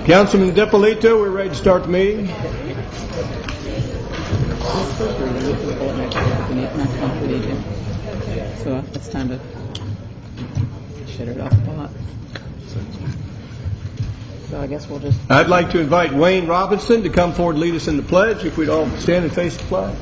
Councilman DiPolito, we're ready to start the meeting. So it's time to shut it off a lot. So I guess we'll just... I'd like to invite Wayne Robinson to come forward and lead us in the pledge. If we'd all stand and face the flag.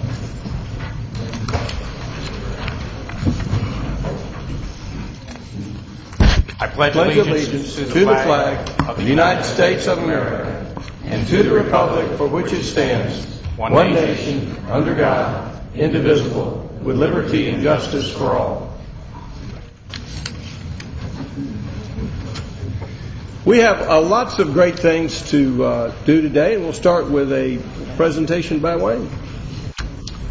I pledge allegiance to the flag of the United States of America and to the republic for which it stands, one nation, under God, indivisible, with liberty and justice for all. We have lots of great things to do today, and we'll start with a presentation by Wayne.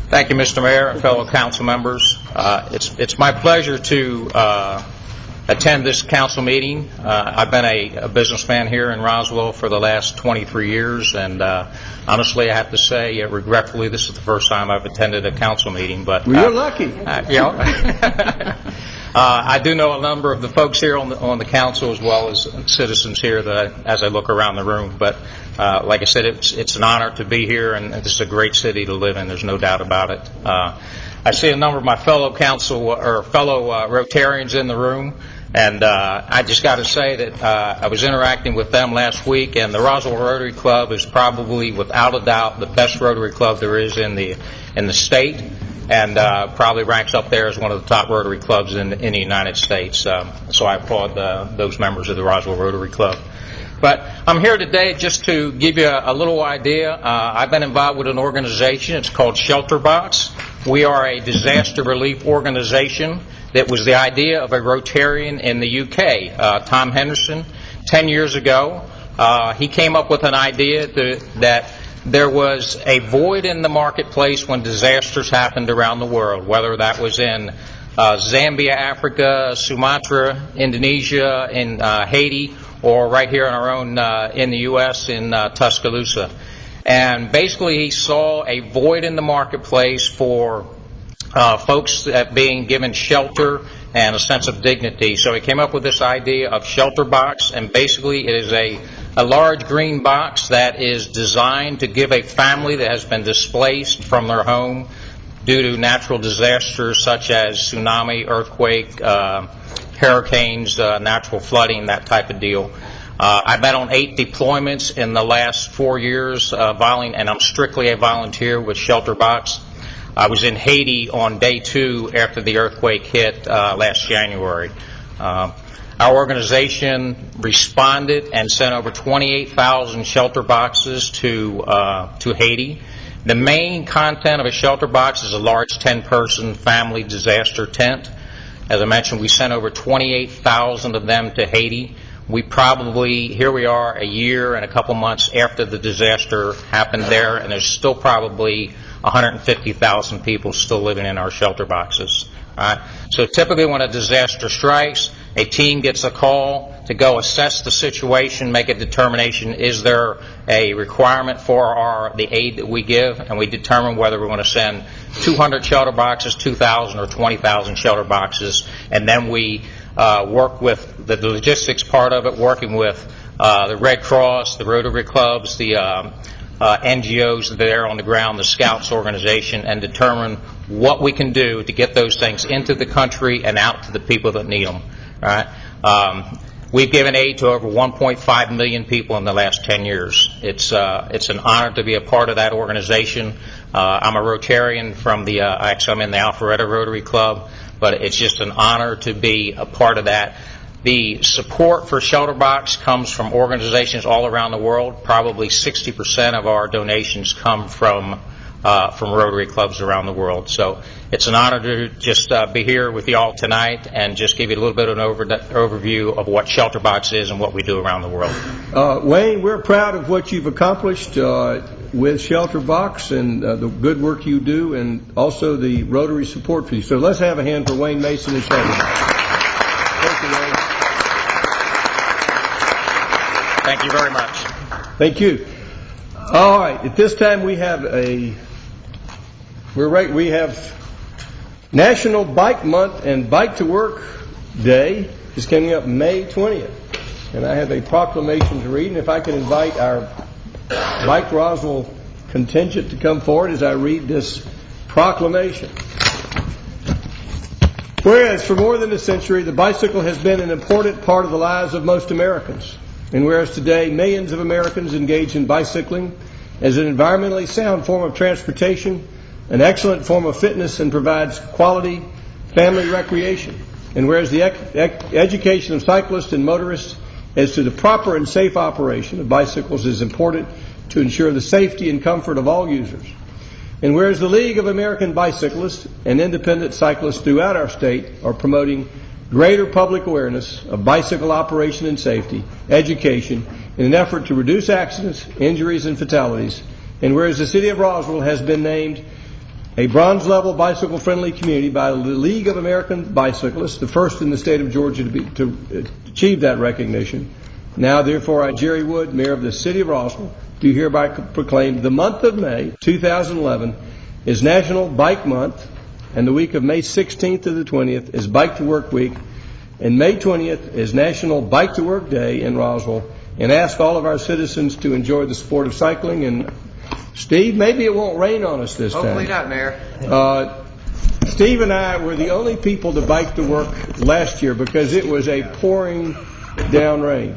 Thank you, Mr. Mayor and fellow council members. It's my pleasure to attend this council meeting. I've been a businessman here in Roswell for the last 23 years, and honestly, I have to say, regretfully, this is the first time I've attended a council meeting. But well, you're lucky. I do know a number of the folks here on the council, as well as citizens here, as I look around the room. But like I said, it's an honor to be here, and this is a great city to live in. There's no doubt about it. I see a number of my fellow Rotarians in the room. And I just got to say that I was interacting with them last week, and the Roswell Rotary Club is probably, without a doubt, the best Rotary Club there is in the state, and probably ranks up there as one of the top Rotary clubs in the United States. So I applaud those members of the Roswell Rotary Club. But I'm here today just to give you a little idea. I've been involved with an organization. It's called ShelterBox. We are a disaster relief organization. That was the idea of a Rotarian in the UK, Tom Henderson. 10 years ago, he came up with an idea that there was a void in the marketplace when disasters happened around the world, whether that was in Zambia, Africa, Sumatra, Indonesia, in Haiti, or right here in our own in the U.S. in Tuscaloosa. And basically, he saw a void in the marketplace for folks being given shelter and a sense of dignity. So he came up with this idea of ShelterBox, and basically it is a large green box that is designed to give a family that has been displaced from their home due to natural disasters such as tsunami, earthquake, hurricanes, natural flooding, that type of deal. I've been on 8 deployments in the last 4 years, and I'm strictly a volunteer with ShelterBox. I was in Haiti on day 2 after the earthquake hit last January. Our organization responded and sent over 28,000 shelter boxes to Haiti. The main content of a shelter box is a large 10-person family disaster tent. As I mentioned, we sent over 28,000 of them to Haiti. Here we are a year and a couple months after the disaster happened there, and there's still probably 150,000 people still living in our shelter boxes. Right? So typically when a disaster strikes, a team gets a call to go assess the situation, make a determination, is there a requirement for the aid that we give, and we determine whether we're going to send 200 shelter boxes, 2,000, or 20,000 shelter boxes, and then we work with the logistics part of it, working with the Red Cross, the Rotary clubs, the NGOs that are on the ground, the Scouts organization, and determine what we can do to get those things into the country and out to the people that need them. Right? We've given aid to over 1.5 million people in the last 10 years. It's an honor to be a part of that organization. I'm a Rotarian actually I'm in the Alpharetta Rotary Club, but it's just an honor to be a part of that. The support for ShelterBox comes from organizations all around the world. Probably 60% of our donations come from Rotary clubs around the world. So it's an honor to just be here with you all tonight and just give you a little bit of an overview of what ShelterBox is and what we do around the world. Wayne, we're proud of what you've accomplished with ShelterBox and the good work you do, and also the Rotary support for you. So let's have a hand for Wayne Mason and ShelterBox. Thank you, Wayne. Thank you very much. Thank you. All right. At this time, we have National Bike Month, and Bike to Work Day is coming up May 20th. and I have a proclamation to read. And if I could invite our Bike Roswell contingent to come forward as I read this proclamation. Whereas for more than a century, the bicycle has been an important part of the lives of most Americans, and whereas today millions of Americans engage in bicycling as an environmentally sound form of transportation, an excellent form of fitness, and provides quality family recreation, and whereas the education of cyclists and motorists as to the proper and safe operation of bicycles is important to ensure the safety and comfort of all users, and whereas the League of American Bicyclists and independent cyclists throughout our state are promoting greater public awareness of bicycle operation and safety, education, in an effort to reduce accidents, injuries, and fatalities, and whereas the City of Roswell has been named a bronze-level bicycle-friendly community by the League of American Bicyclists, the first in the state of Georgia to achieve that recognition. Now, therefore, I, Jerry Wood, Mayor of the City of Roswell, do hereby proclaim the month of May 2011 is National Bike Month, and the week of May 16th to the 20th is Bike to Work Week, and May 20th is National Bike to Work Day in Roswell, and ask all of our citizens to enjoy the sport of cycling. And Steve, maybe it won't rain on us this time. Hopefully not, Mayor. Steve and I were the only people to bike to work last year because it was a pouring down rain.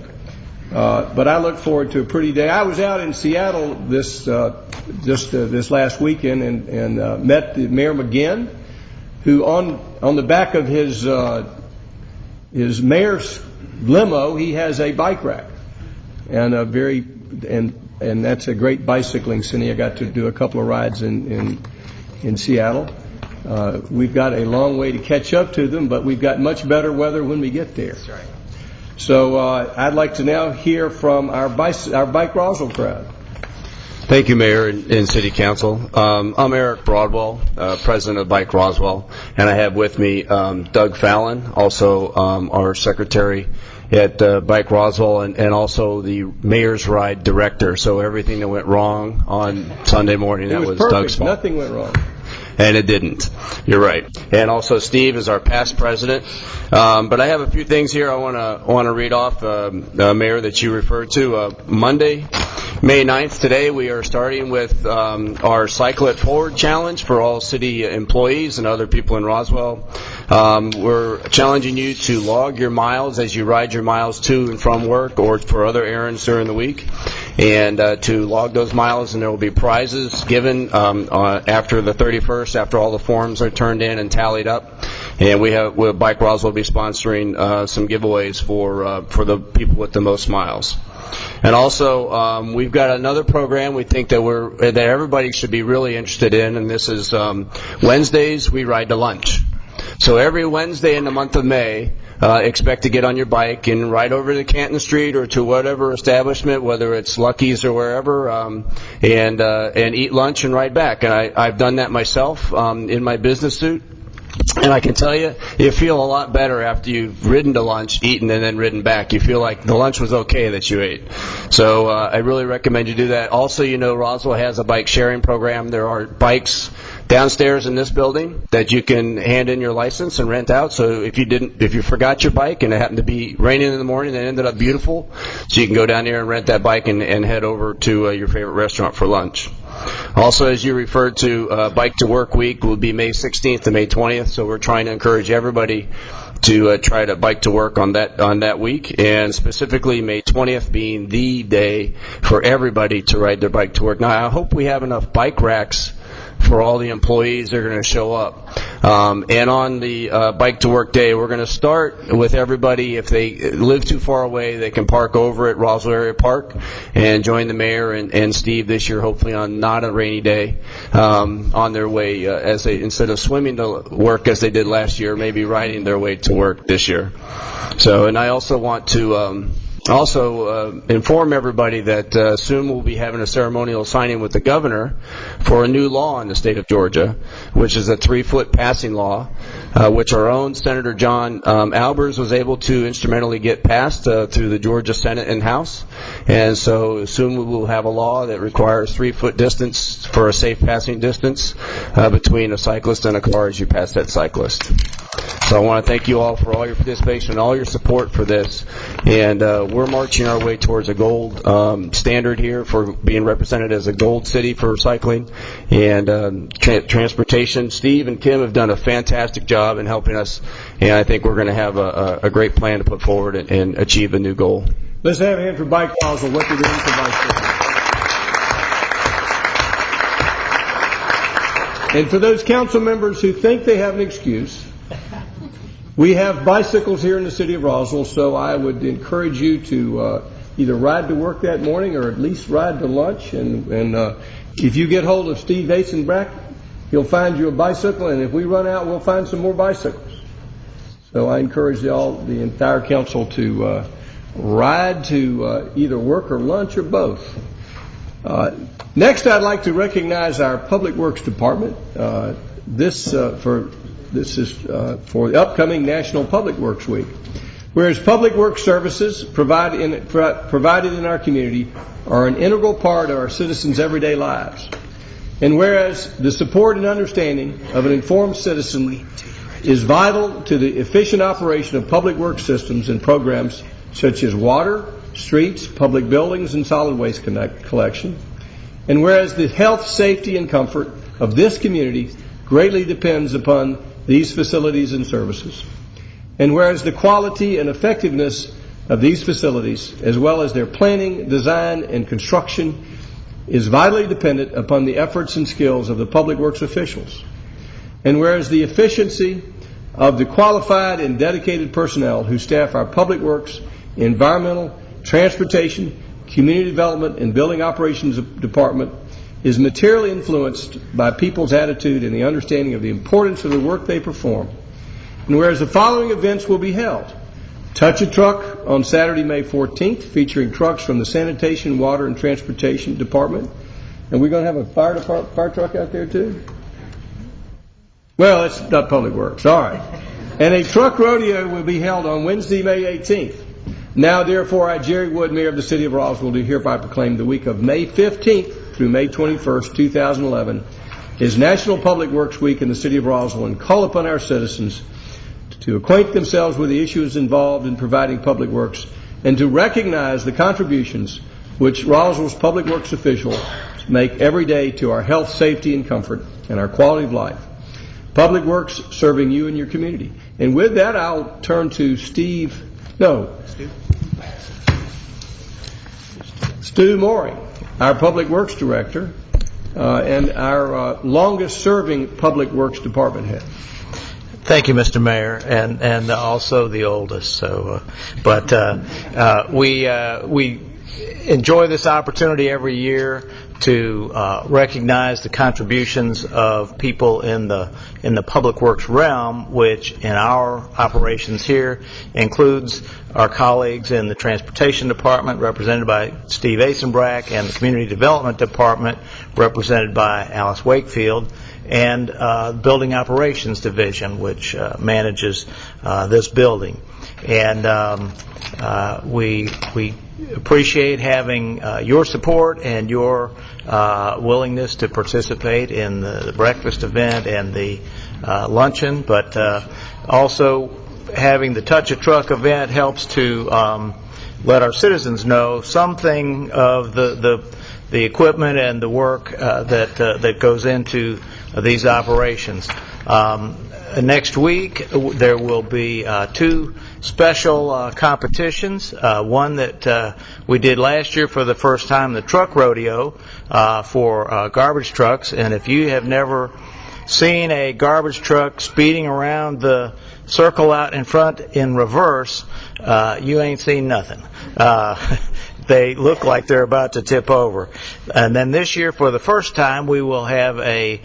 But I look forward to a pretty day. I was out in Seattle this last weekend and met the Mayor McGinn, who on the back of his mayor's limo he has a bike rack, and and that's a great bicycling city. I got to do a couple of rides in Seattle. We've got a long way to catch up to them, but we've got much better weather when we get there. That's right. So I'd like to now hear from our Bike Roswell crowd. Thank you, Mayor and City Council. I'm Eric Broadwell, President of Bike Roswell, and I have with me Doug Fallon, also our Secretary at Bike Roswell, and also the Mayor's Ride Director. So everything that went wrong on Sunday morning, that was perfect. Doug's fault. Nothing went wrong. And it didn't. You're right. And also Steve is our past president. But I have a few things here I want to read off, Mayor, that you referred to. Monday, May 9th, today, we are starting with our Cycle It Forward Challenge for all city employees and other people in Roswell. We're challenging you to log your miles as you ride your miles to and from work or for other errands during the week, and to log those miles, and there will be prizes given after the 31st, after all the forms are turned in and tallied up. And Bike Roswell will be sponsoring some giveaways for the people with the most miles. And also, we've got another program we think that everybody should be really interested in, and this is Wednesdays we ride to lunch. So every Wednesday in the month of May, expect to get on your bike and ride over to Canton Street or to whatever establishment, whether it's Lucky's or wherever, and eat lunch and ride back. And I've done that myself in my business suit. And I can tell you feel a lot better after you've ridden to lunch, eaten, and then ridden back. You feel like the lunch was okay that you ate. So I really recommend you do that. Also, Roswell has a bike sharing program. There are bikes downstairs in this building that you can hand in your license and rent out. So if you forgot your bike and it happened to be raining in the morning and it ended up beautiful, so you can go down here and rent that bike and head over to your favorite restaurant for lunch. Also, as you referred to, Bike to Work Week will be May 16th to May 20th, so we're trying to encourage everybody to try to bike to work on that week, and specifically May 20th being the day for everybody to ride their bike to work. Now, I hope we have enough bike racks for all the employees that are going to show up. And on the Bike to Work Day, we're going to start with everybody. If they live too far away, they can park over at Roswell Area Park and join the mayor and Steve this year, hopefully on not a rainy day, on their way as they, instead of swimming to work as they did last year, maybe riding their way to work this year. So, and I also want to inform everybody that soon we'll be having a ceremonial signing with the governor for a new law in the state of Georgia, which is a 3-foot passing law, which our own Senator John Albers was able to instrumentally get passed through the Georgia Senate and House. And so soon we will have a law that requires 3-foot distance for a safe passing distance between a cyclist and a car as you pass that cyclist. So I want to thank you all for all your participation and all your support for this. And we're marching our way towards a gold standard here for being represented as a gold city for recycling. And transportation, Steve and Kim have done a fantastic job in helping us, and I think we're going to have a great plan to put forward and achieve a new goal. Let's have a hand for Bike Basel, what they're doing for bicycles. And for those council members who think they have an excuse, we have bicycles here in the city of Roswell, so I would encourage you to either ride to work that morning or at least ride to lunch. And if you get hold of Steve Asenbrack, he'll find you a bicycle, and if we run out, we'll find some more bicycles. So I encourage the entire council to ride to either work or lunch or both. Next, I'd like to recognize our Public Works Department. This is for the upcoming National Public Works Week. Whereas public works services provided in our community are an integral part of our citizens' everyday lives. And whereas the support and understanding of an informed citizen is vital to the efficient operation of public works systems and programs such as water, streets, public buildings, and solid waste collection. And whereas the health, safety, and comfort of this community greatly depends upon these facilities and services. And whereas the quality and effectiveness of these facilities, as well as their planning, design, and construction, is vitally dependent upon the efforts and skills of the public works officials. And whereas the efficiency of the qualified and dedicated personnel who staff our public works, environmental, transportation, community development, and building operations department is materially influenced by people's attitude and the understanding of the importance of the work they perform. And whereas the following events will be held: Touch a Truck on Saturday, May 14th, featuring trucks from the Sanitation, Water, and Transportation Department. And we're going to have a fire truck out there too? Well, it's not Public Works. All right. And a truck rodeo will be held on Wednesday, May 18th. Now, therefore, I, Jerry Wood, Mayor of the City of Roswell, do hereby proclaim the week of May 15th through May 21st, 2011 is National Public Works Week in the City of Roswell, and call upon our citizens to acquaint themselves with the issues involved in providing public works and to recognize the contributions which Roswell's public works officials make every day to our health, safety, and comfort and our quality of life. Public Works serving you and your community. And with that, I'll turn to Stu Mooring, our Public Works Director, and our longest-serving Public Works Department head. Thank you, Mr. Mayor, and also the oldest. So, we enjoy this opportunity every year to recognize the contributions of people in the public works realm, which in our operations here includes our colleagues in the Transportation Department, represented by Steve Asenbrack, and the Community Development Department, represented by Alice Wakefield, and the Building Operations Division, which manages this building. And we appreciate having your support and your willingness to participate in the breakfast event and the luncheon, but also having the Touch a Truck event helps to let our citizens know something of the equipment and the work that goes into these operations. Next week there will be two special competitions. One that we did last year for the first time, the truck rodeo for garbage trucks. And if you have never seen a garbage truck speeding around the circle out in front in reverse, you ain't seen nothing. They look like they're about to tip over. And then this year, for the first time, we will have a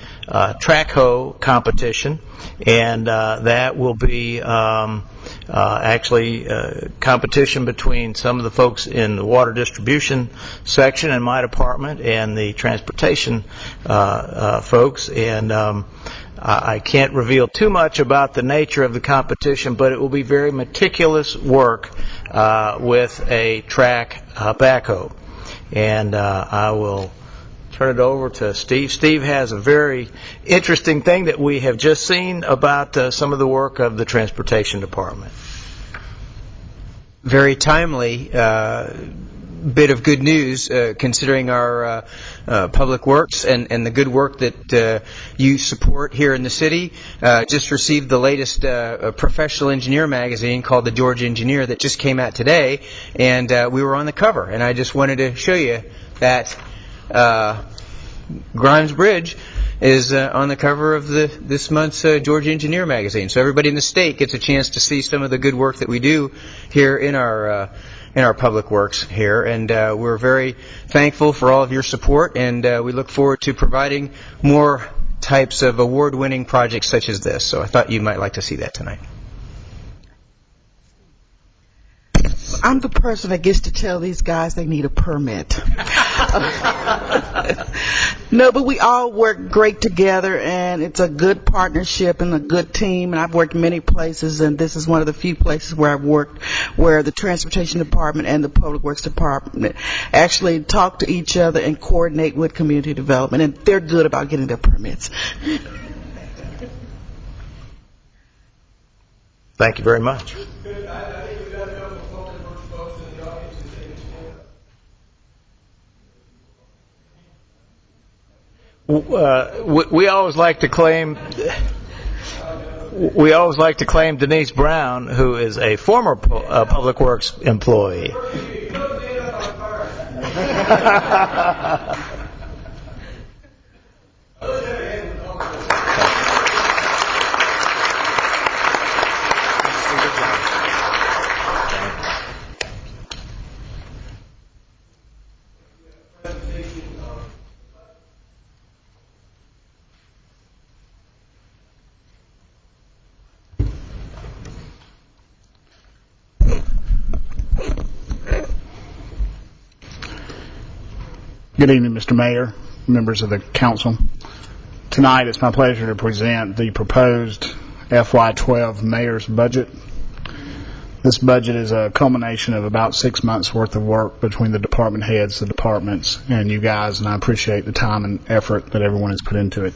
track hoe competition, and that will be actually competition between some of the folks in the water distribution section in my department and the transportation folks. And I can't reveal too much about the nature of the competition, but it will be very meticulous work with a track backhoe. And I will turn it over to Steve. Steve has a very interesting thing that we have just seen about some of the work of the Transportation Department. Very timely bit of good news considering our public works and the good work that you support here in the city. Just received the latest professional engineer magazine called the George Engineer that just came out today, and we were on the cover, and I just wanted to show you that Grimes Bridge is on the cover of this month's George Engineer magazine. So everybody in the state gets a chance to see some of the good work that we do here in our public works here, and we're very thankful for all of your support, and we look forward to providing more types of award-winning projects such as this. So I thought you might like to see that tonight. I'm the person that gets to tell these guys they need a permit. No, but we all work great together, and it's a good partnership and a good team. And I've worked many places, and this is one of the few places where I've worked where the Transportation Department and the Public Works Department actually talk to each other and coordinate with community development, and they're good about getting their permits. Thank you very much. We always like to claim Denise Brown, who is a former Public Works employee. Good evening, Mr. Mayor, members of the council. Tonight it's my pleasure to present the proposed FY12 mayor's budget. This budget is a culmination of about 6 months worth of work between the department heads, the departments, and you guys, and I appreciate the time and effort that everyone has put into it.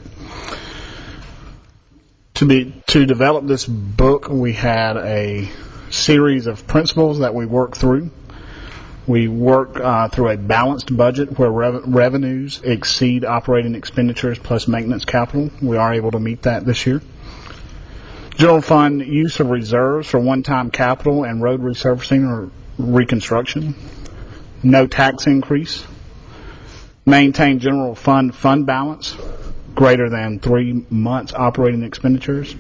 To develop this book, we had a series of principles that we worked through. We work through a balanced budget where revenues exceed operating expenditures plus maintenance capital. We are able to meet that this year. General fund use of reserves for one-time capital and road resurfacing or reconstruction. No tax increase. Maintain general fund balance greater than 3 months operating expenditures.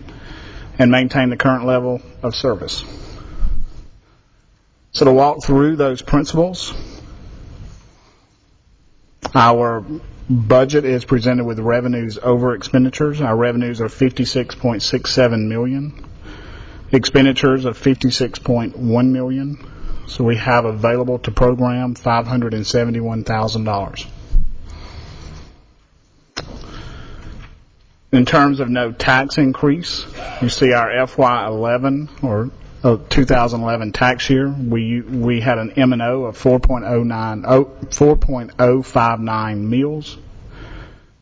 And maintain the current level of service. So to walk through those principles, our budget is presented with revenues over expenditures. Our revenues are $56.67 million, expenditures of $56.1 million. So we have available to program $571,000. In terms of no tax increase, you see our FY11 or 2011 tax year, we had an M&O of 4.059 mills.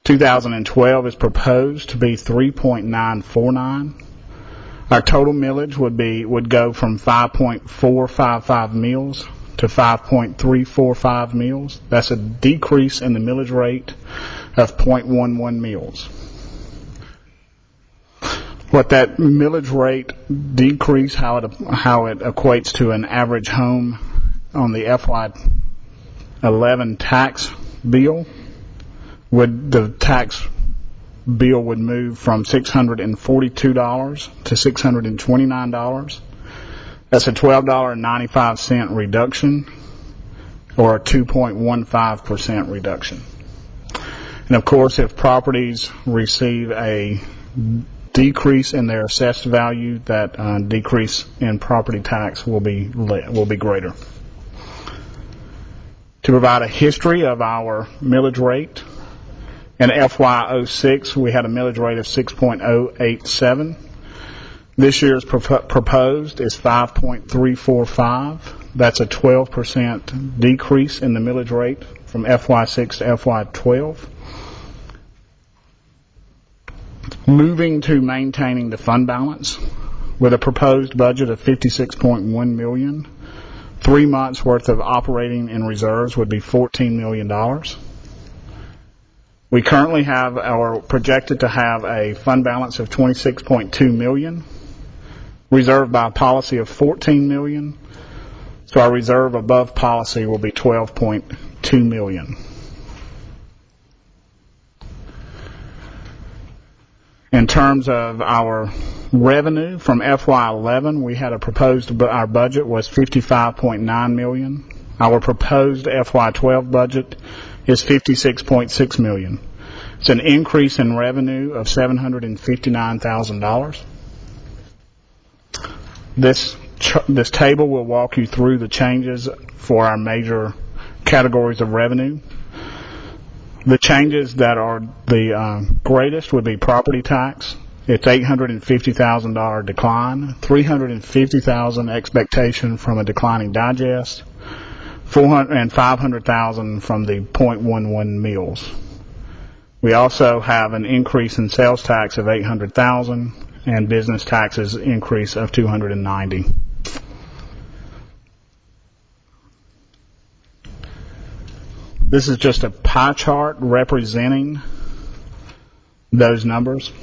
2012 is proposed to be 3.949. Our total millage would go from 5.455 mills to 5.345 mills. That's a decrease in the millage rate of 0.11 mills. What that millage rate decrease, how it equates to an average home on the FY11 tax bill, the tax bill would move from $642 to $629. That's a $12.95 reduction, or a 2.15% reduction. And of course, if properties receive a decrease in their assessed value, that decrease in property tax will be greater. To provide a history of our millage rate, in FY06 we had a millage rate of 6.087. This year's proposed is 5.345. That's a 12% decrease in the millage rate from FY6 to FY12. Moving to maintaining the fund balance with a proposed budget of $56.1 million. 3 months worth of operating in reserves would be $14 million. We currently have projected to have a fund balance of $26.2 million, reserved by a policy of $14 million. So our reserve above policy will be $12.2 million. In terms of our revenue from FY11, we had our budget was $55.9 million. Our proposed FY12 budget is $56.6 million. It's an increase in revenue of $759,000. This table will walk you through the changes for our major categories of revenue. The changes that are the greatest would be property tax. It's $850,000 decline, $350,000 expectation from a declining digest, and $500,000 from the .11 meals. We also have an increase in sales tax of $800,000 and business taxes increase of $290,000. This is just a pie chart representing those numbers.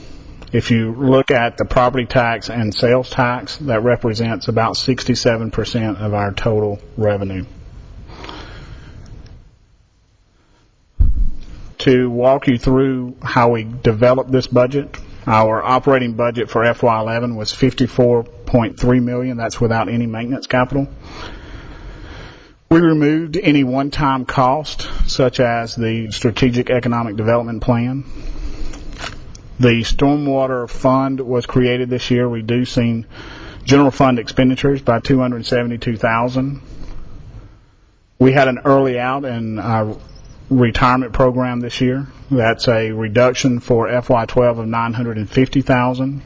If you look at the property tax and sales tax, that represents about 67% of our total revenue. To walk you through how we developed this budget, our operating budget for FY11 was $54.3 million. That's without any maintenance capital. We removed any one-time cost, such as the Strategic Economic Development Plan. The Stormwater Fund was created this year, reducing general fund expenditures by $272,000. We had an early out in our retirement program this year. That's a reduction for FY12 of $950,000.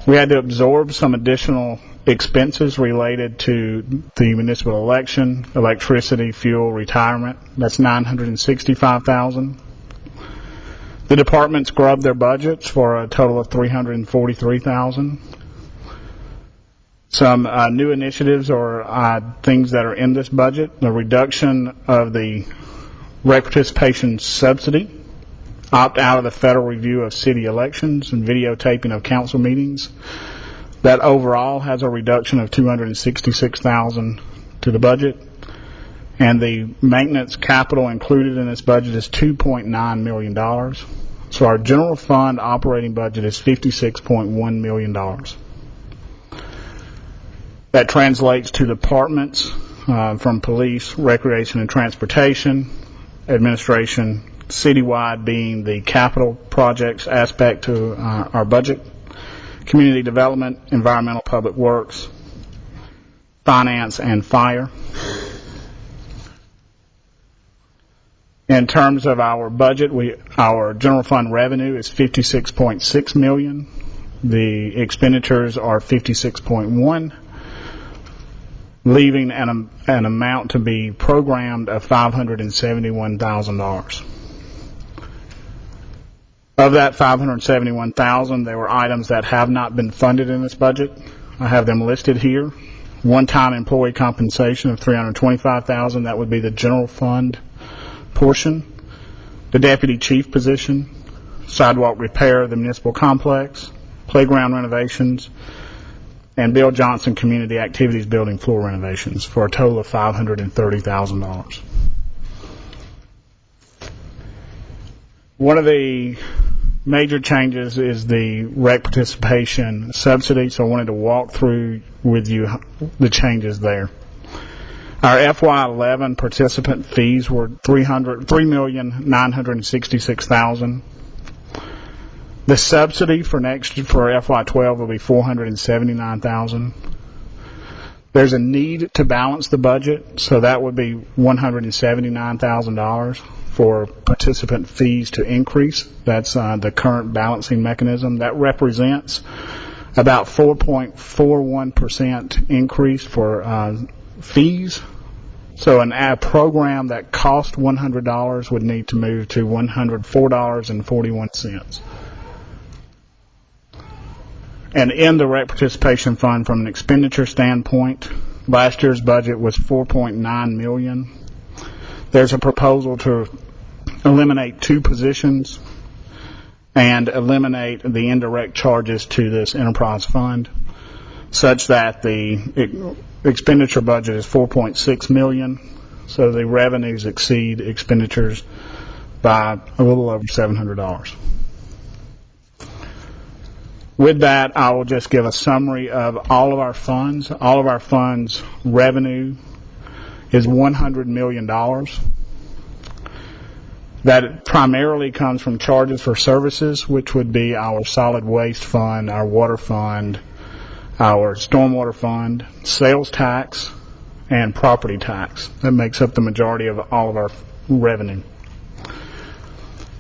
We had to absorb some additional expenses related to the municipal election, electricity, fuel, retirement. That's $965,000. The department scrubbed their budgets for a total of $343,000. Some new initiatives or things that are in this budget: the reduction of the rec participation subsidy, opt out of the federal review of city elections, and videotaping of council meetings. That overall has a reduction of $266,000 to the budget. And the maintenance capital included in this budget is $2.9 million. So our general fund operating budget is $56.1 million. That translates to departments from police, recreation and transportation, administration, citywide being the capital projects aspect to our budget, community development, environmental public works, finance, and fire. In terms of our budget, our general fund revenue is $56.6 million. The expenditures are $56.1, leaving an amount to be programmed of $571,000. Of that $571,000, there were items that have not been funded in this budget. I have them listed here. One-time employee compensation of $325,000. That would be the general fund portion. The deputy chief position, sidewalk repair of the municipal complex, playground renovations, and Bill Johnson Community Activities Building floor renovations for a total of $530,000. One of the major changes is the rec participation subsidy, so I wanted to walk through with you the changes there. Our FY11 participant fees were $3,966,000. The subsidy for FY12 will be $479,000. There's a need to balance the budget, so that would be $179,000 for participant fees to increase. That's the current balancing mechanism. That represents about 4.41% increase for fees. So an ad program that cost $100 would need to move to $104.41. And indirect participation fund, from an expenditure standpoint, last year's budget was $4.9 million. There's a proposal to eliminate 2 positions and eliminate the indirect charges to this enterprise fund, such that the expenditure budget is $4.6 million, so the revenues exceed expenditures by a little over $700. With that, I will just give a summary of all of our funds. All of our funds' revenue is $100 million. That primarily comes from charges for services, which would be our solid waste fund, our water fund, our stormwater fund, sales tax, and property tax. That makes up the majority of all of our revenue.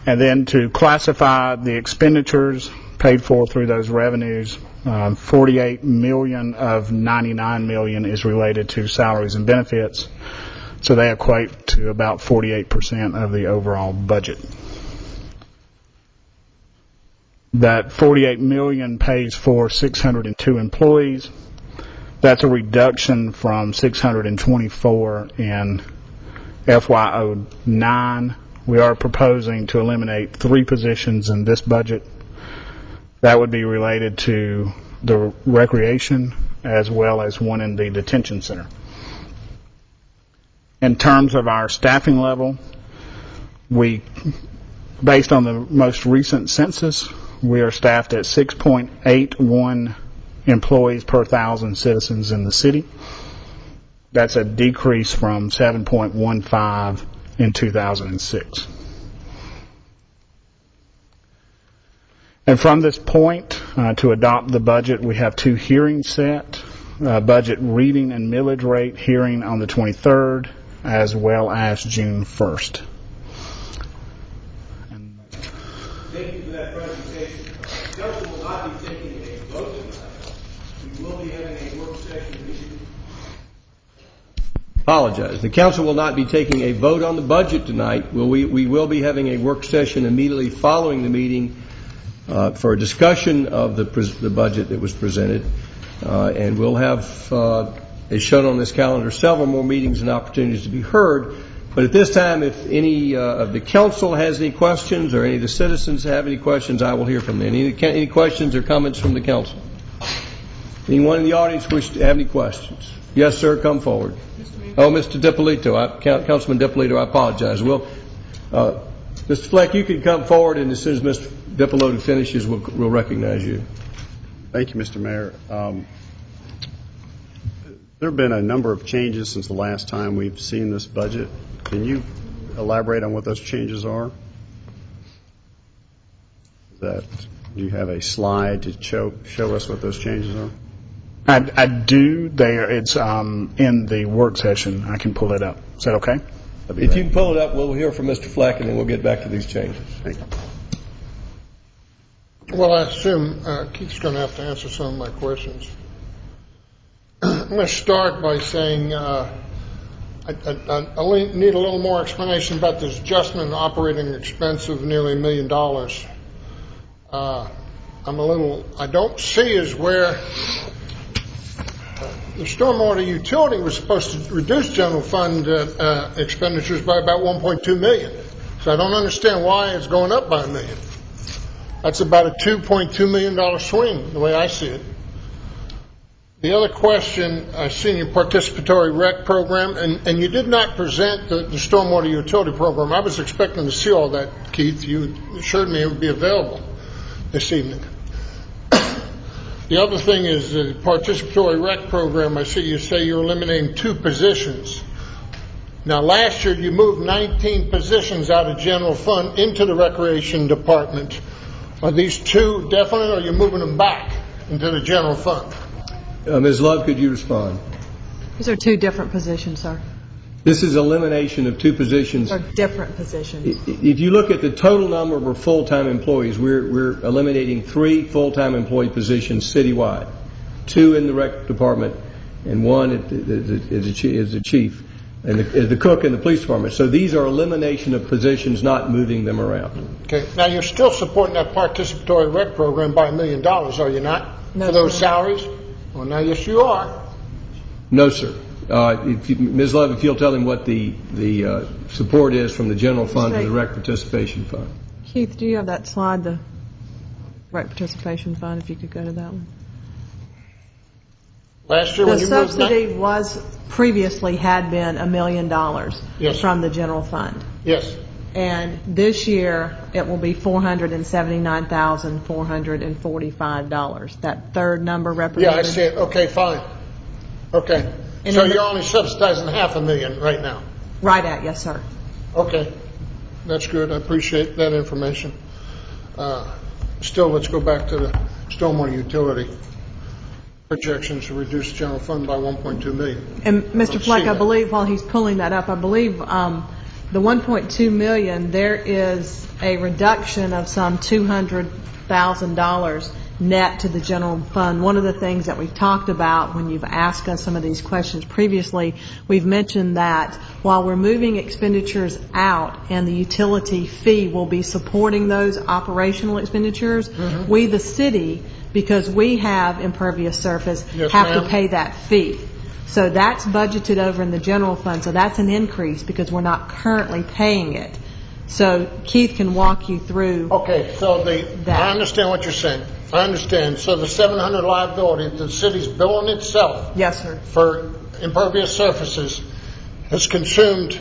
And then to classify the expenditures paid for through those revenues, $48 million of $99 million is related to salaries and benefits, so they equate to about 48% of the overall budget. That $48 million pays for 602 employees. That's a reduction from 624 in FY09. We are proposing to eliminate 3 positions in this budget. That would be related to the recreation as well as one in the detention center. In terms of our staffing level, based on the most recent census, we are staffed at 6.81 employees per 1,000 citizens in the city. That's a decrease from 7.15 in 2006. And from this point, to adopt the budget, we have 2 hearings set, budget reading and millage rate hearing on the 23rd, as well as June 1st. Thank you for that presentation. The council will not be taking a vote tonight. We will be having a work session meeting. Apologize. The council will not be taking a vote on the budget tonight. We will be having a work session immediately following the meeting for a discussion of the budget that was presented. And we'll have, as shown on this calendar, several more meetings and opportunities to be heard. But at this time, if any of the council has any questions or any of the citizens have any questions, I will hear from them. Any questions or comments from the council? Anyone in the audience wish to have any questions? Yes, sir, come forward. Oh, Mr. Dippolito, Councilman Dippolito, I apologize. Mr. Fleck, you can come forward, and as soon as Mr. Dippolito finishes, we'll recognize you. Thank you, Mr. Mayor. There have been a number of changes since the last time we've seen this budget. Can you elaborate on what those changes are? Do you have a slide to show us what those changes are? I do. It's in the work session. I can pull it up. Is that okay? If you can pull it up, we'll hear from Mr. Fleck, and then we'll get back to these changes. Thank you. Well, I assume Keith's going to have to answer some of my questions. I'm going to start by saying I need a little more explanation about this adjustment in operating expense of nearly $1 million. I don't see is where the stormwater utility was supposed to reduce general fund expenditures by about $1.2 million. So I don't understand why it's going up by $1 million. That's about a $2.2 million swing, the way I see it. The other question, I've seen your participatory rec program, and you did not present the stormwater utility program. I was expecting to see all that, Keith. You assured me it would be available this evening. The other thing is the participatory rec program. I see you say you're eliminating 2 positions. Now, last year you moved 19 positions out of general fund into the recreation department. Are these 2 definite, or are you moving them back into the general fund? Ms. Love, could you respond? These are 2 different positions, sir. This is elimination of 2 positions. They're different positions. If you look at the total number of full-time employees, we're eliminating 3 full-time employee positions citywide, 2 in the rec department and one is the chief, and the cook in the police department. So these are elimination of positions, not moving them around. Okay. Now, you're still supporting that participatory rec program by $1 million, are you not? No, for those sir. salaries? Well, now, yes, you are. No, sir. Ms. Love, if you'll tell him what the support is from the general fund to the rec participation fund. Keith, do you have that slide, the rec participation fund, if you could go to that one? Last year, The when you moved subsidy previously had been $1 million Yes. from the general fund. Yes. And this year, it will be $479,445. That third number Yeah, represented. I see it. Okay, fine. Okay. And So in the- you're only subsidizing $500,000 right now? Right at, yes, sir. Okay. That's good. I appreciate that information. Still, let's go back to the stormwater utility projections to reduce general fund by $1.2 million. And Mr. Let's Fleck, see I that. believe, while he's pulling that up, I believe the $1.2 million, there is a reduction of some $200,000 net to the general fund. One of the things that we've talked about when you've asked us some of these questions previously, we've mentioned that while we're moving expenditures out and the utility fee will be supporting those operational expenditures, we, the city, because we have impervious surface, Yes, have to ma'am. pay that fee. So that's budgeted over in the general fund, so that's an increase because we're not currently paying it. So Keith can walk you through. Okay, so I understand what you're saying. I understand. So the 700 liability, the city's billing itself Yes, sir. for impervious surfaces has consumed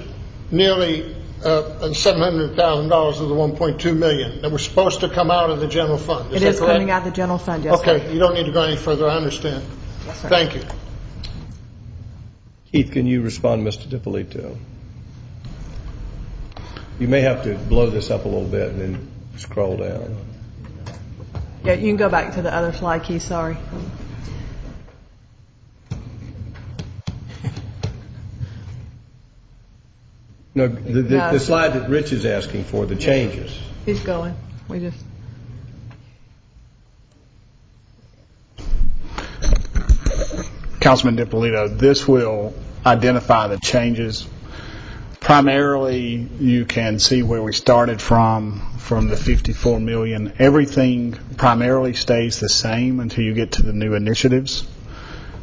nearly $700,000 of the $1.2 million that was supposed to come out of the general fund. It that is correct? coming out of the general fund, yes, sir. Okay, you don't need to go any further. I understand. Yes, sir. Thank you. Keith, can you respond, Mr. DiPolito? You may have to blow this up a little bit and then scroll down. Yeah, you can go back to the other slide, Keith, sorry. No, the slide that Rich is asking for, the changes. He's going. We just. Councilman DiPolito, this will identify the changes. Primarily, you can see where we started from the $54 million. Everything primarily stays the same until you get to the new initiatives.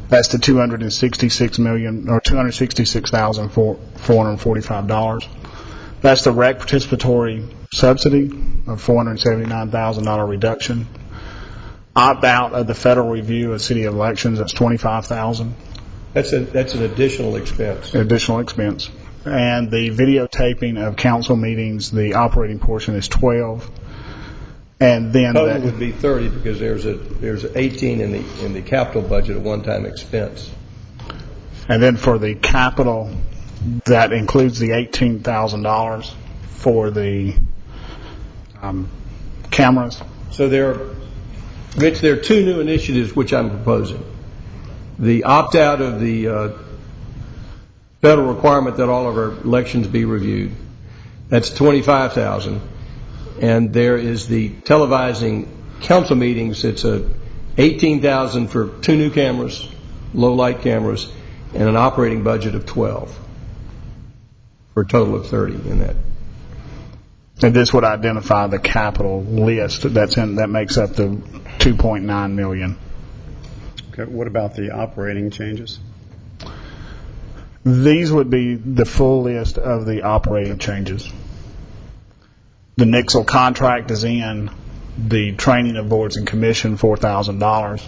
That's the $266,445. That's the rec participatory subsidy of $479,000 reduction. Opt out of the federal review of city elections, that's $25,000. That's an additional expense. Additional expense. And the videotaping of council meetings, the operating portion is $12. And then Total would be 30 because there's 18 in the capital budget, a one-time expense. And then for the capital, that includes the $18,000 for the cameras. So Rich, there are two new initiatives which I'm proposing. The opt-out of the federal requirement that all of our elections be reviewed. That's $25,000. And there is the televising council meetings. It's $18,000 for 2 new cameras, low light cameras, and an operating budget of $12 for a total of 30 in that. And this would identify the capital list that makes up the $2.9 million. Okay, what about the operating changes? These would be the full list of the operating changes. The Nixle contract is in. The training of boards and commission, $4,000.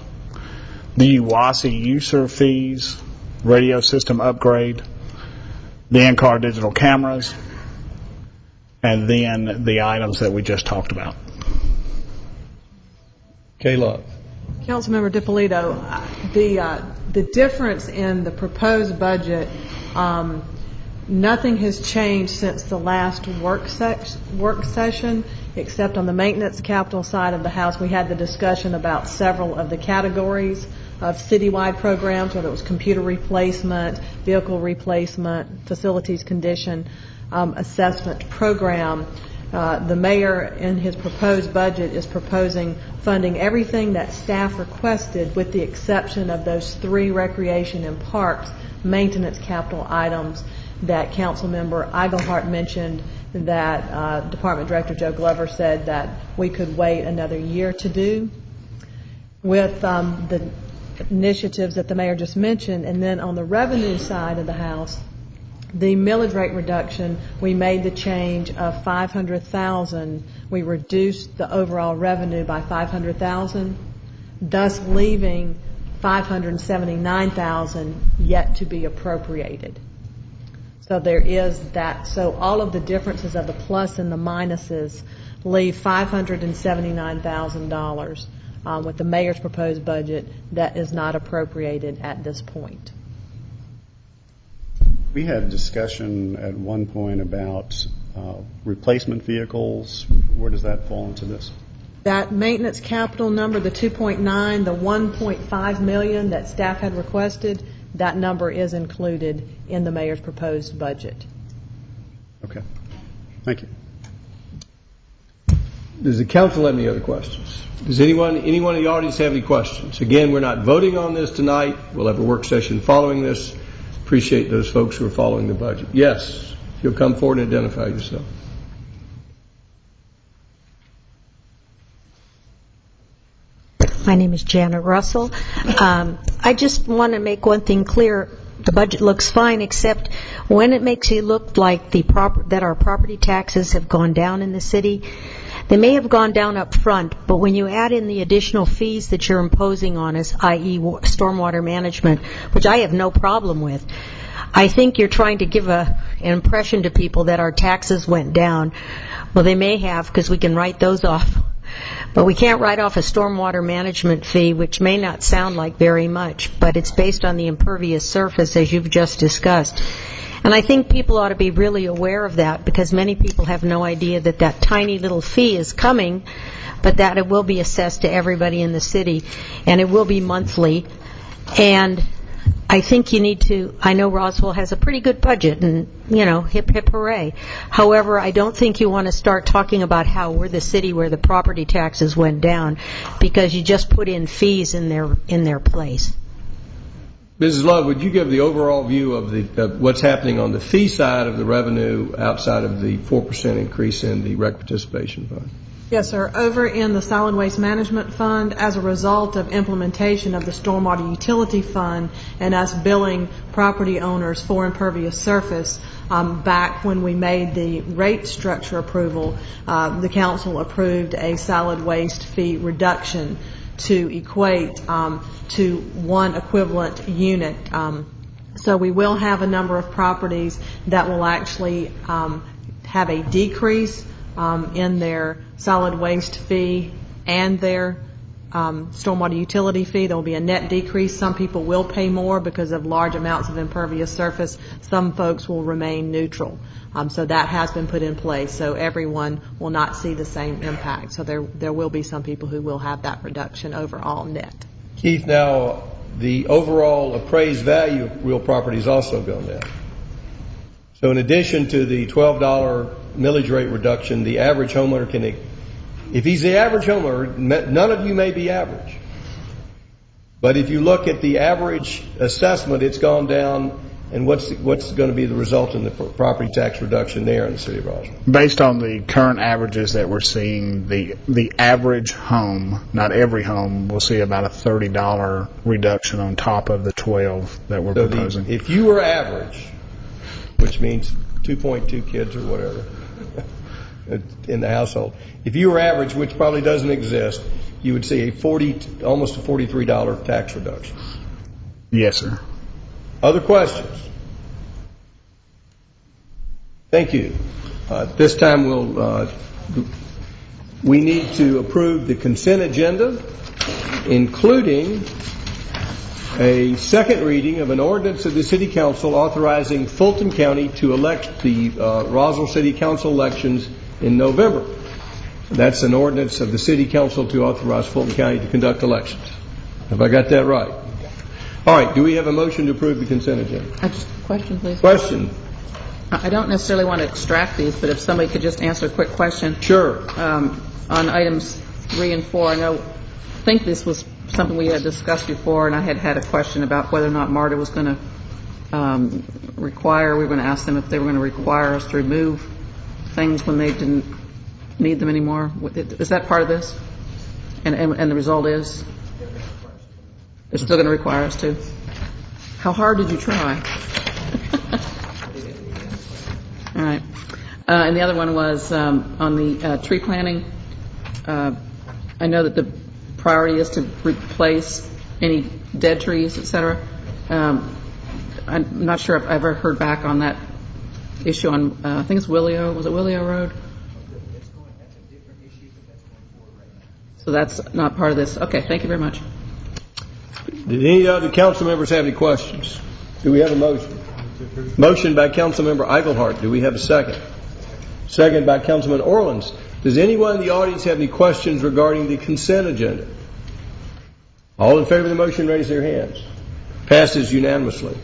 The UWASI user fees, radio system upgrade, the in-car digital cameras, and then the items that we just talked about. K-Love. Councilmember DiPolito, the difference in the proposed budget, nothing has changed since the last work session, except on the maintenance capital side of the house. We had the discussion about several of the categories of citywide programs, whether it was computer replacement, vehicle replacement, facilities condition assessment program. The mayor, in his proposed budget, is proposing funding everything that staff requested, with the exception of those 3 recreation and parks maintenance capital items that Councilmember Eichelhart mentioned, that Department Director Joe Glover said that we could wait another year to do. With the initiatives that the mayor just mentioned, and then on the revenue side of the house, the millage rate reduction, we made the change of $500,000. We reduced the overall revenue by $500,000, thus leaving $579,000 yet to be appropriated. So there is that. So all of the differences of the plus and the minuses leave $579,000 with the mayor's proposed budget that is not appropriated at this point. We had discussion at one point about replacement vehicles. Where does that fall into this? That maintenance capital number, the 2.9, the 1.5 million that staff had requested, that number is included in the mayor's proposed budget. Okay. Thank you. Does the council have any other questions? Does anyone in the audience have any questions? Again, we're not voting on this tonight. We'll have a work session following this. Appreciate those folks who are following the budget. Yes, if you'll come forward and identify yourself. My name is Janet Russell. I just want to make one thing clear. The budget looks fine, except when it makes it look like that our property taxes have gone down in the city. They may have gone down up front, but when you add in the additional fees that you're imposing on us, i.e. stormwater management, which I have no problem with, I think you're trying to give an impression to people that our taxes went down. Well, they may have, because we can write those off. But we can't write off a stormwater management fee, which may not sound like very much, but it's based on the impervious surface, as you've just discussed. And I think people ought to be really aware of that, because many people have no idea that that tiny little fee is coming, but that it will be assessed to everybody in the city, and it will be monthly. And I think you need to, I know Roswell has a pretty good budget, and, you know, hip, hip, hooray. However, I don't think you want to start talking about how we're the city where the property taxes went down, because you just put in fees in their place. Mrs. Love, would you give the overall view of what's happening on the fee side of the revenue outside of the 4% increase in the rec participation fund? Yes, sir. Over in the Solid Waste Management Fund, as a result of implementation of the Stormwater Utility Fund and us billing property owners for impervious surface, back when we made the rate structure approval, the council approved a solid waste fee reduction to equate to one equivalent unit. So we will have a number of properties that will actually have a decrease in their solid waste fee and their stormwater utility fee. There will be a net decrease. Some people will pay more because of large amounts of impervious surface. Some folks will remain neutral. So that has been put in place. So everyone will not see the same impact. So there will be some people who will have that reduction overall net. Keith, now the overall appraised value of real property has also gone down. So in addition to the $12 millage rate reduction, the average homeowner can, if he's the average homeowner, none of you may be average. But if you look at the average assessment, it's gone down. And what's going to be the result in the property tax reduction there in the city of Roswell? Based on the current averages that we're seeing, the average home, not every home, will see about a $30 reduction on top of the 12 that we're proposing. If you were average, which means 2.2 kids or whatever in the household, if you were average, which probably doesn't exist, you would see almost a $43 tax reduction. Yes, sir. Other questions? Thank you. This time we need to approve the consent agenda, including a second reading of an ordinance of the City Council authorizing Fulton County to elect the Roswell City Council elections in November. That's an ordinance of the City Council to authorize Fulton County to conduct elections. Have I got that right? All right. Do we have a motion to approve the consent agenda? Just a question, please. Question. I don't necessarily want to extract these, but if somebody could just answer a quick question. Sure. On items 3 and 4, I think this was something we had discussed before, and I had a question about whether or not MARTA was going to we were going to ask them if they were going to require us to remove things when they didn't need them anymore. Is that part of this? And the result is? They're still going to require us to? How hard did you try? All right. And the other one was on the tree planting. I know that the priority is to replace any dead trees, et cetera. I'm not sure if I've ever heard back on that issue on, I think it's Willio. Was it Willio Road? So that's not part of this. Okay, thank you very much. Did any other council members have any questions? Do we have a motion? Motion by Councilmember Eichelhart. Do we have a second? Second by Councilman Orleans. Does anyone in the audience have any questions regarding the consent agenda? All in favor of the motion, raise their hands. Passes unanimously.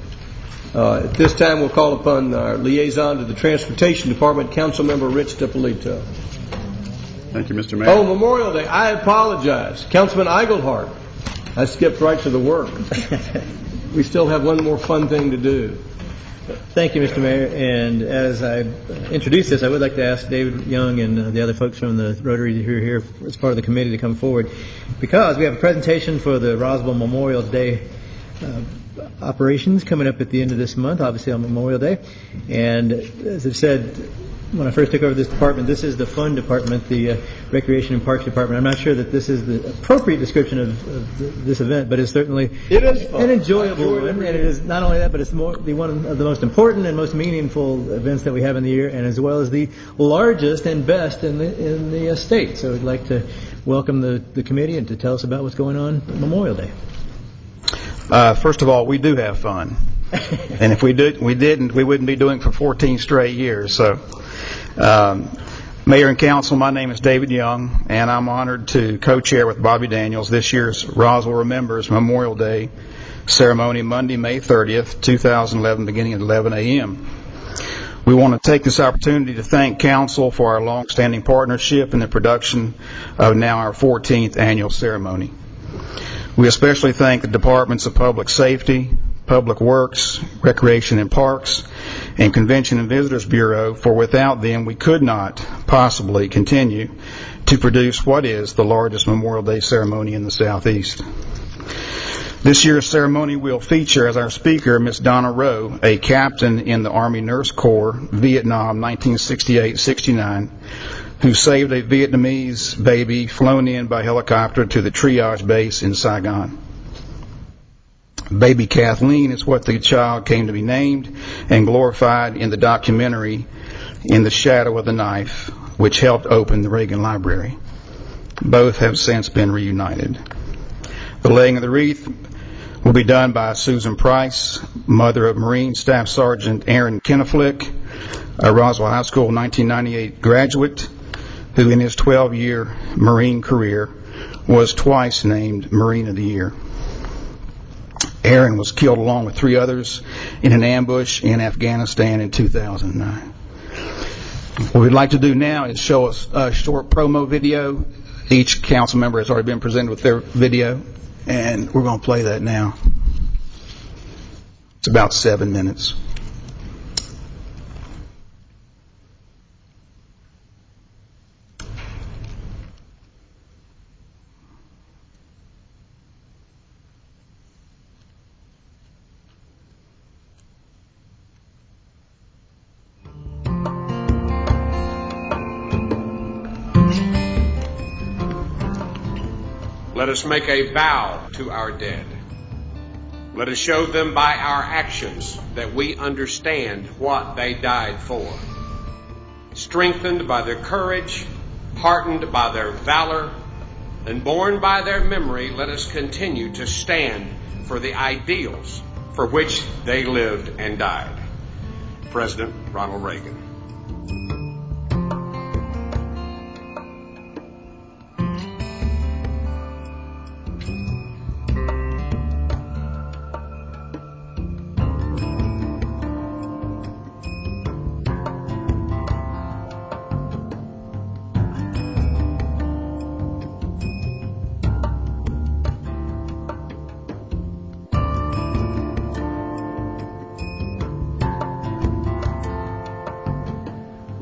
At this time, we'll call upon our liaison to the Transportation Department, Councilmember Rich DiPolito. Thank you, Mr. Mayor. Oh, Memorial Day. I apologize. Councilman Eichelhart. I skipped right to the work. We still have one more fun thing to do. Thank you, Mr. Mayor. And as I introduce this, I would like to ask David Young and the other folks from the Rotary who are here as part of the committee to come forward, because we have a presentation for the Roswell Memorial Day operations coming up at the end of this month, obviously on Memorial Day. And as I've said, when I first took over this department, this is the fun department, the Recreation and Parks Department. I'm not sure that this is the appropriate description of this event, but it's certainly an enjoyable one. And it is not only that, but it's one of the most important and most meaningful events that we have in the year, and as well as the largest and best in the state. So I'd like to welcome the committee and to tell us about what's going on Memorial Day. First of all, we do have fun. And if we didn't, we wouldn't be doing it for 14 straight years. So, Mayor and Council, my name is David Young, and I'm honored to co-chair with Bobby Daniels this year's Roswell Remembers Memorial Day ceremony, Monday, May 30th, 2011, beginning at 11 a.m. We want to take this opportunity to thank Council for our long-standing partnership in the production of now our 14th annual ceremony. We especially thank the Departments of Public Safety, Public Works, Recreation and Parks, and Convention and Visitors Bureau, for without them we could not possibly continue to produce what is the largest Memorial Day ceremony in the Southeast. This year's ceremony will feature as our speaker Miss Donna Rowe, a captain in the Army Nurse Corps, Vietnam, 1968-69, who saved a Vietnamese baby flown in by helicopter to the triage base in Saigon. Baby Kathleen is what the child came to be named and glorified in the documentary In the Shadow of the Knife, which helped open the Reagan Library. Both have since been reunited. The laying of the wreath will be done by Susan Price, mother of Marine Staff Sergeant Aaron Kenneflick, a Roswell High School 1998 graduate who in his 12-year Marine career was twice named Marine of the Year. Aaron was killed along with 3 others in an ambush in Afghanistan in 2009. What we'd like to do now is show us a short promo video. Each council member has already been presented with their video, and we're going to play that now. It's about 7 minutes. Let us make a vow to our dead. Let us show them by our actions that we understand what they died for. Strengthened by their courage, heartened by their valor, and borne by their memory, let us continue to stand for the ideals for which they lived and died. President Ronald Reagan.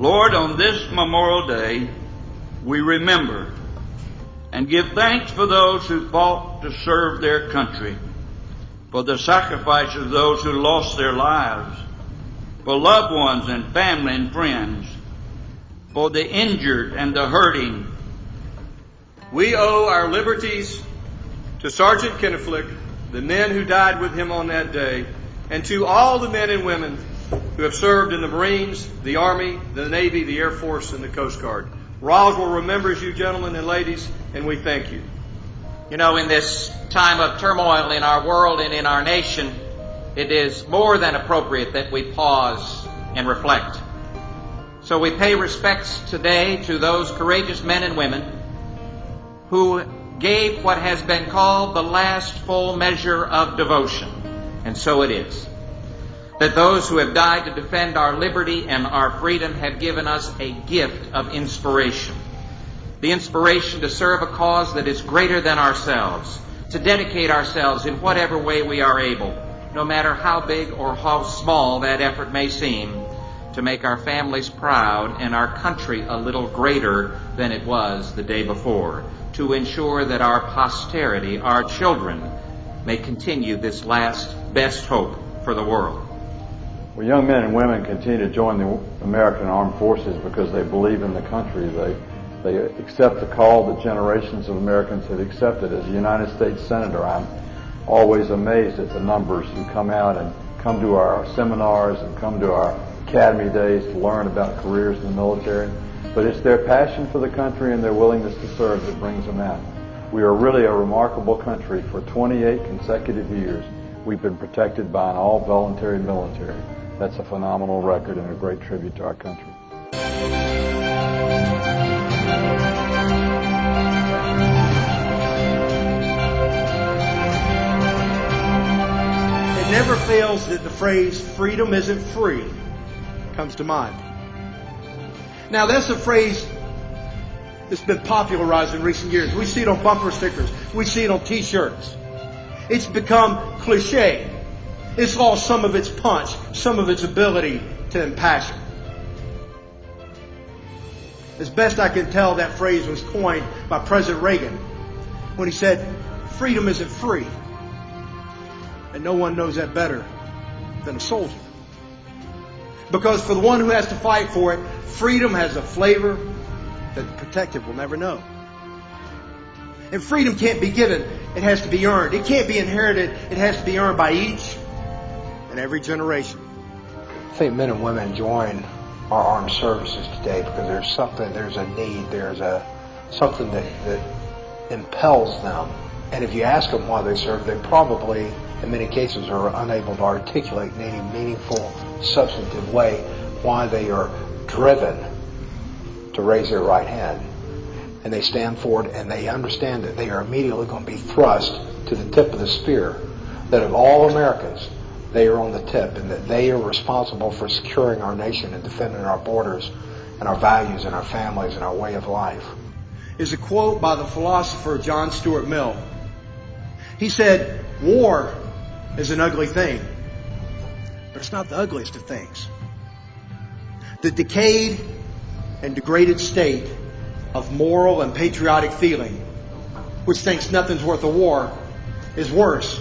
Lord, on this Memorial Day, we remember and give thanks for those who fought to serve their country, for the sacrifice of those who lost their lives, for loved ones and family and friends, for the injured and the hurting. We owe our liberties to Sergeant Kenneflick, the men who died with him on that day, and to all the men and women who have served in the Marines, the Army, the Navy, the Air Force, and the Coast Guard. Roswell remembers you, gentlemen and ladies, and we thank you. You know, in this time of turmoil in our world and in our nation, it is more than appropriate that we pause and reflect. So we pay respects today to those courageous men and women who gave what has been called the last full measure of devotion. And so it is. That those who have died to defend our liberty and our freedom have given us a gift of inspiration. The inspiration to serve a cause that is greater than ourselves, to dedicate ourselves in whatever way we are able, no matter how big or how small that effort may seem, to make our families proud and our country a little greater than it was the day before, to ensure that our posterity, our children, may continue this last best hope for the world. Well, young men and women continue to join the American Armed Forces because they believe in the country. They accept the call that generations of Americans have accepted. As a United States Senator, I'm always amazed at the numbers who come out and come to our seminars and come to our academy days to learn about careers in the military. But it's their passion for the country and their willingness to serve that brings them out. We are really a remarkable country. For 28 consecutive years, we've been protected by an all-voluntary military. That's a phenomenal record and a great tribute to our country. It never fails that the phrase, freedom isn't free, comes to mind. Now, that's a phrase that's been popularized in recent years. We see it on bumper stickers. We see it on T-shirts. It's become cliche. It's lost some of its punch, some of its ability to impassion. As best I can tell, that phrase was coined by President Reagan when he said, freedom isn't free. And no one knows that better than a soldier. Because for the one who has to fight for it, freedom has a flavor that the protected will never know. And freedom can't be given, it has to be earned. It can't be inherited, it has to be earned by each and every generation. I think men and women join our armed services today because there's a need, something that impels them. And if you ask them why they serve, they probably, in many cases, are unable to articulate in any meaningful, substantive way why they are driven to raise their right hand. And they stand for it, and they understand that they are immediately going to be thrust to the tip of the spear, that of all Americans, they are on the tip, and that they are responsible for securing our nation and defending our borders and our values and our families and our way of life. Is a quote by the philosopher John Stuart Mill. He said, war is an ugly thing, but it's not the ugliest of things. The decayed and degraded state of moral and patriotic feeling, which thinks nothing's worth a war, is worse.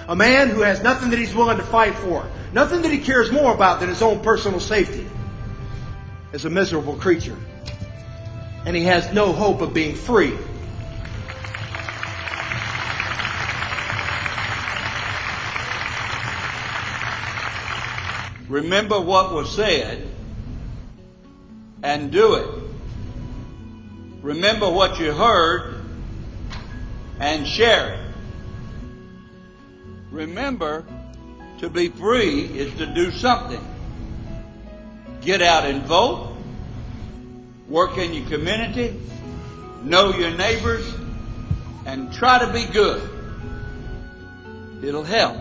A man who has nothing that he's willing to fight for, nothing that he cares more about than his own personal safety, is a miserable creature. And he has no hope of being free. Remember what was said and do it. Remember what you heard and share it. Remember, to be free is to do something. Get out and vote. Work in your community. Know your neighbors. And try to be good. It'll help.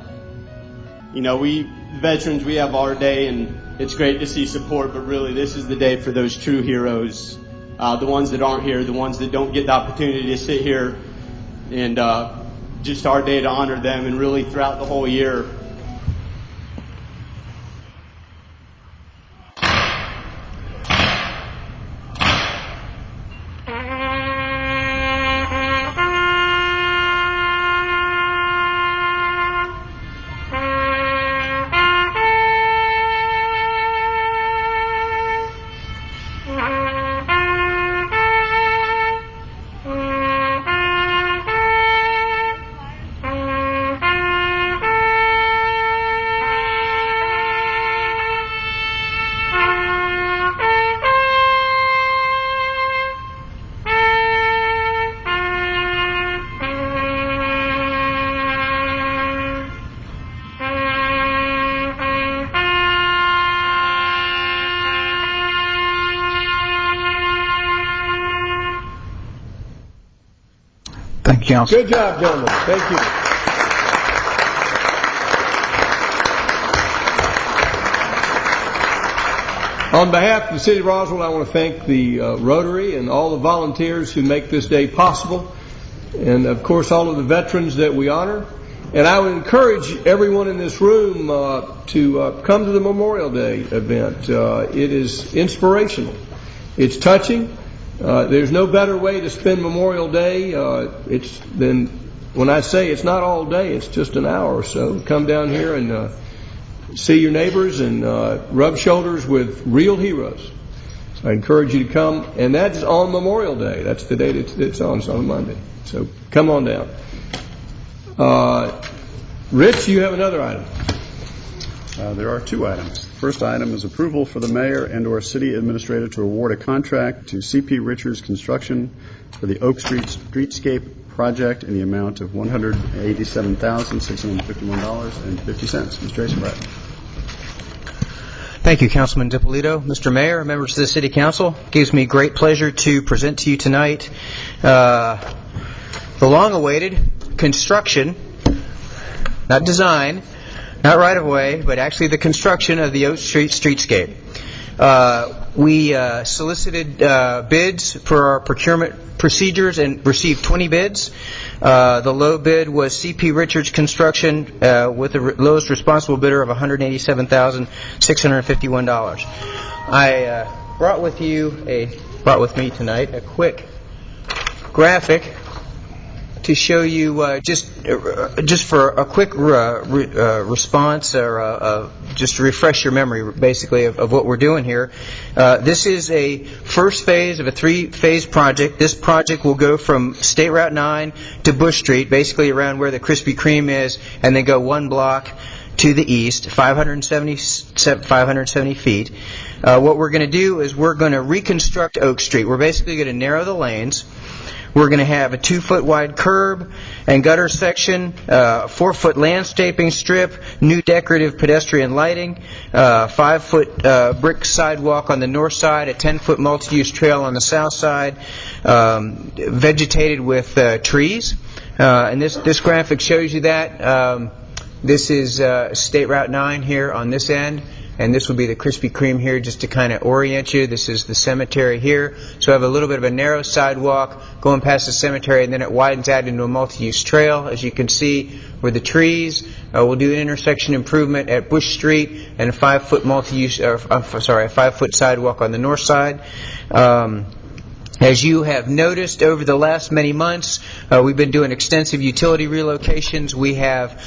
You know, we veterans, we have our day, and it's great to see support, but really this is the day for those true heroes. The ones that aren't here, the ones that don't get the opportunity to sit here, and just our day to honor them, and really throughout the whole year. Council. Good job, gentlemen. Thank you. On behalf of the City of Roswell, I want to thank the Rotary and all the volunteers who make this day possible, and of course all of the veterans that we honor. And I would encourage everyone in this room to come to the Memorial Day event. It is inspirational. It's touching. There's no better way to spend Memorial Day than when I say it's not all day, it's just an hour or so. Come down here and see your neighbors and rub shoulders with real heroes. So I encourage you to come, and that's on Memorial Day. That's the day it's on. It's on a Monday. So come on down. Rich, you have another item. There are two items. The first item is approval for the mayor and/or city administrator to award a contract to C.P. Richards Construction for the Oak Street Streetscape project in the amount of $187,651.50. Mr. Jason Brett. Thank you, Councilman DiPolito. Mr. Mayor, members of the City Council, it gives me great pleasure to present to you tonight the long-awaited construction, not design, not right-of-way, but actually the construction of the Oak Street Streetscape. We solicited bids for our procurement procedures and received 20 bids. The low bid was C.P. Richards Construction with the lowest responsible bidder of $187,651. I brought with me tonight a quick graphic to show you just for a quick response or just to refresh your memory basically of what we're doing here. This is a first phase of a three-phase project. This project will go from State Route 9 to Bush Street, basically around where the Krispy Kreme is, and then go one block to the east, 570 feet. What we're going to do is we're going to reconstruct Oak Street. We're basically going to narrow the lanes. We're going to have a 2-foot wide curb and gutter section, 4-foot landscaping strip, new decorative pedestrian lighting, 5-foot brick sidewalk on the north side, a 10-foot multi-use trail on the south side, vegetated with trees. And this graphic shows you that. This is State Route 9 here on this end. And this will be the Krispy Kreme here just to kind of orient you. This is the cemetery here. So I have a little bit of a narrow sidewalk going past the cemetery, and then it widens out into a multi-use trail, as you can see, with the trees. We'll do an intersection improvement at Bush Street and a 5-foot a 5-foot sidewalk on the north side. As you have noticed over the last many months, we've been doing extensive utility relocations. We have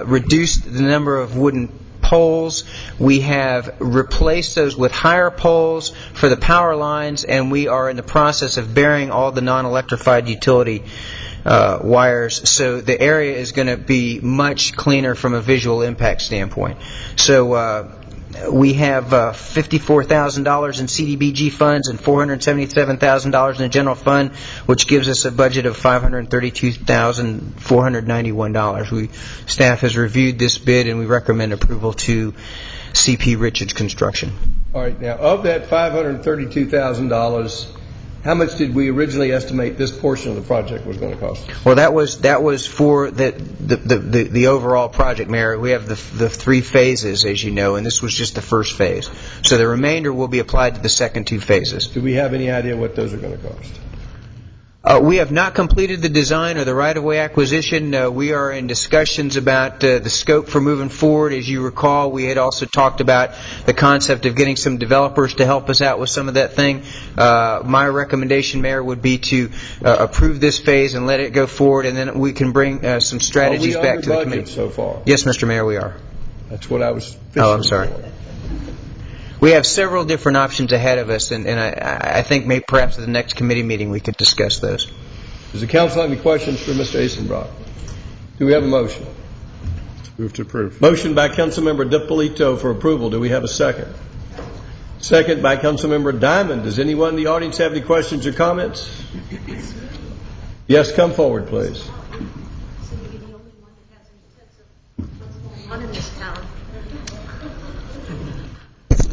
reduced the number of wooden poles. We have replaced those with higher poles for the power lines, and we are in the process of burying all the non-electrified utility wires. So the area is going to be much cleaner from a visual impact standpoint. So we have $54,000 in CDBG funds and $477,000 in the general fund, which gives us a budget of $532,491. Staff has reviewed this bid, and we recommend approval to C.P. Richards Construction. All right. Now, of that $532,000, how much did we originally estimate this portion of the project was going to cost? Well, that was for the overall project, Mayor. We have the three phases, as you know, and this was just the first phase. So the remainder will be applied to the second two phases. Do we have any idea what those are going to cost? We have not completed the design or the right-of-way acquisition. We are in discussions about the scope for moving forward. As you recall, we had also talked about the concept of getting some developers to help us out with some of that thing. My recommendation, Mayor, would be to approve this phase and let it go forward, and then we can bring some strategies back to the committee. Are we under budget so far? Yes, Mr. Mayor, we are. That's what I was Oh, I'm sorry. We have several different options ahead of us, and I think maybe perhaps at the next committee meeting we could discuss those. Does the council have any questions for Mr. Asenbrock? Do we have a motion? Move to approve. Motion by Councilmember DiPolito for approval. Do we have a second? Second by Councilmember Diamond. Does anyone in the audience have any questions or comments? Yes, come forward, please.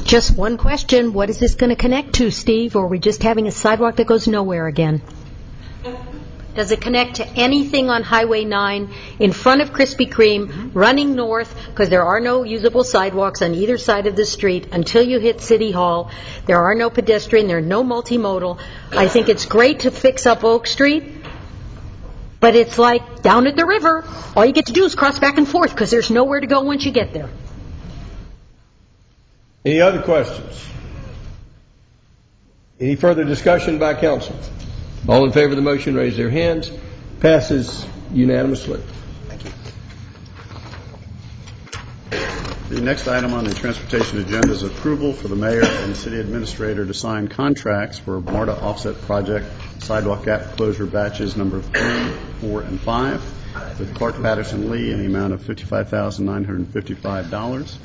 Just one question. What is this going to connect to, Steve? Or are we just having a sidewalk that goes nowhere again? Does it connect to anything on Highway 9 in front of Krispy Kreme, running north, because there are no usable sidewalks on either side of the street until you hit City Hall. There are no pedestrian, there are no multimodal. I think it's great to fix up Oak Street, but it's like down at the river. All you get to do is cross back and forth because there's nowhere to go once you get there. Any other questions? Any further discussion by council? All in favor of the motion, raise their hands. Passes unanimously. Thank you. The next item on the transportation agenda is approval for the mayor and the city administrator to sign contracts for MARTA offset project sidewalk gap closure batches number 3, 4, and 5 with Clark Patterson Lee in the amount of $55,955.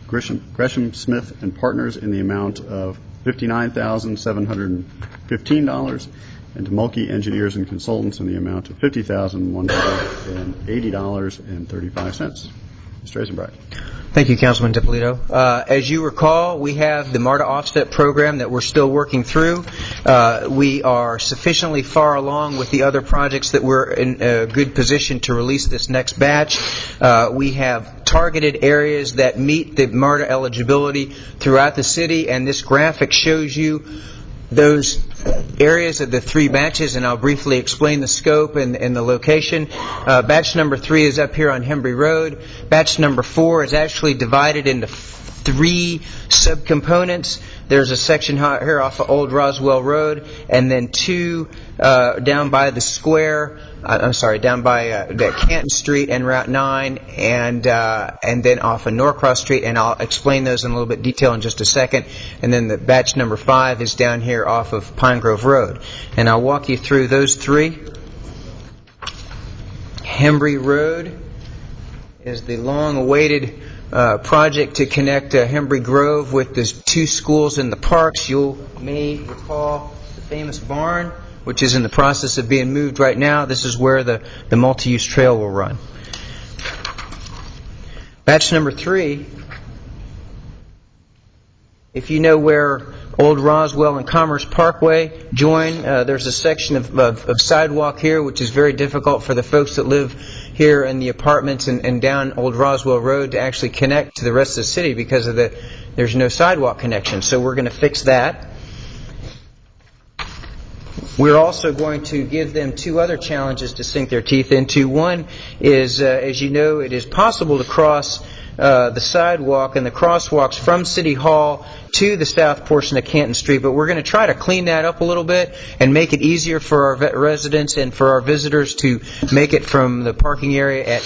Gresham Smith and Partners in the amount of $59,715, and to Mulkey Engineers and Consultants in the amount of $50,180.35. Mr. Eisenbright. Thank you, Councilman DiPolito. As you recall, we have the MARTA offset program that we're still working through. We are sufficiently far along with the other projects that we're in a good position to release this next batch. We have targeted areas that meet the MARTA eligibility throughout the city, and this graphic shows you those areas of the 3 batches, and I'll briefly explain the scope and the location. Batch number 3 is up here on Hembry Road. Batch number 4 is actually divided into 3 subcomponents. There's a section here off of Old Roswell Road, and then 2 down by the square. Down by Canton Street and Route 9, and then off of Norcross Street, and I'll explain those in a little bit detail in just a second. And then the batch number 5 is down here off of Pine Grove Road, and I'll walk you through those 3. Hembry Road is the long-awaited project to connect Hembry Grove with the 2 schools in the parks. You may recall the famous barn, which is in the process of being moved right now. This is where the multi-use trail will run. Batch number 3, if you know where Old Roswell and Commerce Parkway join, there's a section of sidewalk here which is very difficult for the folks that live here in the apartments and down Old Roswell Road to actually connect to the rest of the city because of there's no sidewalk connection. So we're going to fix that. We're also going to give them 2 other challenges to sink their teeth into. One is, as you know, it is possible to cross the sidewalk and the crosswalks from City Hall to the south portion of Canton Street, but we're going to try to clean that up a little bit and make it easier for our residents and for our visitors to make it from the parking area at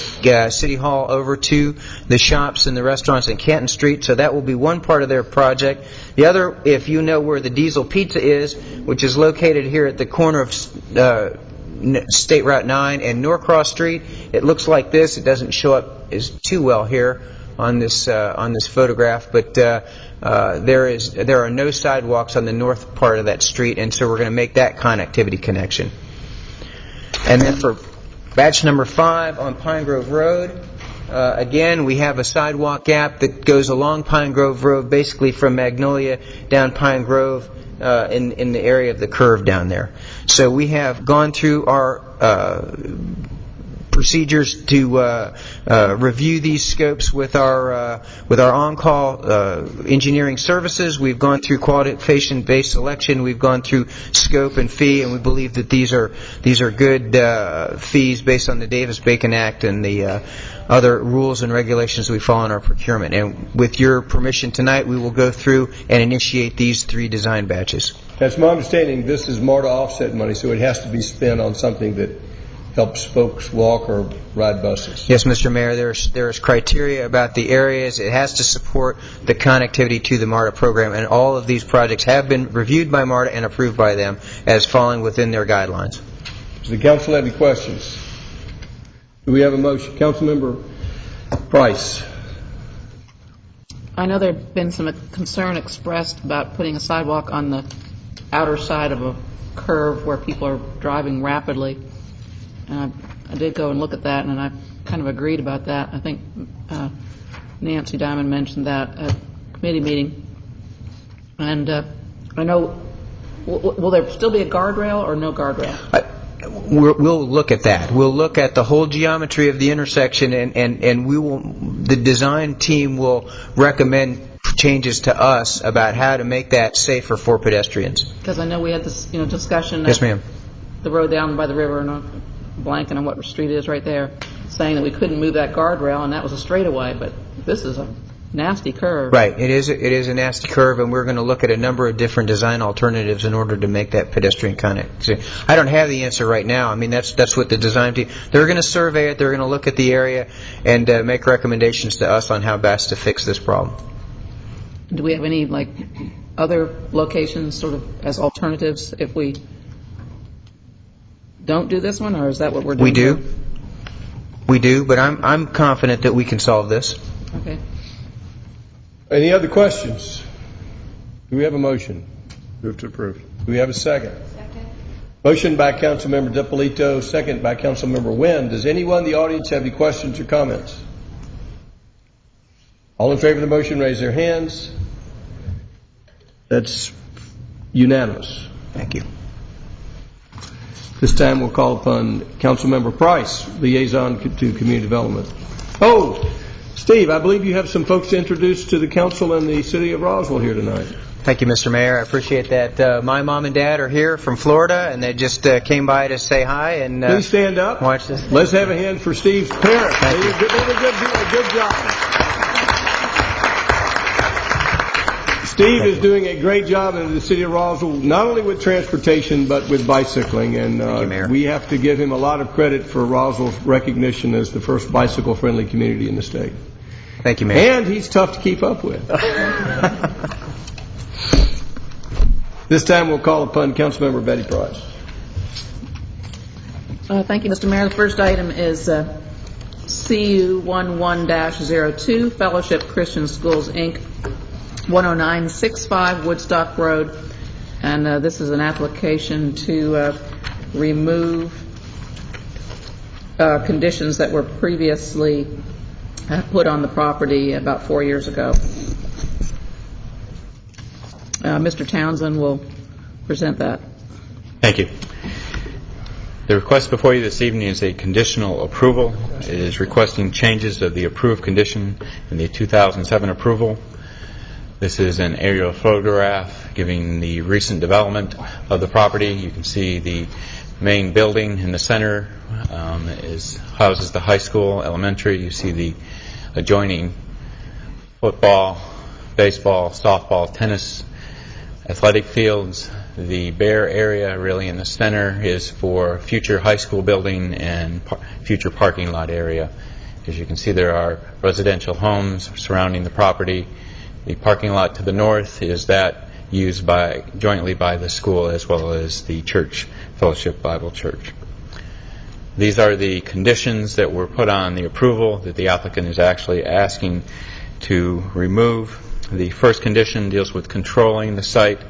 City Hall over to the shops and the restaurants in Canton Street. So that will be one part of their project. The other, if you know where the Diesel Pizza is, which is located here at the corner of State Route 9 and Norcross Street, it looks like this. It doesn't show up as too well here on this photograph, but there are no sidewalks on the north part of that street, and so we're going to make that connectivity connection. And then for batch number 5 on Pine Grove Road, again, we have a sidewalk gap that goes along Pine Grove Road, basically from Magnolia down Pine Grove in the area of the curve down there. So we have gone through our procedures to review these scopes with our on-call engineering services. We've gone through qualification-based selection. We've gone through scope and fee, and we believe that these are good fees based on the Davis-Bacon Act and the other rules and regulations we follow in our procurement. And with your permission tonight, we will go through and initiate these 3 design batches. That's my understanding. This is MARTA offset money, so it has to be spent on something that helps folks walk or ride buses. Yes, Mr. Mayor, there's criteria about the areas. It has to support the connectivity to the MARTA program, and all of these projects have been reviewed by MARTA and approved by them as falling within their guidelines. Does the council have any questions? Do we have a motion? Councilmember Price. I know there had been some concern expressed about putting a sidewalk on the outer side of a curve where people are driving rapidly. And I did go and look at that, and I kind of agreed about that. I think Nancy Diamond mentioned that at committee meeting. And I know, will there still be a guardrail or no guardrail? we'll look at that. We'll look at the whole geometry of the intersection, and the design team will recommend changes to us about how to make that safer for pedestrians. Because I know we had this, discussion. Yes, ma'am. The road down by the river, and I'm blanking on what street it is right there, saying that we couldn't move that guardrail, and that was a straightaway, but this is a nasty curve. Right. It is a nasty curve, and we're going to look at a number of different design alternatives in order to make that pedestrian connect. I don't have the answer right now. I mean, that's what the design team, they're going to survey it, they're going to look at the area, and make recommendations to us on how best to fix this problem. Do we have any, other locations sort of as alternatives if we don't do this one, or is that what we're doing? We do, but I'm confident that we can solve this. Okay. Any other questions? Do we have a motion? Move to approve. Do we have a second? Second. Motion by Councilmember DiPolito, second by Councilmember Wynn. Does anyone in the audience have any questions or comments? All in favor of the motion, raise their hands. That's unanimous. Thank you. This time we'll call upon Councilmember Price, liaison to community development. Oh, Steve, I believe you have some folks to introduce to the council in the city of Roswell here tonight. Thank you, Mr. Mayor. I appreciate that. My mom and dad are here from Florida, and they just came by to say hi. And please stand up. Watch this. Let's have a hand for Steve's parents. They did a good job. Steve is doing a great job in the city of Roswell, not only with transportation, but with bicycling. And Thank you, Mayor. We have to give him a lot of credit for Roswell's recognition as the first bicycle-friendly community in the state. Thank you, Mayor. And he's tough to keep up with. This time we'll call upon Councilmember Betty Price. Thank you, Mr. Mayor. The first item is CU 11-02, Fellowship Christian Schools, Inc., 10965 Woodstock Road. And this is an application to remove conditions that were previously put on the property about 4 years ago. Mr. Townsend will present that. Thank you. The request before you this evening is a conditional approval. It is requesting changes of the approved condition in the 2007 approval. This is an aerial photograph giving the recent development of the property. You can see the main building in the center houses the high school, elementary. You see the adjoining football, baseball, softball, tennis, athletic fields. The bare area really in the center is for future high school building and future parking lot area. As you can see, there are residential homes surrounding the property. The parking lot to the north is that used jointly by the school as well as the church, Fellowship Bible Church. These are the conditions that were put on the approval that the applicant is actually asking to remove. The first condition deals with controlling the site.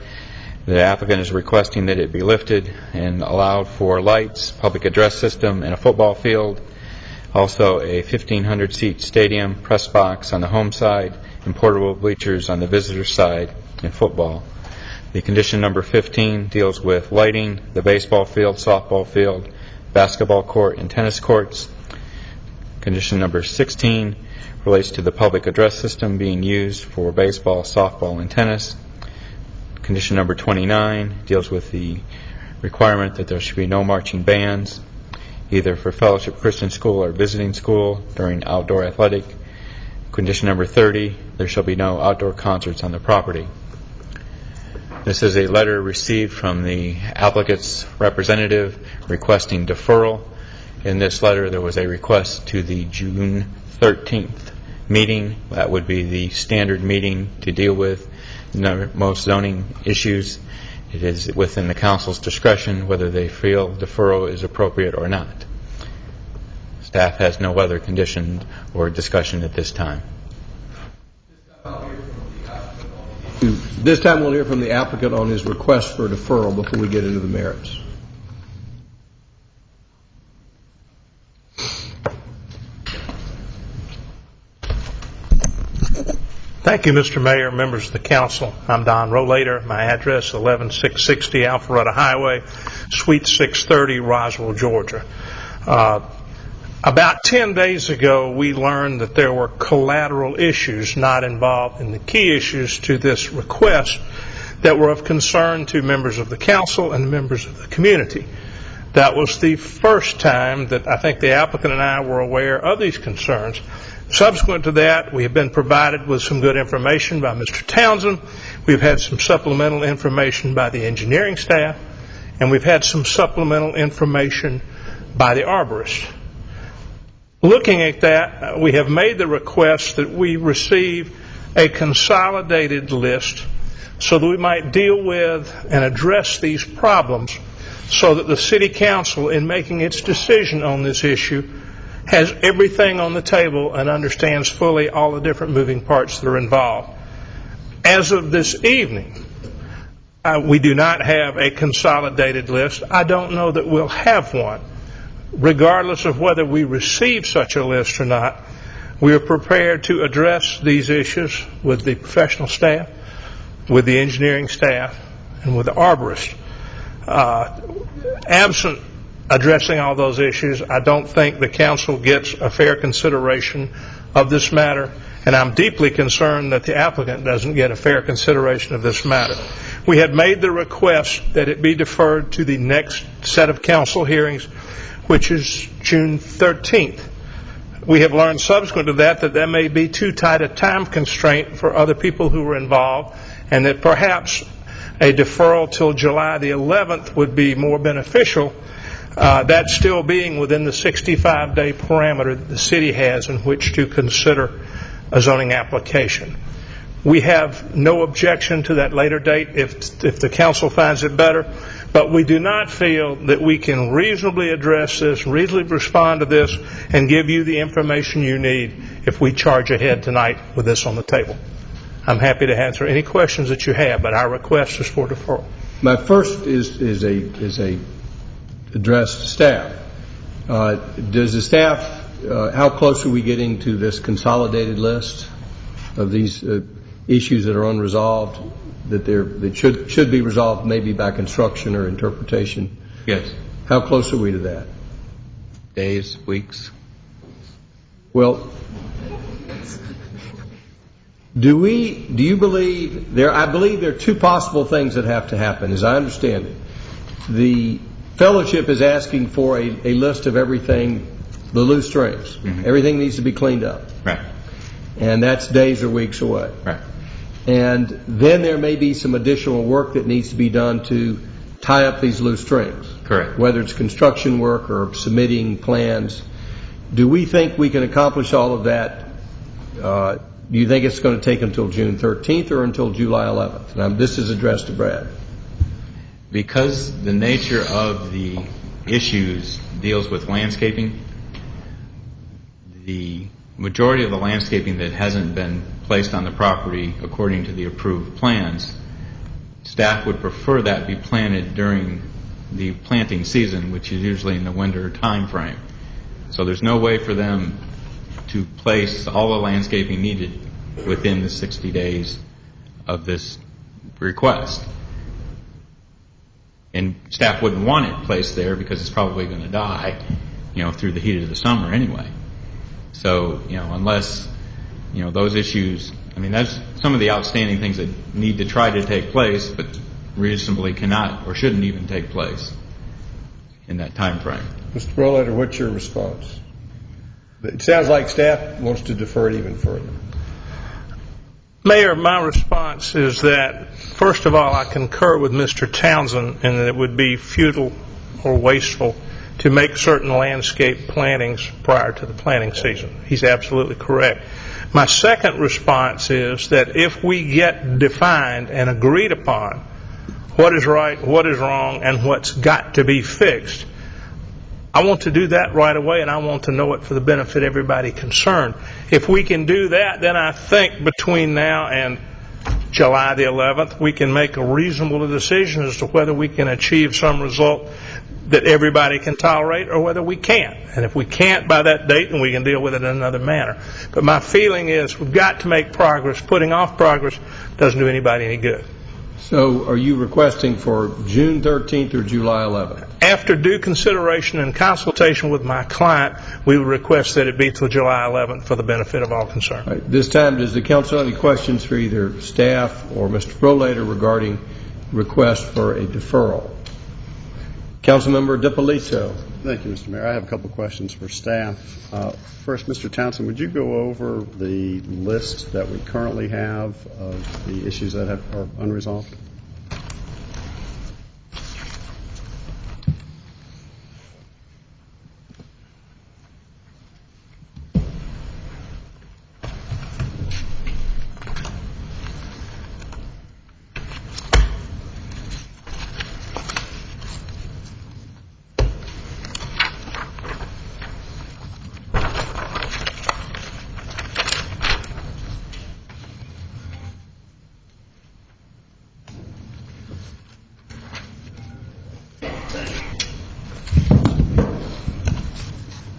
The applicant is requesting that it be lifted and allowed for lights, public address system, and a football field. Also a 1,500-seat stadium, press box on the home side, and portable bleachers on the visitor side in football. The condition number 15 deals with lighting, the baseball field, softball field, basketball court, and tennis courts. Condition number 16 relates to the public address system being used for baseball, softball, and tennis. Condition number 29 deals with the requirement that there should be no marching bands, either for Fellowship Christian School or visiting school during outdoor athletic. Condition number 30, there shall be no outdoor concerts on the property. This is a letter received from the applicant's representative requesting deferral. In this letter, there was a request to the June 13th meeting. That would be the standard meeting to deal with most zoning issues. It is within the council's discretion whether they feel deferral is appropriate or not. Staff has no other condition or discussion at this time. This time we'll hear from the applicant on his request for deferral before we get into the merits. Thank you, Mr. Mayor, members of the council. I'm Don Rollator. My address, 11660 Alpharetta Highway, Suite 630, Roswell, Georgia. About 10 days ago, we learned that there were collateral issues not involved in the key issues to this request that were of concern to members of the council and members of the community. That was the first time that I think the applicant and I were aware of these concerns. Subsequent to that, we have been provided with some good information by Mr. Townsend. We've had some supplemental information by the engineering staff, and we've had some supplemental information by the arborist. Looking at that, we have made the request that we receive a consolidated list so that we might deal with and address these problems so that the City Council, in making its decision on this issue, has everything on the table and understands fully all the different moving parts that are involved. As of this evening, we do not have a consolidated list. I don't know that we'll have one. Regardless of whether we receive such a list or not, we are prepared to address these issues with the professional staff, with the engineering staff, and with the arborist. Absent addressing all those issues, I don't think the council gets a fair consideration of this matter, and I'm deeply concerned that the applicant doesn't get a fair consideration of this matter. We had made the request that it be deferred to the next set of council hearings, which is June 13th. We have learned subsequent to that that may be too tight a time constraint for other people who were involved, and that perhaps a deferral till July the 11th would be more beneficial, that still being within the 65-day parameter that the city has in which to consider a zoning application. We have no objection to that later date if the council finds it better, but we do not feel that we can reasonably address this, reasonably respond to this, and give you the information you need if we charge ahead tonight with this on the table. I'm happy to answer any questions that you have, but our request is for deferral. My first is a address to staff. Does the staff, how close are we getting to this consolidated list of these issues that are unresolved, that should be resolved maybe by construction or interpretation? Yes. How close are we to that? Days, weeks. Well, do you believe I believe there are two possible things that have to happen, as I understand it. The fellowship is asking for a list of everything, the loose strings. Mm-hmm. Everything needs to be cleaned up. Right. And that's days or weeks away. Right. And then there may be some additional work that needs to be done to tie up these loose strings. Correct. Whether it's construction work or submitting plans. Do we think we can accomplish all of that? Do you think it's going to take until June 13th or until July 11th? Now, this is addressed to Brad. Because the nature of the issues deals with landscaping, the majority of the landscaping that hasn't been placed on the property according to the approved plans, staff would prefer that be planted during the planting season, which is usually in the winter time frame. So there's no way for them to place all the landscaping needed within the 60 days of this request. And staff wouldn't want it placed there because it's probably going to die, through the heat of the summer anyway. So, unless, those issues, that's some of the outstanding things that need to try to take place, but reasonably cannot or shouldn't even take place in that time frame. Mr. Rollator, what's your response? It sounds like staff wants to defer it even further. Mayor, my response is that, first of all, I concur with Mr. Townsend in that it would be futile or wasteful to make certain landscape plantings prior to the planting season. He's absolutely correct. My second response is that if we get defined and agreed upon what is right, what is wrong, and what's got to be fixed, I want to do that right away, and I want to know it for the benefit of everybody concerned. If we can do that, then I think between now and July the 11th, we can make a reasonable decision as to whether we can achieve some result that everybody can tolerate or whether we can't. And if we can't by that date, then we can deal with it in another manner. But my feeling is we've got to make progress. Putting off progress doesn't do anybody any good. So are you requesting for June 13th or July 11th? After due consideration and consultation with my client, we would request that it be till July 11th for the benefit of all concerned. All right. This time, does the council have any questions for either staff or Mr. Rollator regarding request for a deferral? Councilmember DiPolito. Thank you, Mr. Mayor. I have a couple of questions for staff. First, Mr. Townsend, would you go over the list that we currently have of the issues that are unresolved?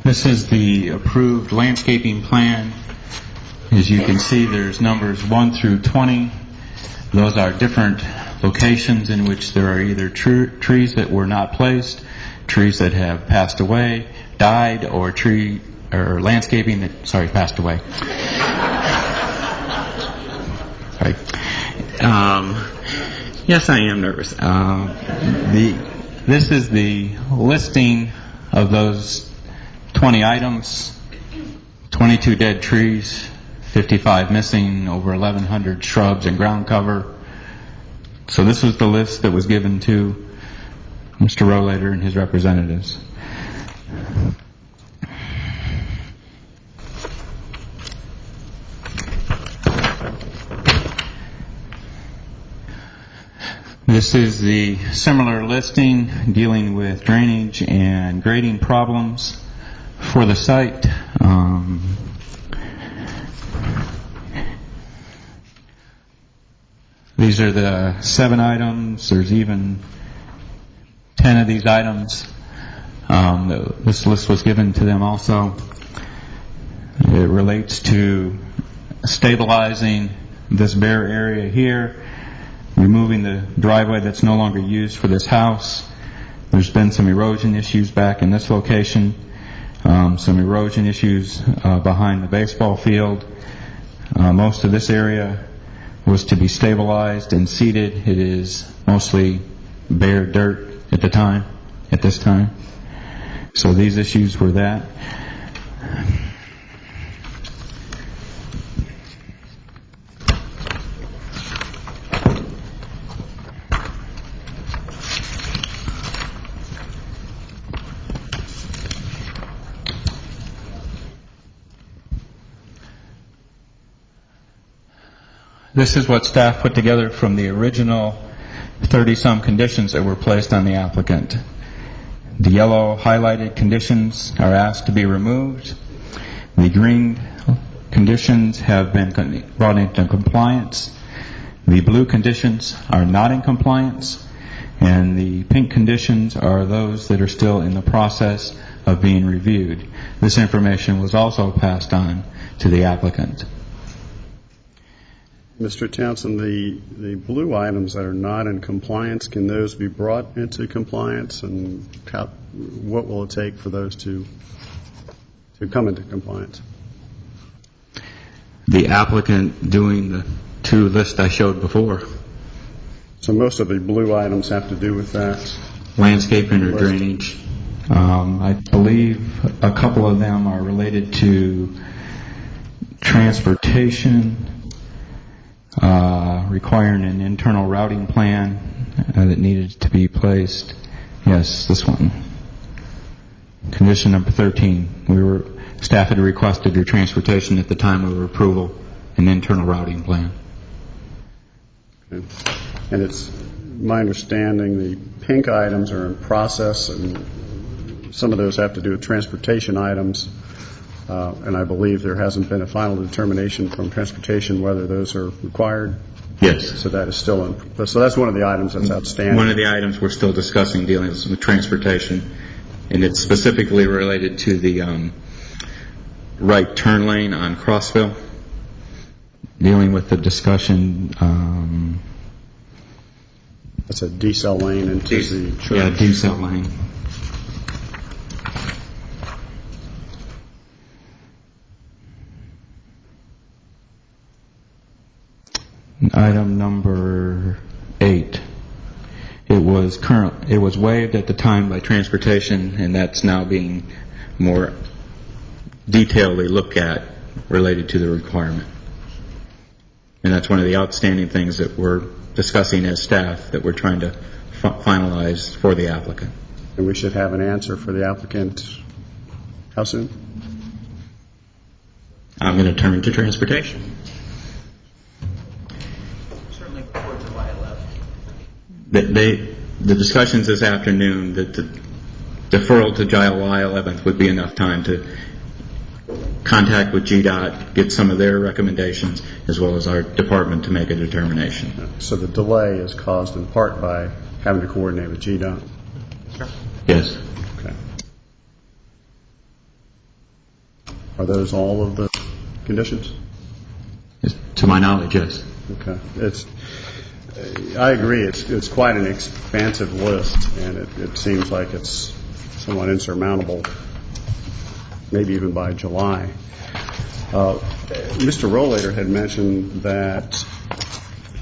This is the approved landscaping plan. As you can see, there's numbers 1 through 20. Those are different locations in which there are either trees that were not placed, trees that have passed away, died, or landscaping that, passed away. Right. Yes, I am nervous. This is the listing of those 20 items, 22 dead trees, 55 missing, over 1,100 shrubs and ground cover. So this was the list that was given to Mr. Rollator and his representatives. This is the similar listing dealing with drainage and grading problems for the site. These are the 7 items. There's even 10 of these items. This list was given to them also. It relates to stabilizing this bare area here, removing the driveway that's no longer used for this house. There's been some erosion issues back in this location. Some erosion issues behind the baseball field. Most of this area was to be stabilized and seeded. It is mostly bare dirt at this time. So these issues were that. This is what staff put together from the original 30-some conditions that were placed on the applicant. The yellow highlighted conditions are asked to be removed. The green conditions have been brought into compliance. The blue conditions are not in compliance. And the pink conditions are those that are still in the process of being reviewed. This information was also passed on to the applicant. Mr. Townsend, the blue items that are not in compliance, can those be brought into compliance, and what will it take for those to come into compliance? The applicant doing the 2 lists I showed before. So most of the blue items have to do with that? Landscaping or drainage. I believe a couple of them are related to transportation, requiring an internal routing plan that needed to be placed. Yes, this one. Condition number 13. Staff had requested your transportation at the time of approval, an internal routing plan. Okay. And it's my understanding the pink items are in process, and some of those have to do with transportation items. And I believe there hasn't been a final determination from Transportation whether those are required. Yes. So that is still so that's one of the items that's outstanding. One of the items we're still discussing dealing with transportation, and it's specifically related to the right turn lane on Crossville, dealing with the discussion. That's a decel lane into the church. Yeah, decel lane. Item number 8. It was waived at the time by Transportation, and that's now being more detailedly looked at related to the requirement. And that's one of the outstanding things that we're discussing as staff that we're trying to finalize for the applicant. And we should have an answer for the applicant how soon? I'm going to turn to Transportation. Certainly before July 11th. The discussions this afternoon that the deferral to July 11th would be enough time to contact with GDOT, get some of their recommendations, as well as our department to make a determination. So the delay is caused in part by having to coordinate with GDOT? Yes. Okay. Are those all of the conditions? To my knowledge, yes. Okay. I agree. It's quite an expansive list, and it seems like it's somewhat insurmountable, maybe even by July. Mr. Rollator had mentioned that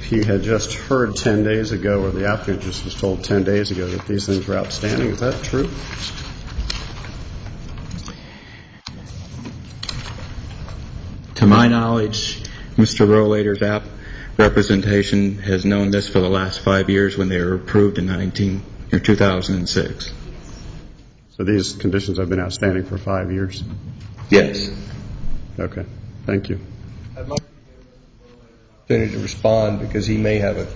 he had just heard 10 days ago, or the applicant just was told 10 days ago, that these things were outstanding. Is that true? To my knowledge, Mr. Rollator's representation has known this for the last 5 years when they were approved in 2006. So these conditions have been outstanding for 5 years? Yes. Okay. Thank you. I'd like to respond because he may have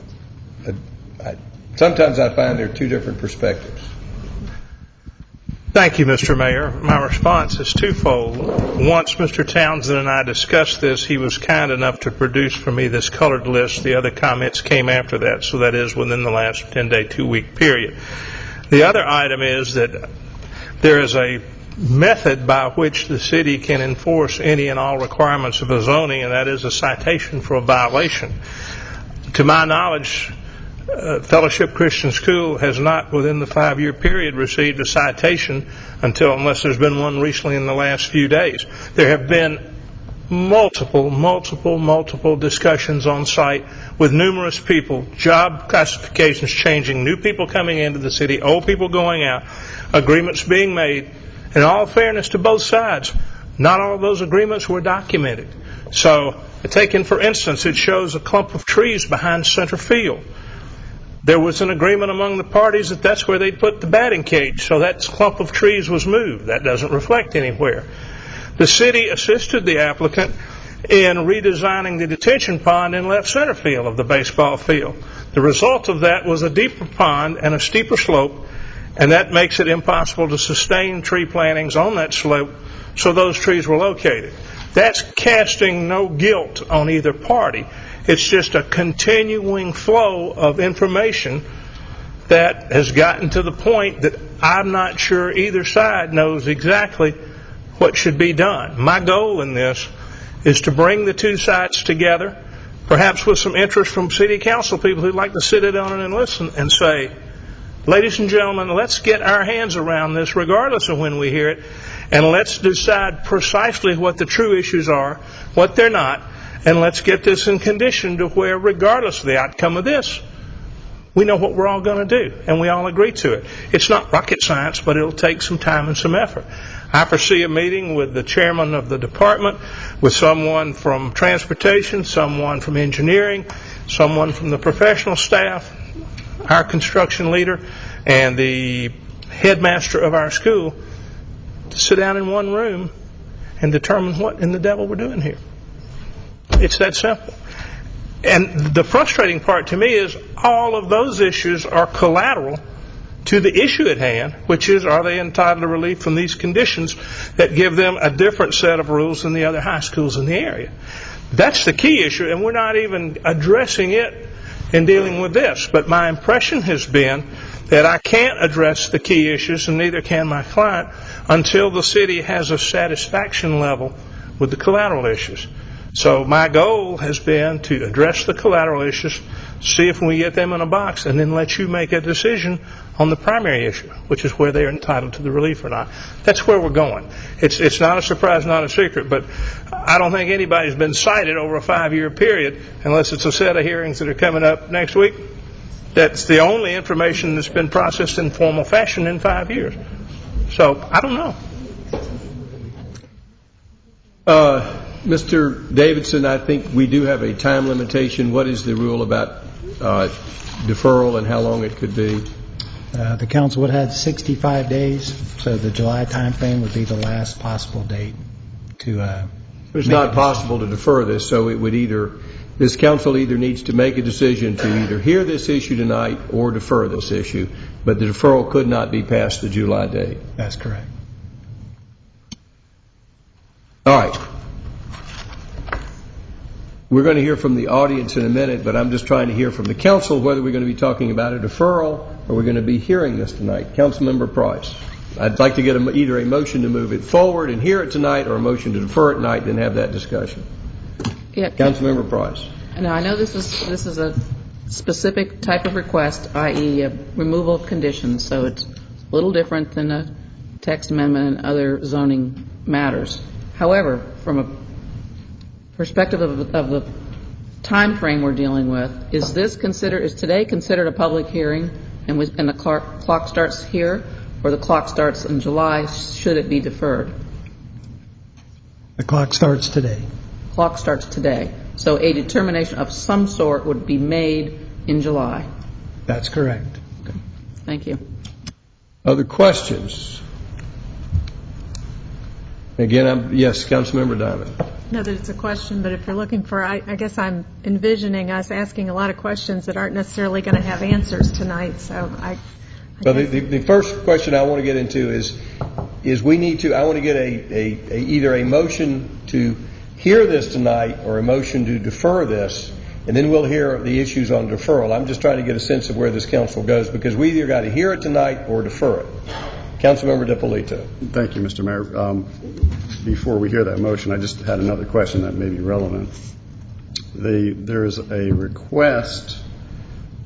sometimes I find there are two different perspectives. Thank you, Mr. Mayor. My response is twofold. Once Mr. Townsend and I discussed this, he was kind enough to produce for me this colored list. The other comments came after that, so that is within the last 10-day, 2-week period. The other item is that there is a method by which the city can enforce any and all requirements of a zoning, and that is a citation for a violation. To my knowledge, Fellowship Christian School has not, within the 5-year period, received a citation unless there's been one recently in the last few days. There have been multiple discussions on site with numerous people, job classifications changing, new people coming into the city, old people going out, agreements being made. In all fairness to both sides, not all of those agreements were documented. So, taken for instance, it shows a clump of trees behind center field. There was an agreement among the parties that that's where they'd put the batting cage, so that clump of trees was moved. That doesn't reflect anywhere. The city assisted the applicant in redesigning the detention pond in left center field of the baseball field. The result of that was a deeper pond and a steeper slope, and that makes it impossible to sustain tree plantings on that slope, so those trees were located. That's casting no guilt on either party. It's just a continuing flow of information that has gotten to the point that I'm not sure either side knows exactly what should be done. My goal in this is to bring the two sides together, perhaps with some interest from city council people who'd like to sit down and listen and say, ladies and gentlemen, let's get our hands around this regardless of when we hear it, and let's decide precisely what the true issues are, what they're not, and let's get this in condition to where, regardless of the outcome of this, we know what we're all going to do, and we all agree to it. It's not rocket science, but it'll take some time and some effort. I foresee a meeting with the chairman of the department, with someone from transportation, someone from engineering, someone from the professional staff, our construction leader, and the headmaster of our school, to sit down in one room and determine what in the devil we're doing here. It's that simple. And the frustrating part to me is all of those issues are collateral to the issue at hand, which is, are they entitled to relief from these conditions that give them a different set of rules than the other high schools in the area? That's the key issue, and we're not even addressing it in dealing with this. But my impression has been that I can't address the key issues, and neither can my client, until the city has a satisfaction level with the collateral issues. So my goal has been to address the collateral issues, see if we get them in a box, and then let you make a decision on the primary issue, which is where they're entitled to the relief or not. That's where we're going. It's not a surprise, not a secret, but I don't think anybody's been cited over a 5-year period, unless it's a set of hearings that are coming up next week. That's the only information that's been processed in formal fashion in 5 years. So I don't know. Mr. Davidson, I think we do have a time limitation. What is the rule about deferral and how long it could be? The council would have 65 days, so the July timeframe would be the last possible date to. It's not possible to defer this, so it would this council either needs to make a decision to either hear this issue tonight or defer this issue, but the deferral could not be past the July date. That's correct. All right. We're going to hear from the audience in a minute, but I'm just trying to hear from the council whether we're going to be talking about a deferral or we're going to be hearing this tonight. Councilmember Price. I'd like to get either a motion to move it forward and hear it tonight or a motion to defer it tonight and then have that discussion. Yeah. Councilmember Price. Now, I know this is a specific type of request, i.e. a removal of conditions, so it's a little different than a text amendment and other zoning matters. However, from a perspective of the time frame we're dealing with, is today considered a public hearing and the clock starts here, or the clock starts in July? Should it be deferred? The clock starts today. Clock starts today. So a determination of some sort would be made in July. That's correct. Okay. Thank you. Other questions? Again, yes, Councilmember Diamond. Not that it's a question, but if you're looking for, I guess I'm envisioning us asking a lot of questions that aren't necessarily going to have answers tonight. So Well, the first question I want to get into is we need to. I want to get either a motion to hear this tonight or a motion to defer this, and then we'll hear the issues on deferral. I'm just trying to get a sense of where this council goes because we either got to hear it tonight or defer it. Councilmember DiPolito. Thank you, Mr. Mayor. Before we hear that motion, I just had another question that may be relevant. There is a request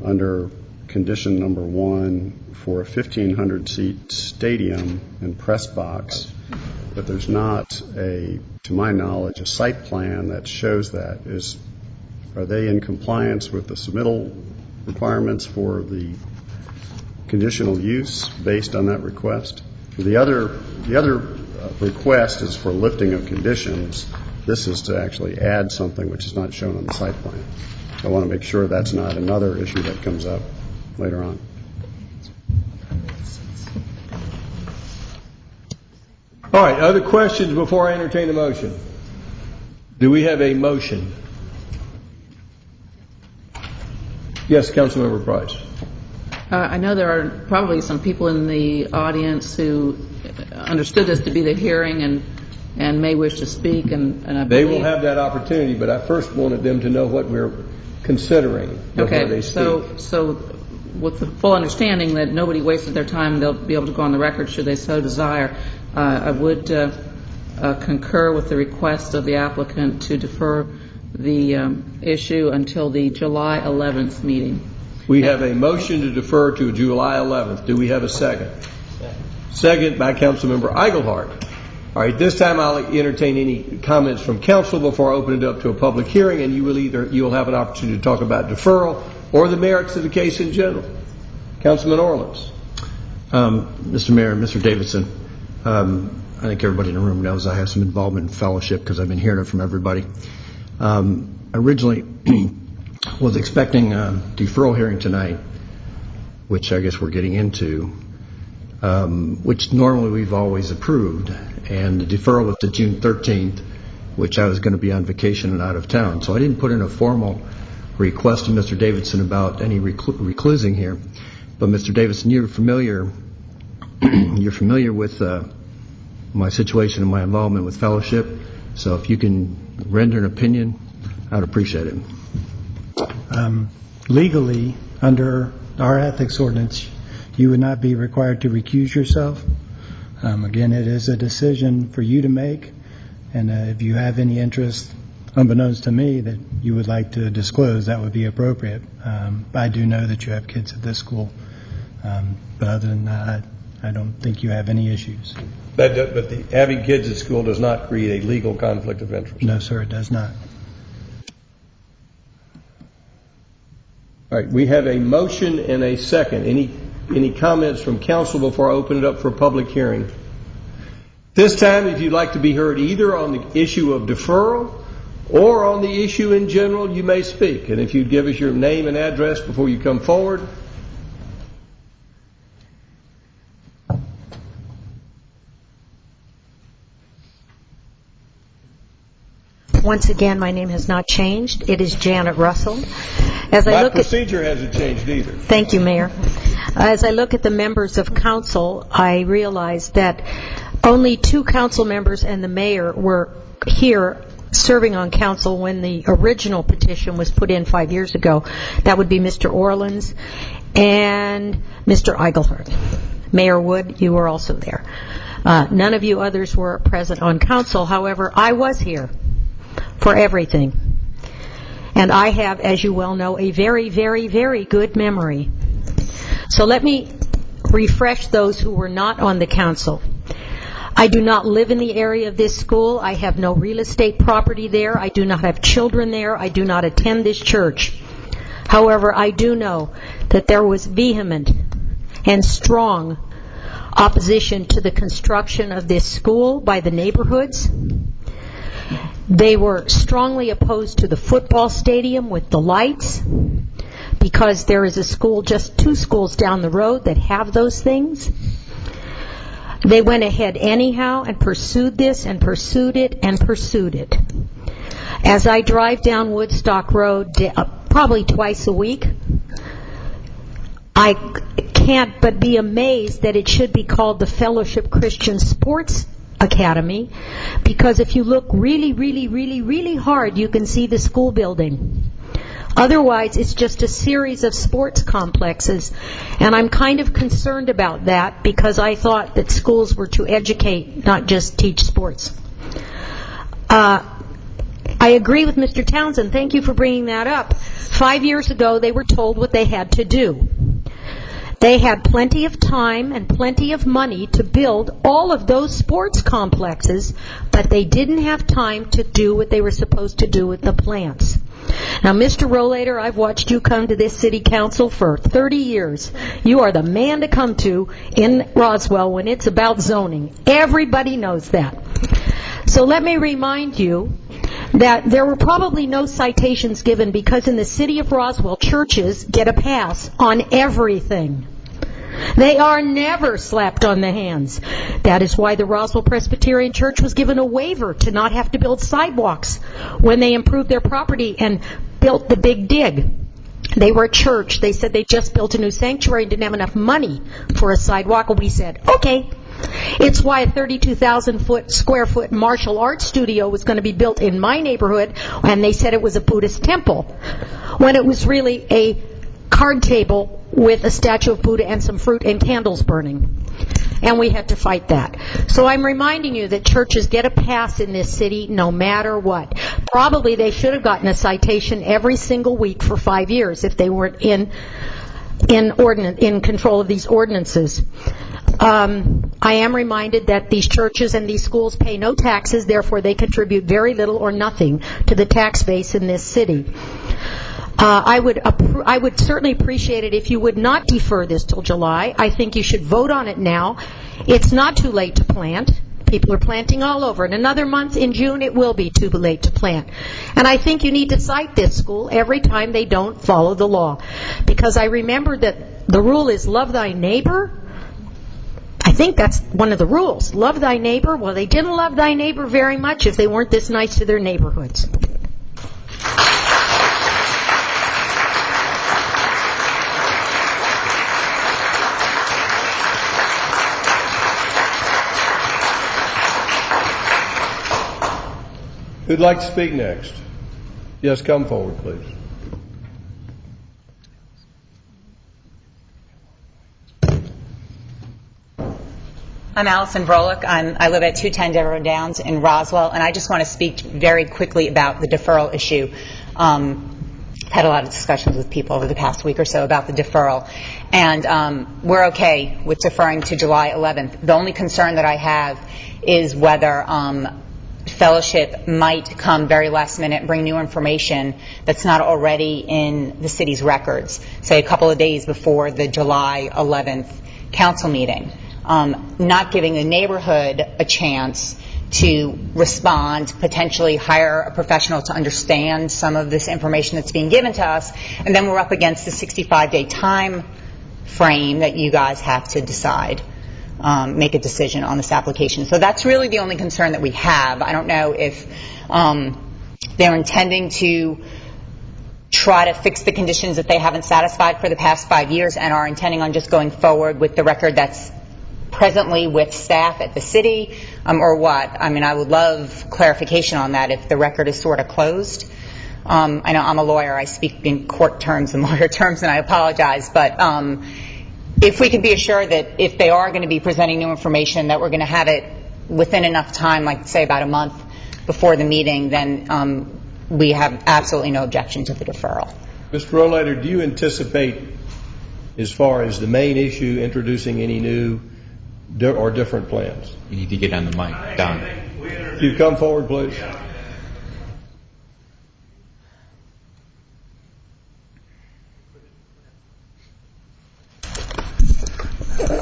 under condition number 1 for a 1,500-seat stadium and press box, but there's not to my knowledge, a site plan that shows that. Are they in compliance with the submittal requirements for the conditional use based on that request? The other request is for lifting of conditions. This is to actually add something which is not shown on the site plan. I want to make sure that's not another issue that comes up later on. All right, other questions before I entertain a motion? Do we have a motion? Yes, Councilmember Price. I know there are probably some people in the audience who understood this to be the hearing and may wish to speak, and I believe they will have that opportunity, but I first wanted them to know what we're considering before they speak. So with the full understanding that nobody wasted their time, they'll be able to go on the record should they so desire. I would concur with the request of the applicant to defer the issue until the July 11th meeting. We have a motion to defer to July 11th. Do we have a second? Second by Councilmember Eichelhardt. All right, this time I'll entertain any comments from council before I open it up to a public hearing, and you'll have an opportunity to talk about deferral or the merits of the case in general. Councilman Orleans. Mr. Mayor, Mr. Davidson, I think everybody in the room knows I have some involvement in fellowship because I've been hearing it from everybody. Originally was expecting a deferral hearing tonight, which I guess we're getting into, which normally we've always approved, and the deferral was to June 13th, which I was going to be on vacation and out of town. So I didn't put in a formal request to Mr. Davidson about any reclusing here. But Mr. Davidson, you're familiar with my situation and my involvement with fellowship. So if you can render an opinion, I'd appreciate it. Legally, under our ethics ordinance, you would not be required to recuse yourself. Again, it is a decision for you to make, and if you have any interest, unbeknownst to me, that you would like to disclose, that would be appropriate. I do know that you have kids at this school, but other than that, I don't think you have any issues. But having kids at school does not create a legal conflict of interest? No, sir, it does not. All right, we have a motion and a second. Any comments from council before I open it up for a public hearing? This time, if you'd like to be heard either on the issue of deferral or on the issue in general, you may speak. And if you'd give us your name and address before you come forward. Once again, my name has not changed. It is Janet Russell. My procedure hasn't changed either. Thank you, Mayor. As I look at the members of council, I realize that only 2 council members and the mayor were here serving on council when the original petition was put in 5 years ago. That would be Mr. Orleans and Mr. Eigelhardt. Mayor Wood, you were also there. None of you others were present on council. However, I was here for everything. And I have, as you well know, a very, very, very good memory. So let me refresh those who were not on the council. I do not live in the area of this school. I have no real estate property there. I do not have children there. I do not attend this church. However, I do know that there was vehement and strong opposition to the construction of this school by the neighborhoods. They were strongly opposed to the football stadium with the lights because there is a school just 2 schools down the road that have those things. They went ahead anyhow and pursued this and pursued it and pursued it. As I drive down Woodstock Road probably twice a week, I can't but be amazed that it should be called the Fellowship Christian Sports Academy, because if you look really, really, really, really hard, you can see the school building. Otherwise, it's just a series of sports complexes, and I'm kind of concerned about that because I thought that schools were to educate, not just teach sports. I agree with Mr. Townsend. Thank you for bringing that up. 5 years ago, they were told what they had to do. They had plenty of time and plenty of money to build all of those sports complexes, but they didn't have time to do what they were supposed to do with the plants. Now, Mr. Rollator, I've watched you come to this city council for 30 years. You are the man to come to in Roswell when it's about zoning. Everybody knows that. So let me remind you that there were probably no citations given because in the city of Roswell, churches get a pass on everything. They are never slapped on the hands. That is why the Roswell Presbyterian Church was given a waiver to not have to build sidewalks when they improved their property and built the Big Dig. They were a church. They said they just built a new sanctuary and didn't have enough money for a sidewalk. And we said, okay. It's why a 32,000 square foot martial arts studio was going to be built in my neighborhood, and they said it was a Buddhist temple, when it was really a card table with a statue of Buddha and some fruit and candles burning. And we had to fight that. So I'm reminding you that churches get a pass in this city no matter what. Probably they should have gotten a citation every single week for 5 years if they weren't in control of these ordinances. I am reminded that these churches and these schools pay no taxes, therefore they contribute very little or nothing to the tax base in this city. I would certainly appreciate it if you would not defer this till July. I think you should vote on it now. It's not too late to plant. People are planting all over. In another month, in June, it will be too late to plant. And I think you need to cite this school every time they don't follow the law. Because I remember that the rule is love thy neighbor. I think that's one of the rules. Love thy neighbor. Well, they didn't love thy neighbor very much if they weren't this nice to their neighborhoods. Who'd like to speak next? Yes, come forward, please. I'm Allison Brolick. I live at 210 Devereux Downs in Roswell, and I just want to speak very quickly about the deferral issue. Had a lot of discussions with people over the past week or so about the deferral, and we're okay with deferring to July 11th. The only concern that I have is whether Fellowship might come very last minute and bring new information that's not already in the city's records, say a couple of days before the July 11th council meeting. Not giving the neighborhood a chance to respond, potentially hire a professional to understand some of this information that's being given to us, and then we're up against the 65-day time frame that you guys have to decide, make a decision on this application. So that's really the only concern that we have. I don't know if they're intending to try to fix the conditions that they haven't satisfied for the past 5 years and are intending on just going forward with the record that's presently with staff at the city, or what. I mean, I would love clarification on that if the record is sort of closed. I know I'm a lawyer. I speak in court terms and lawyer terms, and I apologize. But if we can be assured that if they are going to be presenting new information, that we're going to have it within enough time, like say about a month before the meeting, then we have absolutely no objection to the deferral. Mr. Rollator, do you anticipate, as far as the main issue, introducing any new or different plans? You need to get on the mic, Don. If you come forward, please.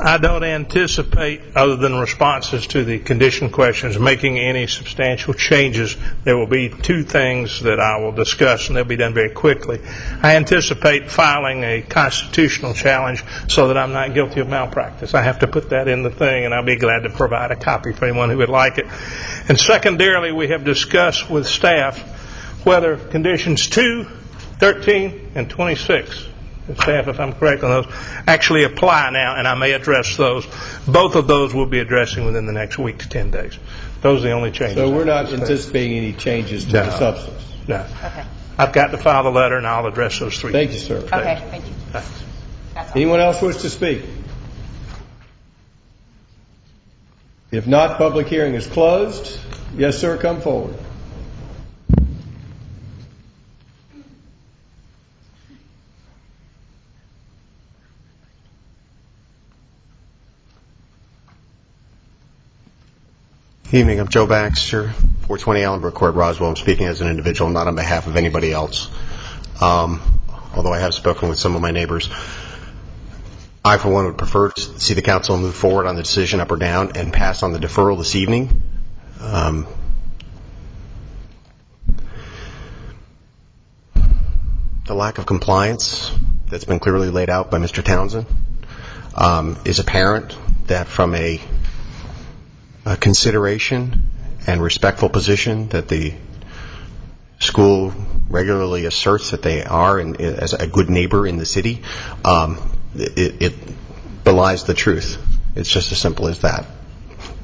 I don't anticipate, other than responses to the condition questions, making any substantial changes. There will be two things that I will discuss, and they'll be done very quickly. I anticipate filing a constitutional challenge so that I'm not guilty of malpractice. I have to put that in the thing, and I'll be glad to provide a copy for anyone who would like it. And secondarily, we have discussed with staff whether conditions 2, 13, and 26, staff, if I'm correct on those, actually apply now, and I may address those. Both of those we'll be addressing within the next week to 10 days. Those are the only changes. So we're not anticipating any changes to the substance? No. Okay. I've got to file the letter, and I'll address those three. Thank you, sir. Okay, thank you. Thanks. Anyone else wish to speak? If not, public hearing is closed. Yes, sir, come forward. Evening, I'm Joe Baxter, 420 Allenbrook Court, Roswell. I'm speaking as an individual, not on behalf of anybody else. Although I have spoken with some of my neighbors. I, for one, would prefer to see the council move forward on the decision up or down and pass on the deferral this evening. The lack of compliance that's been clearly laid out by Mr. Townsend is apparent. That from a consideration and respectful position that the school regularly asserts that they are as a good neighbor in the city, it belies the truth. It's just as simple as that.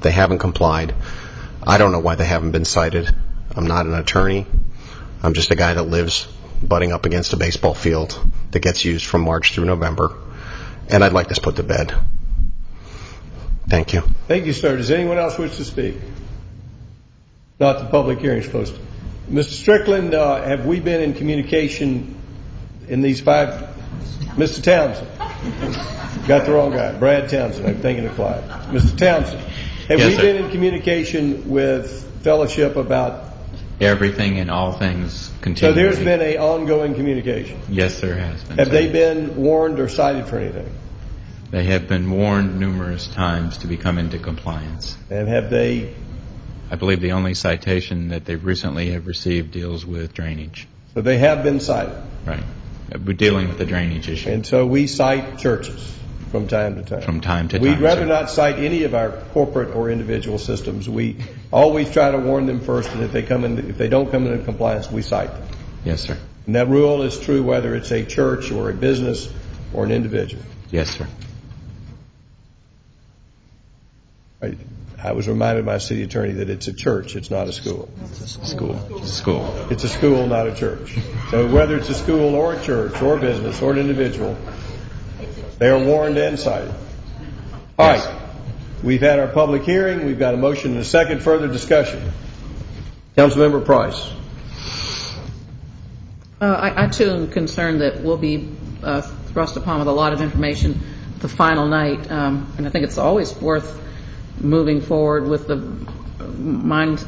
They haven't complied. I don't know why they haven't been cited. I'm not an attorney. I'm just a guy that lives butting up against a baseball field that gets used from March through November. And I'd like this put to bed. Thank you. Thank you, sir. Does anyone else wish to speak? Not the public hearing is closed. Mr. Strickland, have we been in communication in these 5? Mr. Townsend. Got the wrong guy. Brad Townsend. I'm thinking of Clyde. Mr. Townsend, have we been in communication with Fellowship about everything and all things continually? So there's been an ongoing communication? Yes, there has been. Have they been warned or cited for anything? They have been warned numerous times to become into compliance. And have they? I believe the only citation that they recently have received deals with drainage. So they have been cited? Right. We're dealing with the drainage issue. And so we cite churches from time to time? From time to time. We'd rather not cite any of our corporate or individual systems. We always try to warn them first, and if they don't come into compliance, we cite them. Yes, sir. And that rule is true whether it's a church or a business or an individual? Yes, sir. I was reminded by my city attorney that it's a church, it's not a school. School. It's a school, not a church. So whether it's a school or a church or a business or an individual, they are warned and cited. All right. We've had our public hearing. We've got a motion and a second. Further discussion. Councilmember Price. I too am concerned that we'll be thrust upon with a lot of information the final night, and I think it's always worth moving forward with the mindset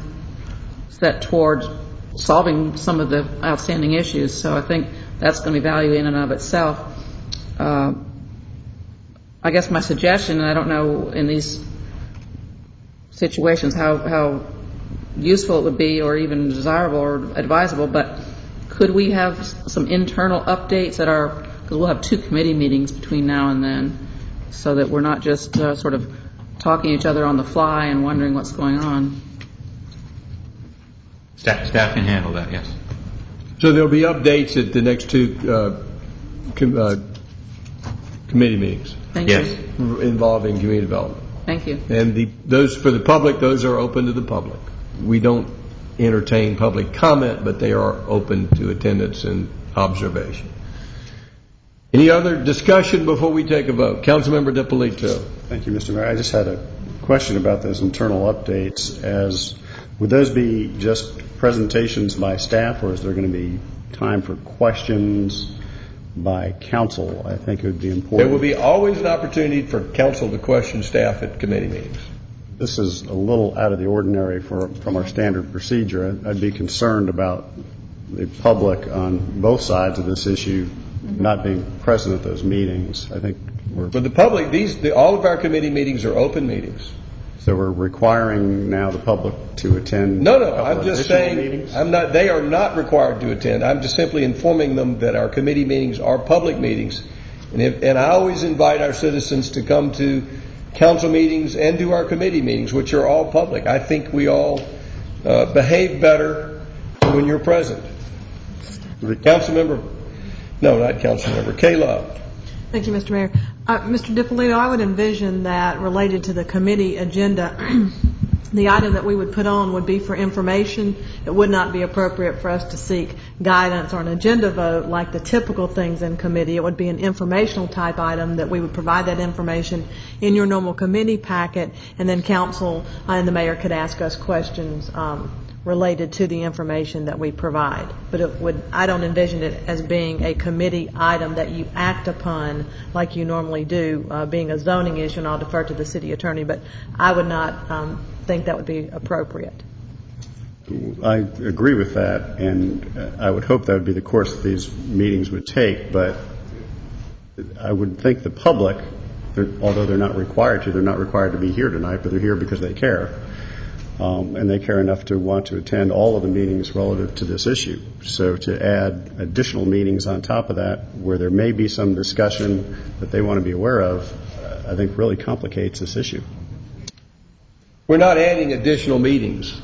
towards solving some of the outstanding issues. So I think that's going to be value in and of itself. I guess my suggestion, and I don't know in these situations how useful it would be or even desirable or advisable, but could we have some internal updates at our, because we'll have 2 committee meetings between now and then, so that we're not just sort of talking to each other on the fly and wondering what's going on. Staff can handle that, yes. So there'll be updates at the next 2 committee meetings. Thank you. Involving community development. Thank you. And those for the public, those are open to the public. We don't entertain public comment, but they are open to attendance and observation. Any other discussion before we take a vote? Councilmember DiPolito. Thank you, Mr. Mayor. I just had a question about those internal updates. Would those be just presentations by staff, or is there going to be time for questions by council? I think it would be important. There will be always an opportunity for council to question staff at committee meetings. This is a little out of the ordinary from our standard procedure. I'd be concerned about the public on both sides of this issue not being present at those meetings. I think for the public, all of our committee meetings are open meetings. So we're requiring now the public to attend. No. I'm just saying meetings? They are not required to attend. I'm just simply informing them that our committee meetings are public meetings, and I always invite our citizens to come to council meetings and to our committee meetings, which are all public. I think we all behave better when you're present. K. Love. Thank you, Mr. Mayor. Mr. DiPolito, I would envision that related to the committee agenda, the item that we would put on would be for information. It would not be appropriate for us to seek guidance or an agenda vote like the typical things in committee. It would be an informational type item that we would provide that information in your normal committee packet, and then council and the mayor could ask us questions related to the information that we provide. But I don't envision it as being a committee item that you act upon like you normally do, being a zoning issue, and I'll defer to the city attorney, but I would not think that would be appropriate. I agree with that, and I would hope that would be the course that these meetings would take, but I would think the public, although they're not required to be here tonight, but they're here because they care. And they care enough to want to attend all of the meetings relative to this issue. So to add additional meetings on top of that, where there may be some discussion that they want to be aware of, I think really complicates this issue. We're not adding additional meetings.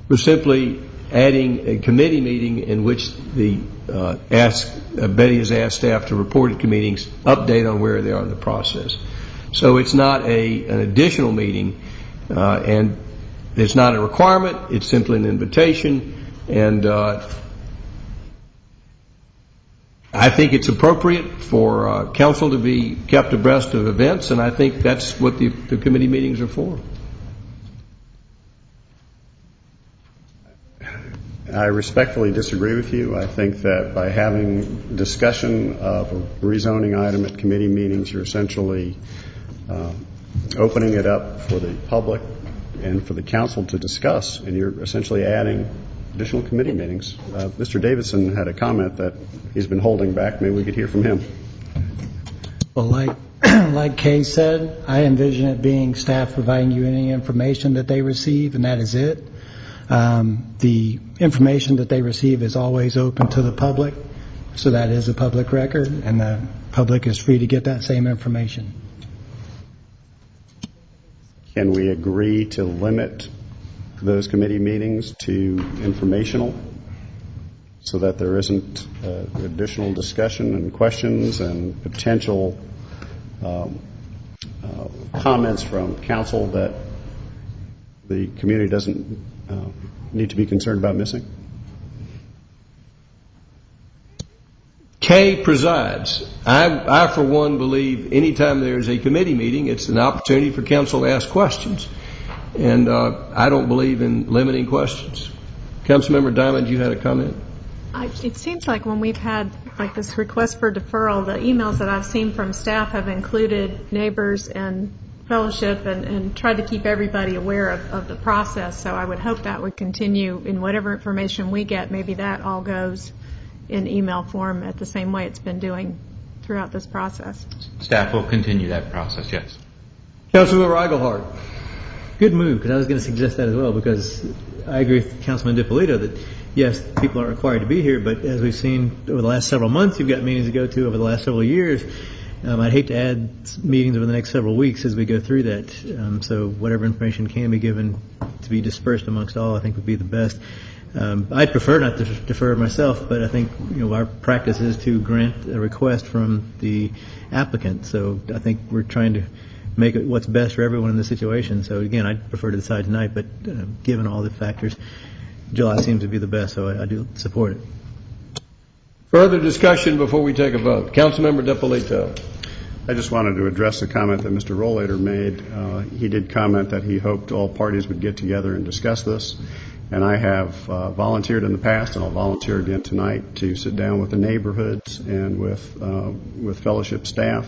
We're simply adding a committee meeting in which Betty has asked staff to report at meetings, update on where they are in the process. So it's not an additional meeting, and it's not a requirement. It's simply an invitation, and I think it's appropriate for council to be kept abreast of events, and I think that's what the committee meetings are for. I respectfully disagree with you. I think that by having discussion of a rezoning item at committee meetings, you're essentially opening it up for the public and for the council to discuss, and you're essentially adding additional committee meetings. Mr. Davidson had a comment that he's been holding back. Maybe we could hear from him. Well, like Kay said, I envision it being staff providing you any information that they receive, and that is it. The information that they receive is always open to the public, so that is a public record, and the public is free to get that same information. Can we agree to limit those committee meetings to informational so that there isn't additional discussion and questions and potential comments from council that the community doesn't need to be concerned about missing? Kay presides. I, for one, believe anytime there's a committee meeting, it's an opportunity for council to ask questions. And I don't believe in limiting questions. Councilmember Diamond, you had a comment? It seems like when we've had like this request for deferral, the emails that I've seen from staff have included neighbors and fellowship and tried to keep everybody aware of the process. So I would hope that would continue in whatever information we get. Maybe that all goes in email form at the same way it's been doing throughout this process. Staff will continue that process, yes. Councilmember Eichelhardt. Good move, because I was going to suggest that as well, because I agree with Councilman DiPolito that, yes, people aren't required to be here, but as we've seen over the last several months, you've got meetings to go to over the last several years. I'd hate to add meetings over the next several weeks as we go through that. So whatever information can be given to be dispersed amongst all, I think would be the best. I'd prefer not to defer myself, but I think our practice is to grant a request from the applicant. So I think we're trying to make it what's best for everyone in the situation. So again, I'd prefer to decide tonight, but given all the factors, July seems to be the best, so I do support it. Further discussion before we take a vote. Councilmember DiPolito. I just wanted to address the comment that Mr. Rollator made. He did comment that he hoped all parties would get together and discuss this. And I have volunteered in the past, and I'll volunteer again tonight, to sit down with the neighborhoods and with fellowship staff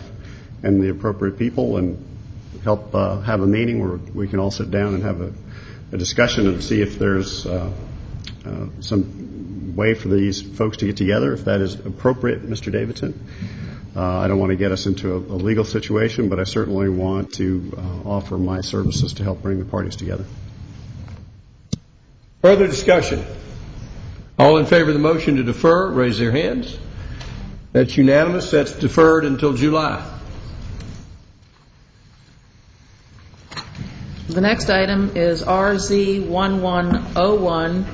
and the appropriate people and help have a meeting where we can all sit down and have a discussion and see if there's some way for these folks to get together, if that is appropriate, Mr. Davidson. I don't want to get us into a legal situation, but I certainly want to offer my services to help bring the parties together. Further discussion. All in favor of the motion to defer, raise their hands. That's unanimous. That's deferred until July. The next item is RZ 1101,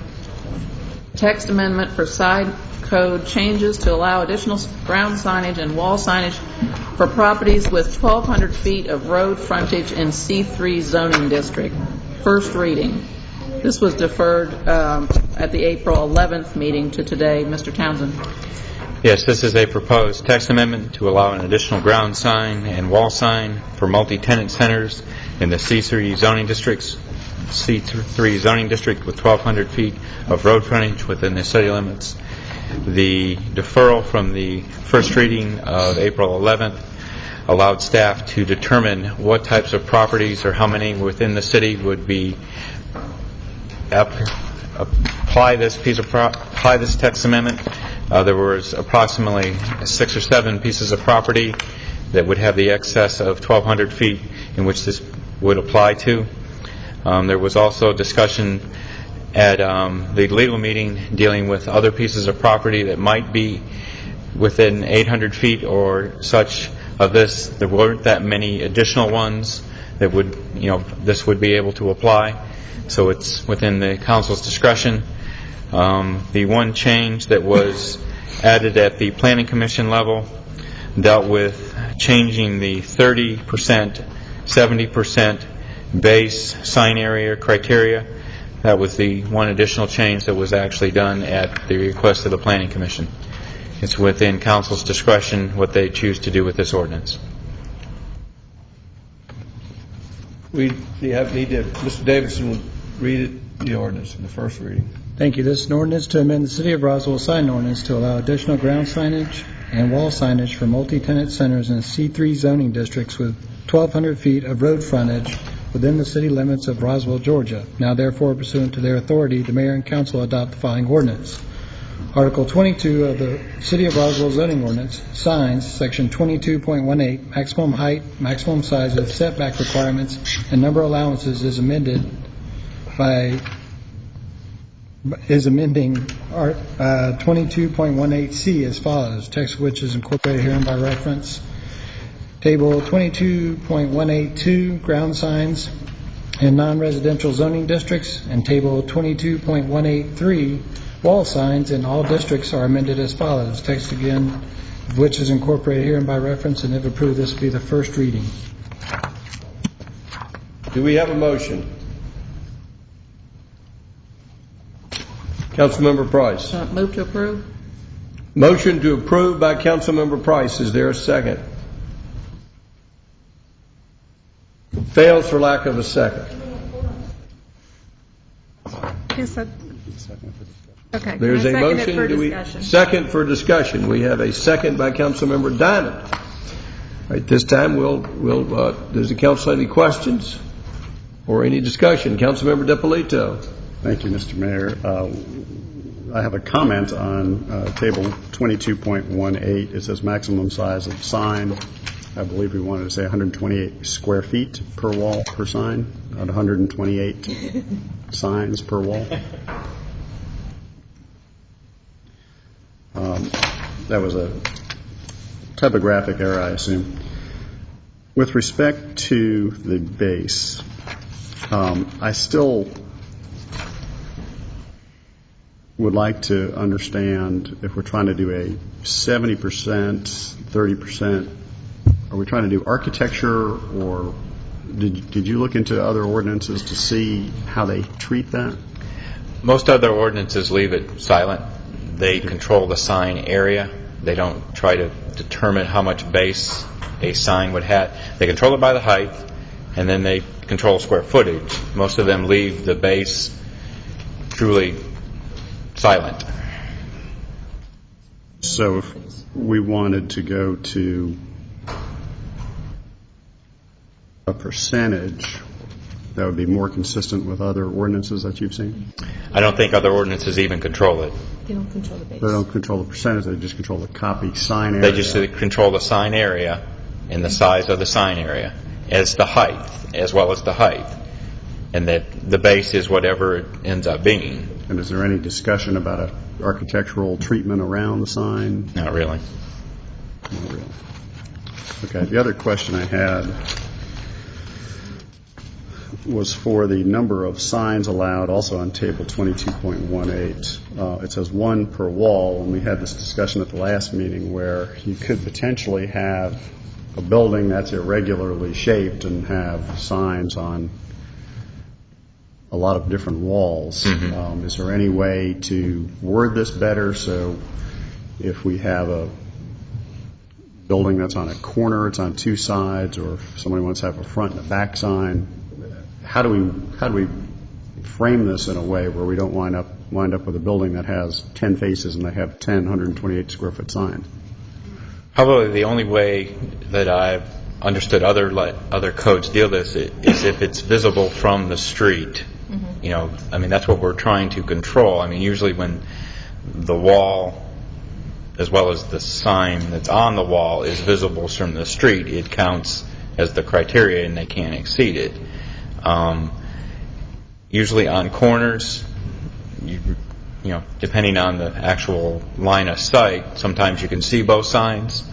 text amendment for side code changes to allow additional ground signage and wall signage for properties with 1,200 feet of road frontage in C3 zoning district. First reading. This was deferred at the April 11th meeting to today. Mr. Townsend. Yes, this is a proposed text amendment to allow an additional ground sign and wall sign for multi-tenant centers in the C3 zoning districts, C3 zoning district with 1,200 feet of road frontage within the city limits. The deferral from the first reading of April 11th allowed staff to determine what types of properties or how many within the city would be apply this text amendment. There was approximately 6 or 7 pieces of property that would have the excess of 1,200 feet in which this would apply to. There was also discussion at the legal meeting dealing with other pieces of property that might be within 800 feet or such of this. There weren't that many additional ones that would, this would be able to apply. So it's within the council's discretion. The one change that was added at the Planning Commission level dealt with changing the 30%, 70% base sign area criteria. That was the one additional change that was actually done at the request of the Planning Commission. It's within council's discretion what they choose to do with this ordinance. We need to, Mr. Davidson, read the ordinance in the first reading. Thank you. This is an ordinance to amend the City of Roswell sign ordinance to allow additional ground signage and wall signage for multi-tenant centers in C3 zoning districts with 1,200 feet of road frontage within the city limits of Roswell, Georgia. Now, therefore, pursuant to their authority, the mayor and council adopt the following ordinance. Article 22 of the City of Roswell zoning ordinance, signs, section 22.18, maximum height, maximum size of setback requirements, and number allowances is amending 22.18C as follows, text of which is incorporated herein by reference. Table 22.182, ground signs in non-residential zoning districts, and Table 22.183, wall signs in all districts are amended as follows. Text again, of which is incorporated herein by reference, and if approved, this will be the first reading. Do we have a motion? Councilmember Price. Move to approve. Motion to approve by Councilmember Price. Is there a second? Fails for lack of a second. Yes, okay. There's Can I a second it motion. for Do we discussion? second for discussion? We have a second by Councilmember Diamond. All right, this time does the council have any questions or any discussion? Councilmember DiPolito. Thank you, Mr. Mayor. I have a comment on table 22.18. It says maximum size of sign. I believe we wanted to say 128 square feet per wall per sign, not 128 signs per wall. That was a typographic error, I assume. With respect to the base, I still would like to understand if we're trying to do a 70%, 30%, are we trying to do architecture, or did you look into other ordinances to see how they treat that? Most other ordinances leave it silent. They control the sign area. They don't try to determine how much base a sign would have. They control it by the height, and then they control square footage. Most of them leave the base truly silent. So if we wanted to go to a percentage, that would be more consistent with other ordinances that you've seen? I don't think other ordinances even control it. They don't control the base. They don't control the percentage, they just control the copy sign area. They just control the sign area and the size of the sign area as the height, as well as the height. And that the base is whatever it ends up being. And is there any discussion about an architectural treatment around the sign? Not really. Not really. Okay, the other question I had was for the number of signs allowed, also on table 22.18. It says one per wall, and we had this discussion at the last meeting where you could potentially have a building that's irregularly shaped and have signs on a lot of different walls. Mm-hmm. Is there any way to word this better so if we have a building that's on a corner, it's on two sides, or if somebody wants to have a front and a back sign, how do we frame this in a way where we don't wind up with a building that has 10 faces and they have 10 128 square foot signs? Probably the only way that I've understood other codes deal this is if it's visible from the street. Mm-hmm. You know, I mean, that's what we're trying to control. I mean, usually when the wall, as well as the sign that's on the wall, is visible from the street, it counts as the criteria and they can't exceed it. Usually on corners, you know, depending on the actual line of sight, sometimes you can see both signs.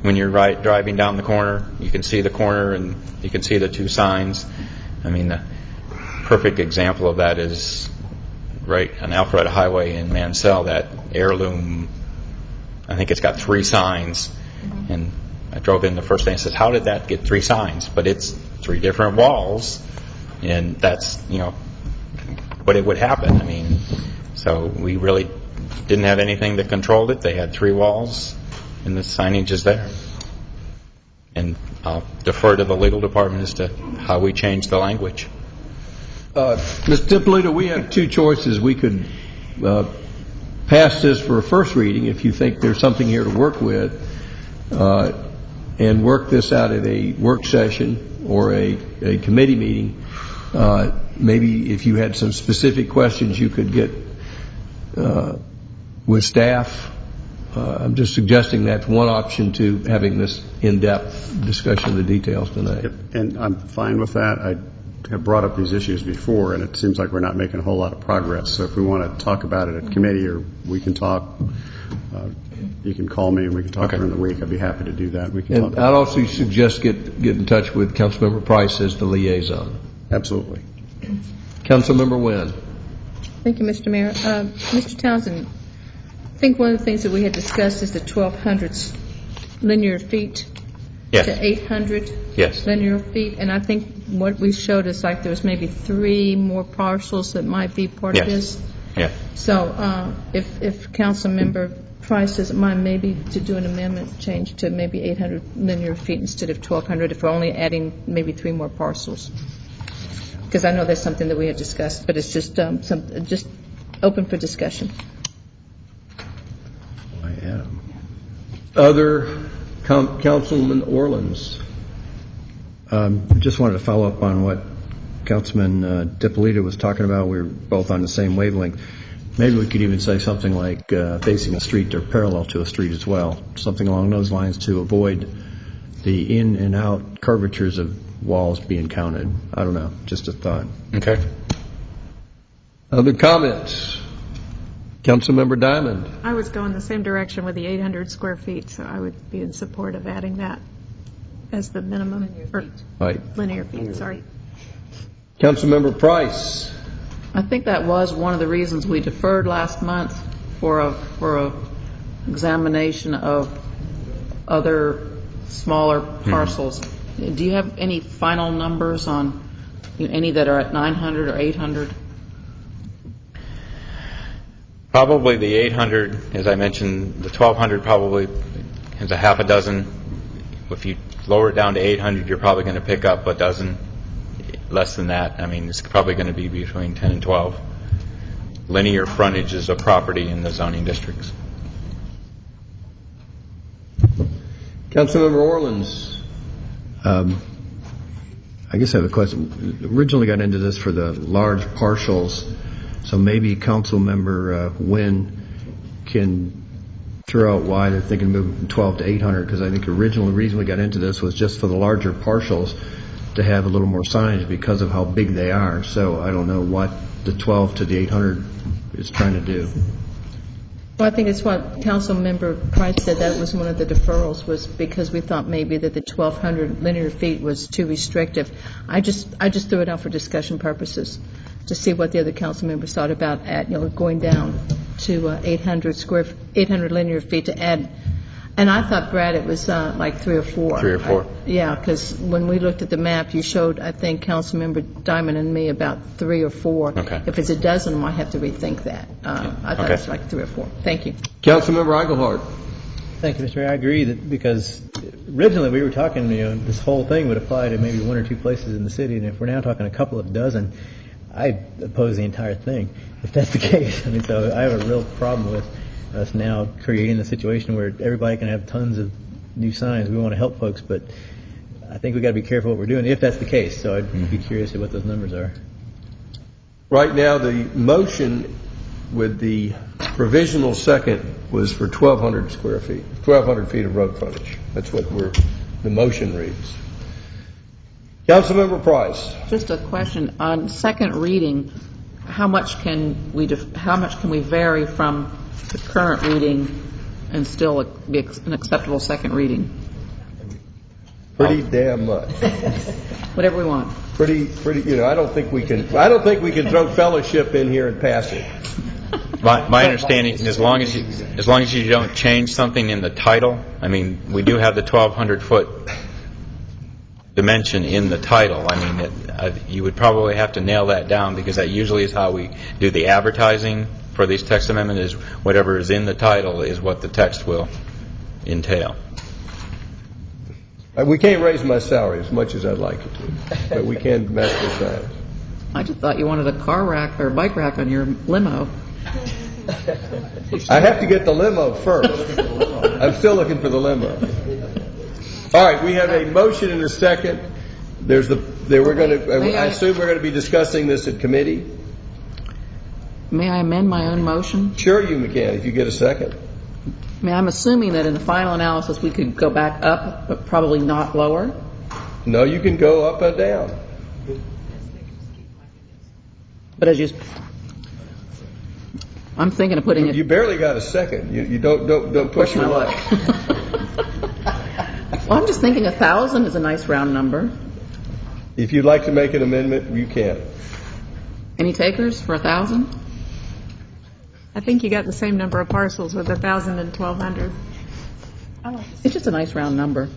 When you're driving down the corner, you can see the corner and you can see the two signs. I mean, the perfect example of that is right on Alpharetta Highway in Mansell, that heirloom, I think it's got 3 signs. And I drove in the first day and said, how did that get 3 signs? But it's 3 different walls, and that's, you know, what it would happen. I mean, so we really didn't have anything that controlled it. They had 3 walls, and the signage is there. And I'll defer to the legal department as to how we change the language. Mr. DiPolito, we have 2 choices. We could pass this for a first reading if you think there's something here to work with, and work this out at a work session or a committee meeting. Maybe if you had some specific questions you could get with staff. I'm just suggesting that's one option to having this in-depth discussion of the details tonight. And I'm fine with that. I have brought up these issues before, and it seems like we're not making a whole lot of progress. So if we want to talk about it at committee, or we can talk, you can call me and we can talk during the week. I'd be happy to do that. We can and I'd also suggest get in touch with Councilmember Price as the liaison. Absolutely. Councilmember Wynn. Thank you, Mr. Mayor. Mr. Townsend, I think one of the things that we had discussed is the 1,200 linear feet to 800 linear feet, and I think what we showed is like there was maybe 3 more parcels that might be part of this. Yeah. So if Councilmember Price doesn't mind, maybe to do an amendment change to maybe 800 linear feet instead of 1,200, if we're only adding maybe 3 more parcels. Because I know that's something that we had discussed, but it's just just open for discussion. Other Councilman Orleans. Just wanted to follow up on what Councilman DiPolito was talking about. We were both on the same wavelength. Maybe we could even say something like facing a street or parallel to a street as well, something along those lines to avoid the in and out curvatures of walls being counted. I don't know, just a thought. Okay. Other comments? Councilmember Diamond. I was going the same direction with the 800 square feet, so I would be in support of adding that as the minimum. Linear feet, sorry. Councilmember Price. I think that was one of the reasons we deferred last month for a examination of other smaller parcels. Do you have any final numbers on any that are at 900 or 800? Probably the 800, as I mentioned, the 1,200 probably has a half a dozen. If you lower it down to 800, you're probably going to pick up a dozen. Less than that, I mean, it's probably going to be between 10 and 12 linear frontages of property in the zoning districts. Councilmember Orleans. I guess I have a question. Originally got into this for the large partials, so maybe Councilmember Nguyen can throw out why they're thinking of moving from 12 to 800, because I think the original reason we got into this was just for the larger partials to have a little more signage because of how big they are. So I don't know what the 12 to the 800 is trying to do. Well, I think it's what Councilmember Price said. That was one of the deferrals, was because we thought maybe that the 1,200 linear feet was too restrictive. I just threw it out for discussion purposes to see what the other council members thought about going down to 800 linear feet to add. And I thought, Brad, it was like 3 or 4. 3 or 4. Yeah, because when we looked at the map, you showed, I think, Councilmember Diamond and me about 3 or 4. Okay. If it's a dozen, I might have to rethink that. I thought it was like 3 or 4. Thank you. Councilmember Eichelhardt. Thank you, Mr. Mayor. I agree that because originally we were talking, this whole thing would apply to maybe 1 or 2 places in the city, and if we're now talking a couple of dozen, I oppose the entire thing. If that's the case, so I have a real problem with us now creating a situation where everybody can have tons of new signs. We want to help folks, but I think we've got to be careful what we're doing if that's the case. So I'd be curious what those numbers are. Right now, the motion with the provisional second was for 1,200 square feet, 1,200 feet of road frontage. That's what the motion reads. Councilmember Price. Just a question on second reading. How much can we vary from the current reading and still be an acceptable second reading? Pretty damn much. Whatever we want. Pretty. I don't think we can throw fellowship in here and pass it. My understanding, as long as you don't change something in the title, we do have the 1,200 foot dimension in the title. You would probably have to nail that down, because that usually is how we do the advertising for these text amendments, is whatever is in the title is what the text will entail. We can't raise my salary as much as I'd like it to, but we can mess with that. I just thought you wanted a car rack or bike rack on your limo. I have to get the limo first. I'm still looking for the limo. All right, we have a motion and a second. I assume we're going to be discussing this at committee. May I amend my own motion? Sure, you can, if you get a second. I'm assuming that in the final analysis we could go back up, but probably not lower. No, you can go up and down. But I'm thinking of putting it. You barely got a second. You don't push your luck. Well, I'm just thinking 1,000 is a nice round number. If you'd like to make an amendment, you can. Any takers for 1,000? I think you got the same number of parcels with 1,000 and 1,200. It's just a nice round number.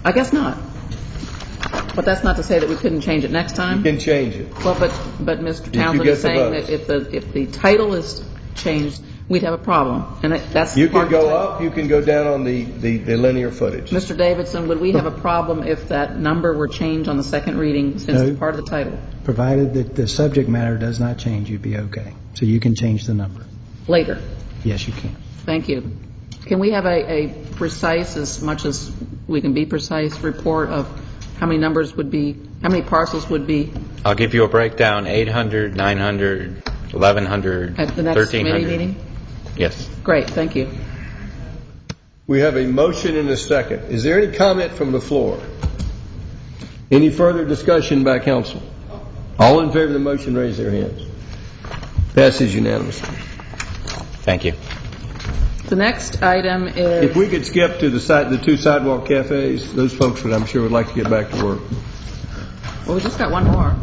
I guess not. But that's not to say that we couldn't change it next time? You can change it. Well, but Mr. you Townsend get is the saying votes. that if the title is changed, we'd have a problem. And that's You part can of the go title. up, you can go down on the linear footage. Mr. Davidson, would we have a problem if that number were changed on the second reading since No. it's part of the title? Provided that the subject matter does not change, you'd be okay. So you can change the number. Later. Yes, you can. Thank you. Can we have a precise, as much as we can be precise, report of how many numbers would be, how many parcels would be I'll give you a breakdown, 800, 900, 1,100, at the next committee 1,300. meeting? Yes. Great, thank you. We have a motion and a second. Is there any comment from the floor? Any further discussion by council? All in favor of the motion, raise their hands. Passes unanimously. Thank you. The next item is... If we could skip to the two sidewalk cafes, those folks would, I'm sure, would like to get back to work. Well, we just got one more.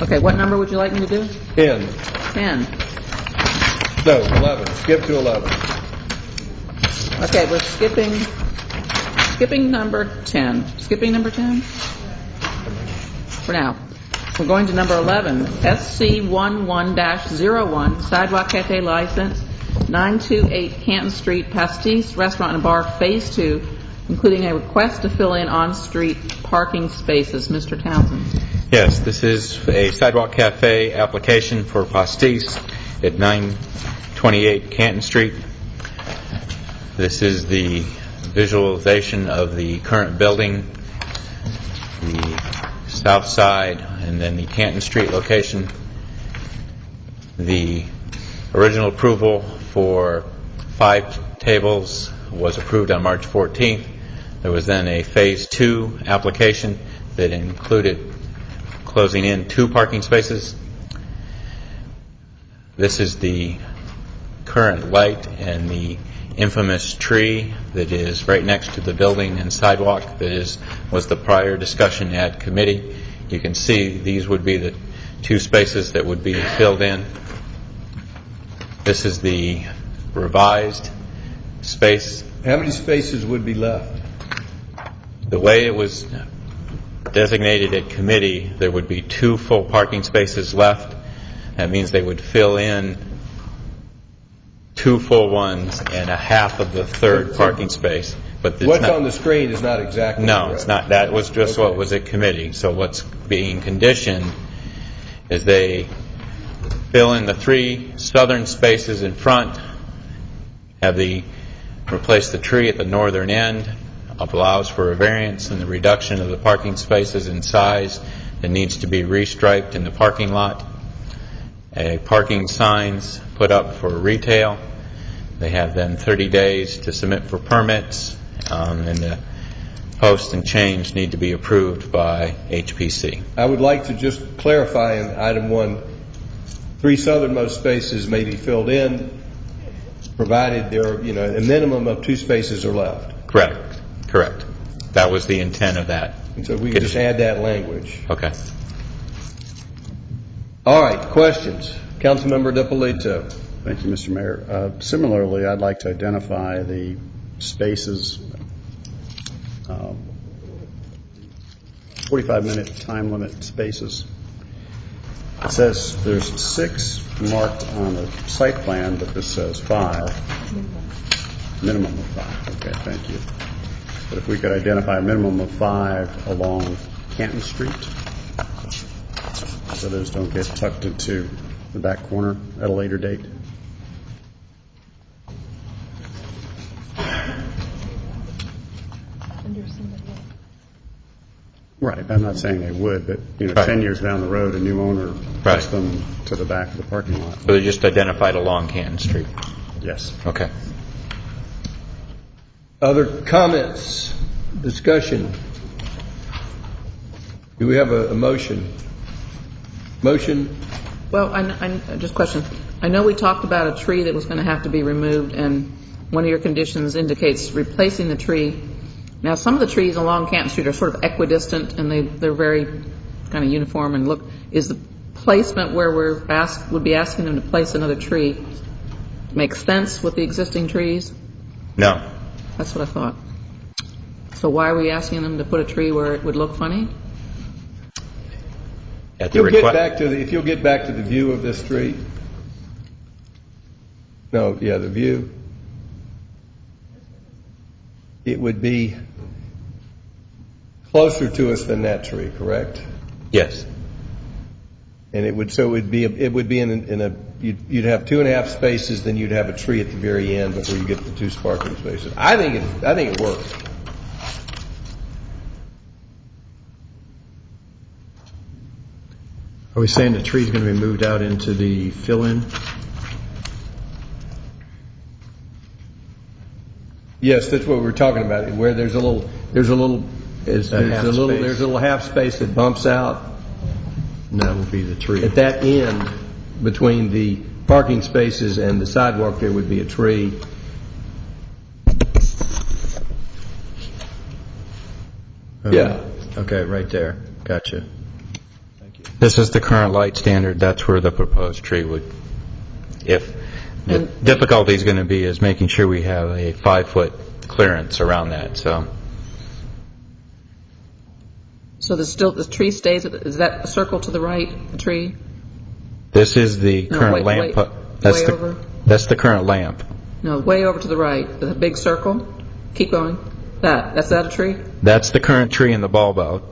Okay, what number would you like me to do? 10. 10. No, 11. Skip to 11. Okay, we're skipping number 10. Skipping number 10? For now. We're going to number 11, SC11-01, Sidewalk Cafe License, 928 Canton Street, Pastis Restaurant and Bar, Phase 2, including a request to fill in on-street parking spaces. Mr. Townsend. Yes, this is a sidewalk cafe application for Pastis at 928 Canton Street. This is the visualization of the current building, the south side, and then the Canton Street location. The original approval for 5 tables was approved on March 14th. There was then a Phase 2 application that included closing in 2 parking spaces. This is the current light and the infamous tree that is right next to the building and sidewalk that was the prior discussion at committee. You can see these would be the 2 spaces that would be filled in. This is the revised space. How many spaces would be left? The way it was designated at committee, there would be 2 full parking spaces left. That means they would fill in 2 full ones and a half of the third parking space. But What's on the screen is not exactly No, correct. it's not. That was just what was at committee. So what's being conditioned is they fill in the 3 southern spaces in front, replace the tree at the northern end, allows for a variance in the reduction of the parking spaces in size that needs to be restriped in the parking lot. Parking signs put up for retail. They have then 30 days to submit for permits, and the post and change need to be approved by HPC. I would like to just clarify in item 1, 3 southernmost spaces may be filled in, provided there are, a minimum of 2 spaces are left. Correct. That was the intent of that. And so we can just add that language. Okay. All right, questions? Councilmember DiPolito. Thank you, Mr. Mayor. Similarly, I'd like to identify the spaces, 45-minute time limit spaces. It says there's 6 marked on the site plan, but this says 5. Minimum of 5. Okay, thank you. But if we could identify a minimum of 5 along Canton Street, so those don't get tucked into the back corner at a later date. Right. I'm not saying they would, but 10 years down the road, a new owner puts them to the back of the parking lot. So they're just identified along Canton Street? Yes. Okay. Other comments, discussion? Do we have a motion? Motion? Well, just a question. I know we talked about a tree that was going to have to be removed, and one of your conditions indicates replacing the tree. Now, some of the trees along Canton Street are sort of equidistant, and they're very kind of uniform and look. Is the placement where would be asking them to place another tree make sense with the existing trees? No. That's what I thought. So why are we asking them to put a tree where it would look funny? If you'll get back to the view of the street. No, yeah, the view. It would be closer to us than that tree, correct? Yes. And it would be in a you'd have 2.5 spaces, then you'd have a tree at the very end before you get to the 2 parking spaces. I think it works. Are we saying the tree's going to be moved out into the fill-in? Yes, that's what we're talking about. Where there's a little half space that bumps out. And that will be the tree. At that end, between the parking spaces and the sidewalk, there would be a tree. Yeah. Okay, right there. Gotcha. This is the current light standard. That's where the proposed tree would, if the difficulty is going to be is making sure we have a 5-foot clearance around that. So the tree stays, is that a circle to the right, the tree? this is the current lamp. That's the current lamp. No, way over to the right, the big circle. Keep going. That's that a tree? That's the current tree in the bulb out.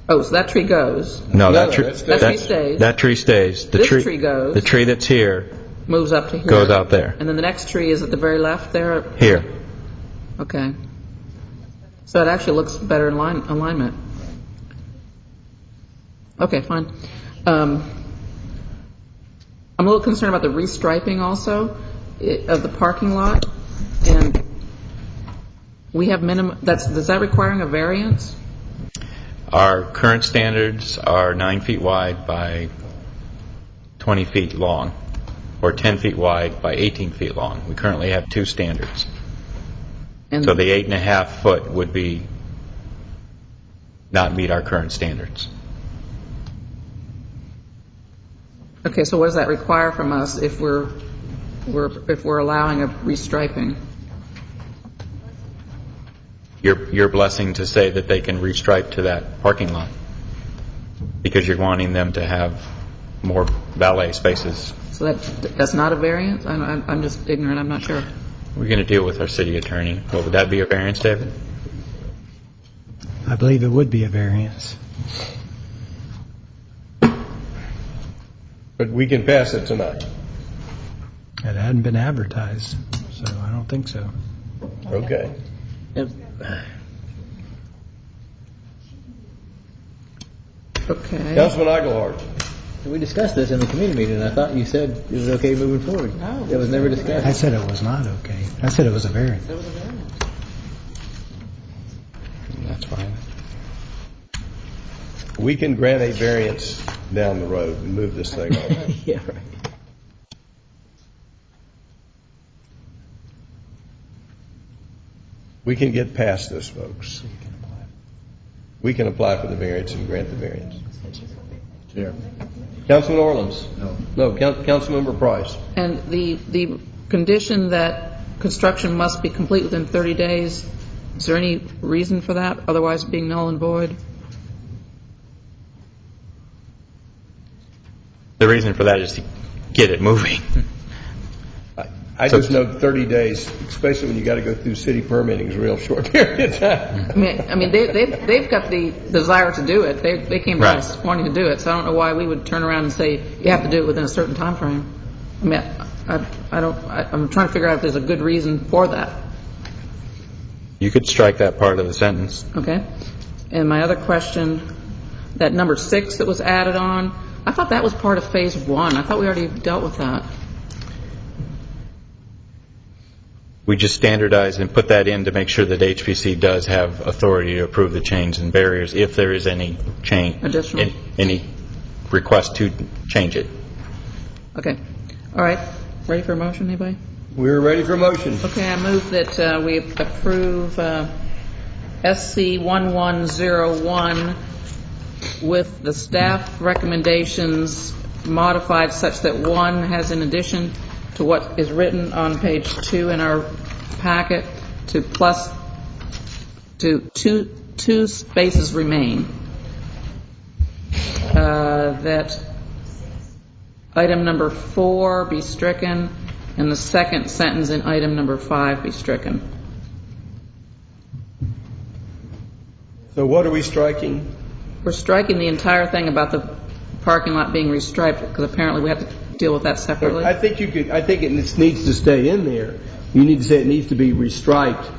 Oh, so that tree goes. No, that tree stays. That tree stays. This tree goes. The tree that's here moves up to here. Goes out there. And then the next tree is at the very left there? Here. Okay. So it actually looks better in alignment. Okay, fine. I'm a little concerned about the restriping also of the parking lot. And we have minimum, does that requiring a variance? Our current standards are 9 feet wide by 20 feet long, or 10 feet wide by 18 feet long. We currently have 2 standards. So the 8.5 foot would be not meet our current standards. Okay, so what does that require from us if we're allowing a restriping? Your blessing to say that they can restripe to that parking lot because you're wanting them to have more valet spaces. So that's not a variance? I'm just ignorant. I'm not sure. We're going to deal with our city attorney. Well, would that be a variance, David? I believe it would be a variance. But we can pass it tonight. It hadn't been advertised, so I don't think so. Okay. Okay. Councilman Eichelhardt. We discussed this in the committee meeting, and I thought you said it was okay moving forward. No. It was never discussed. I said it was not okay. I said it was a variance. It was a variance. That's fine. We can grant a variance down the road and move this thing on. Yeah, right. We can get past this, folks. We can apply for the variance and grant the variance. Yeah. Councilman Orleans? No. Councilmember Price? And the condition that construction must be complete within 30 days, is there any reason for that, otherwise being null and void? The reason for that is to get it moving. I just know 30 days, especially when you got to go through city permitting, is a real short period of time. I mean, they've got the desire to do it. They came to us wanting to do it, so I don't know why we would turn around and say you have to do it within a certain time frame. I mean, I'm trying to figure out if there's a good reason for that. You could strike that part of the sentence. Okay. And my other question, that number 6 that was added on, I thought that was part of phase 1. I thought we already dealt with that. We just standardize and put that in to make sure that HPC does have authority to approve the change and barriers if there is any change, additional, any request to change it. Okay. All right. Ready for a motion, anybody? We're ready for a motion. Okay, I move that we approve SC 1101 with the staff recommendations modified such that 1 has, in addition to what is written on page 2 in our packet, to to two spaces remain, that item number 4 be stricken and the second sentence in item number 5 be stricken. So what are we striking? We're striking the entire thing about the parking lot being restriped, because apparently we have to deal with that separately. I think it needs to stay in there. You need to say it needs to be restriped,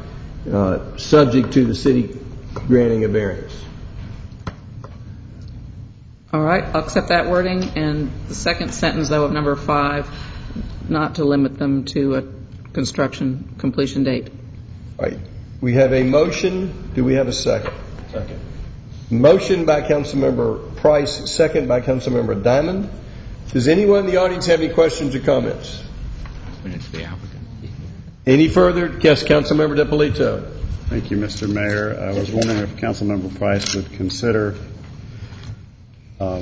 subject to the city granting a variance. All right, I'll accept that wording, and the second sentence, though, of number 5, not to limit them to a construction completion date. All right. We have a motion. Do we have a second? Second. Motion by Councilmember Price, second by Councilmember Diamond. Does anyone in the audience have any questions or comments? Any further? Yes, Councilmember DiPolito. Thank you, Mr. Mayor. I was wondering if Councilmember Price would consider a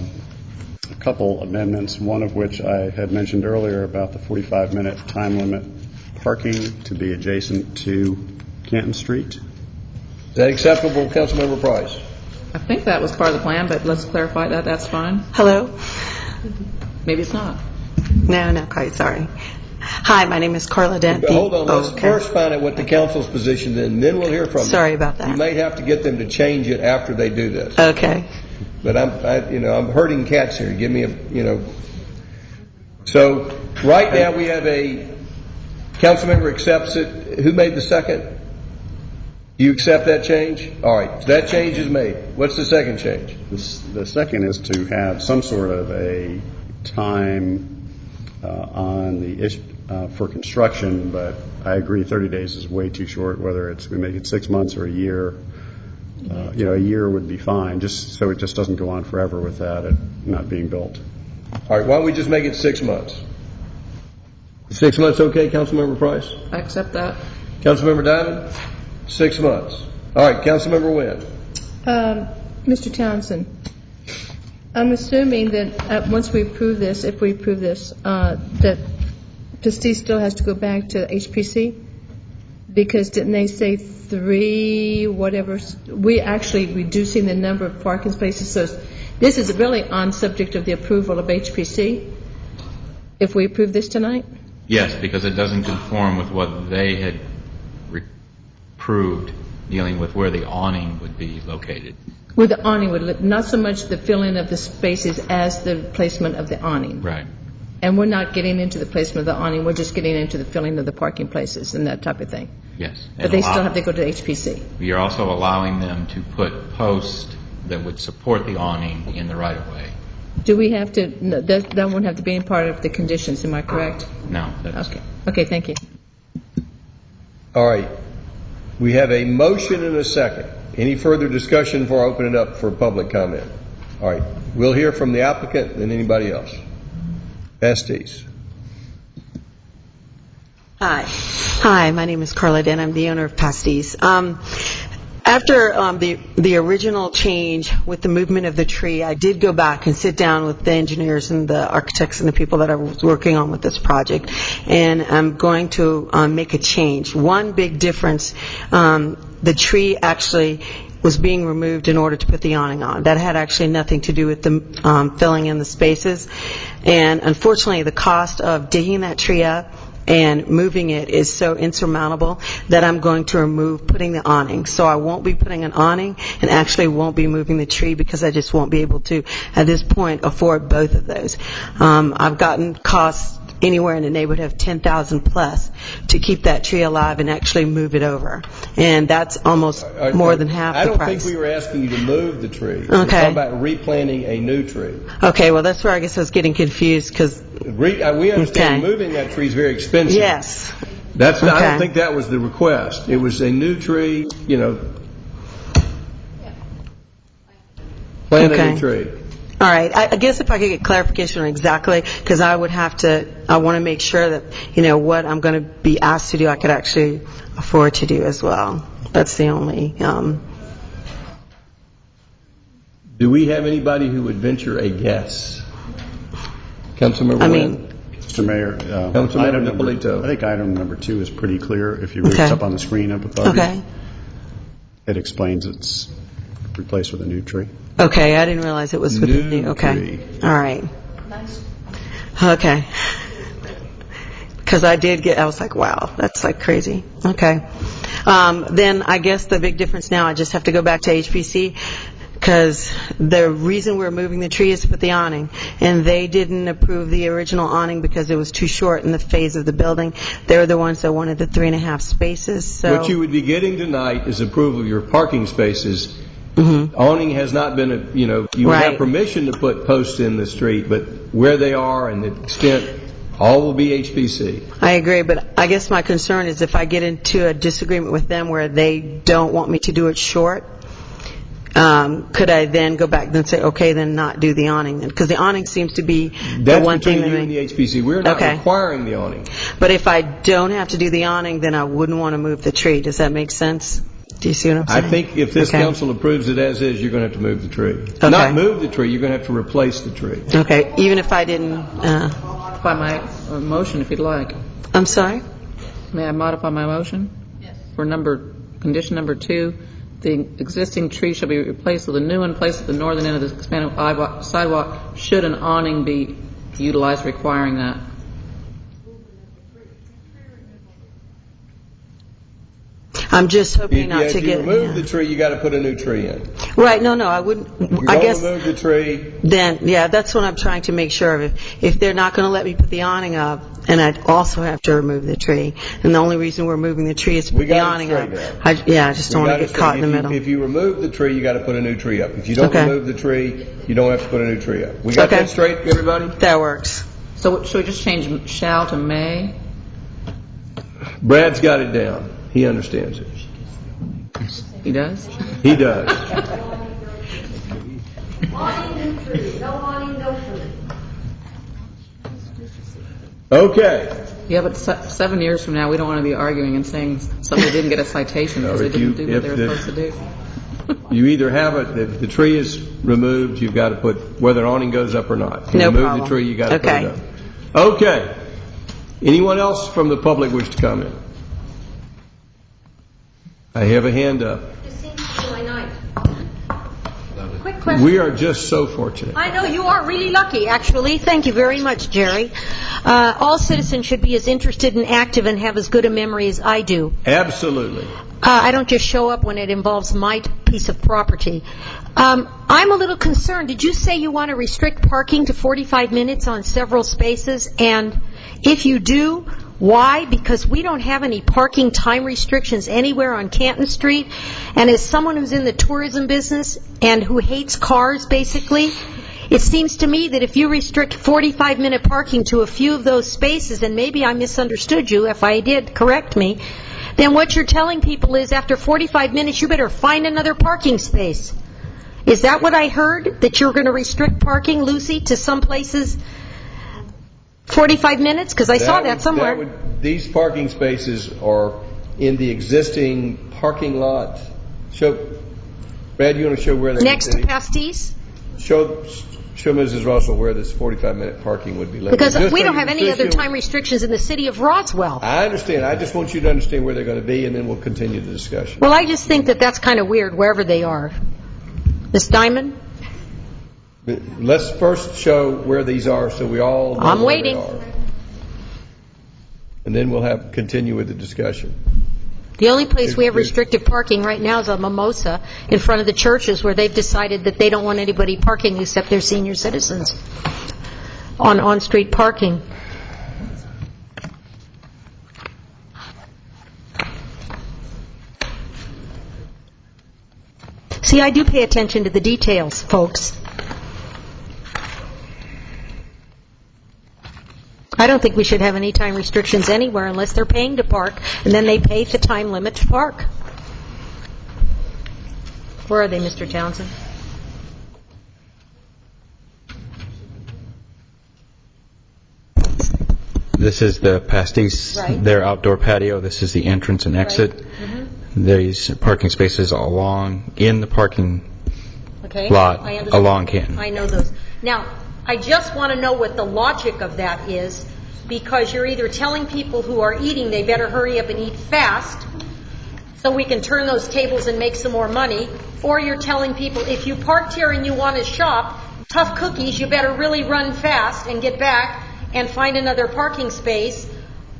couple amendments, one of which I had mentioned earlier about the 45-minute time limit parking to be adjacent to Canton Street. Is that acceptable, Councilmember Price? I think that was part of the plan, but let's clarify that. That's fine. Hello? Maybe it's not. No, not quite. Sorry. Hi, my name is Carla Dent. Hold on. Let's first find out what the council's position is, and then we'll hear from you. Sorry about that. You may have to get them to change it after they do this. Okay. But I'm herding cats here. Give me So right now we have a council member accepts it. Who made the second? You accept that change? All right. So that change is made. What's the second change? The second is to have some sort of a time on the for construction, but I agree 30 days is way too short, whether we make it 6 months or a year. A year would be fine, just so it just doesn't go on forever without it not being built. All right, why don't we just make it 6 months? 6 months okay, Councilmember Price? I accept that. Councilmember Diamond? 6 months. All right, Councilmember Wynn. Mr. Townsend, I'm assuming that once we approve this, if we approve this, that Prestige still has to go back to HPC? Because didn't they say 3, whatever? We actually reducing the number of parking spaces. So this is really on subject of the approval of HPC, if we approve this tonight? Yes, because it doesn't conform with what they had approved, dealing with where the awning would be located. Where the awning would, not so much the filling of the spaces as the placement of the awning. Right. And we're not getting into the placement of the awning, we're just getting into the filling of the parking places and that type of thing. Yes. But they still have to go to HPC. We are also allowing them to put posts that would support the awning in the right-of-way. Do we have to, no, that won't have to be any part of the conditions, am I correct? No. That's Okay, thank you. All right. We have a motion and a second. Any further discussion before I open it up for public comment? All right. We'll hear from the applicant and anybody else. Estes. Hi, my name is Carla Dent. I'm the owner of Pastis. After the original change with the movement of the tree, I did go back and sit down with the engineers and the architects and the people that I was working on with this project, and I'm going to make a change. One big difference, the tree actually was being removed in order to put the awning on. That had actually nothing to do with the filling in the spaces. And unfortunately, the cost of digging that tree up and moving it is so insurmountable that I'm going to remove putting the awning. So I won't be putting an awning and actually won't be moving the tree because I just won't be able to, at this point, afford both of those. I've gotten costs anywhere in the neighborhood of $10,000 plus to keep that tree alive and actually move it over. And that's almost more than half the price. I don't think we were asking you to move the tree. Okay. We're talking about replanting a new tree. Okay, well, that's where I guess I was getting confused because... We understand moving that tree is very expensive. Yes. I don't think that was the request. It was a new tree, plant a new tree. All right. I guess if I could get clarification on exactly, because I want to make sure that, what I'm going to be asked to do, I could actually afford to do as well. That's the only... Do we have anybody who would venture a guess? Councilmember Wynn. Mr. Mayor, Councilmember DiPolito. I think item number 2 is pretty clear if you read it up on the screen up above. Okay. It explains it's replaced with a new tree. Okay, I didn't realize it was with the new. Okay, tree. all right. Okay. Because I was like, wow, that's like crazy. Okay. Then I guess the big difference now, I just have to go back to HPC, because the reason we're moving the tree is to put the awning, and they didn't approve the original awning because it was too short in the phase of the building. They're the ones that wanted the 3.5 spaces. So What you would be getting tonight is approval of your parking spaces. Awning has not been, you would have permission to put posts in the street, but where they are and the extent, all will be HPC. I agree, but I guess my concern is if I get into a disagreement with them where they don't want me to do it short, could I then go back and say, okay, then not do the awning? Because the awning seems to be the one thing that That's between you and the HPC. We're not Okay. requiring the awning. But if I don't have to do the awning, then I wouldn't want to move the tree. Does that make sense? Do you see what I'm I saying? think if this Okay. council approves it as is, you're going to have to move the tree. Okay. Not move the tree, you're going to have to replace the tree. Okay, even if I didn't, Modify my motion if you'd like. I'm sorry? May I modify my motion? Yes. For condition number 2, the existing tree shall be replaced with a new one placed at the northern end of the expanded sidewalk should an awning be utilized requiring that. I'm just hoping not If to you get... remove the tree, you got to put a new tree in. Right, no, I wouldn't... You're I going guess to remove the tree. then, yeah, that's what I'm trying to make sure of. If they're not going to let me put the awning up, and I'd also have to remove the tree, and the only reason we're moving the tree is to put the awning up. I just don't want to get caught in the middle. If you remove the tree, you got to put a new tree up. If you don't Okay. remove the tree, you don't have to put a new tree up. We got Okay. that straight, everybody? That works. So should we just change shall to may? Brad's got it down. He understands it. He does? He does. Okay. Yeah, but 7 years from now, we don't want to be arguing and saying somebody didn't get a citation because they didn't do what they were supposed to do. You either have it, if the tree is removed, you've got to put, whether an awning goes up or not. If you No remove problem. the tree, you got to Okay. put it up. Okay. Anyone else from the public wish to comment? I have a hand up. Quick question. We are just so fortunate. I know you are really lucky, actually. Thank you very much, Jerry. All citizens should be as interested and active and have as good a memory as I do. Absolutely. I don't just show up when it involves my piece of property. I'm a little concerned. Did you say you want to restrict parking to 45 minutes on several spaces? And if you do, why? Because we don't have any parking time restrictions anywhere on Canton Street. And as someone who's in the tourism business and who hates cars, basically, it seems to me that if you restrict 45-minute parking to a few of those spaces, and maybe I misunderstood you, if I did, correct me, then what you're telling people is after 45 minutes, you better find another parking space. Is that what I heard? That you're going to restrict parking, Lucy, to some places 45 minutes? Because I saw that somewhere. These parking spaces are in the existing parking lot. Brad, you want to show where they're... Next to Pastis? Show Mrs. Russell where this 45-minute parking would be limited. Because Just we so don't you have can any other appreciate- time restrictions in the city of Roswell. I understand. I just want you to understand where they're going to be, and then we'll continue the discussion. Well, I just think that that's kind of weird, wherever they are. Ms. Diamond? But let's first show where these are so we all know I'm where waiting. they are. And then we'll continue with the discussion. The only place we have restricted parking right now is a Mimosa in front of the churches where they've decided that they don't want anybody parking except their senior citizens on on-street parking. See, I do pay attention to the details, folks. I don't think we should have any time restrictions anywhere unless they're paying to park, and then they pay the time limit to park. Where are they, Mr. Townsend? This is the Pastis, Right. their outdoor patio. This is the entrance and exit. Mm-hmm. These parking spaces in the parking Okay. lot I understand. along Canton. I know those. Now, I just want to know what the logic of that is, because you're either telling people who are eating they better hurry up and eat fast, so we can turn those tables and make some more money, or you're telling people, if you parked here and you want to shop, tough cookies, you better really run fast and get back and find another parking space,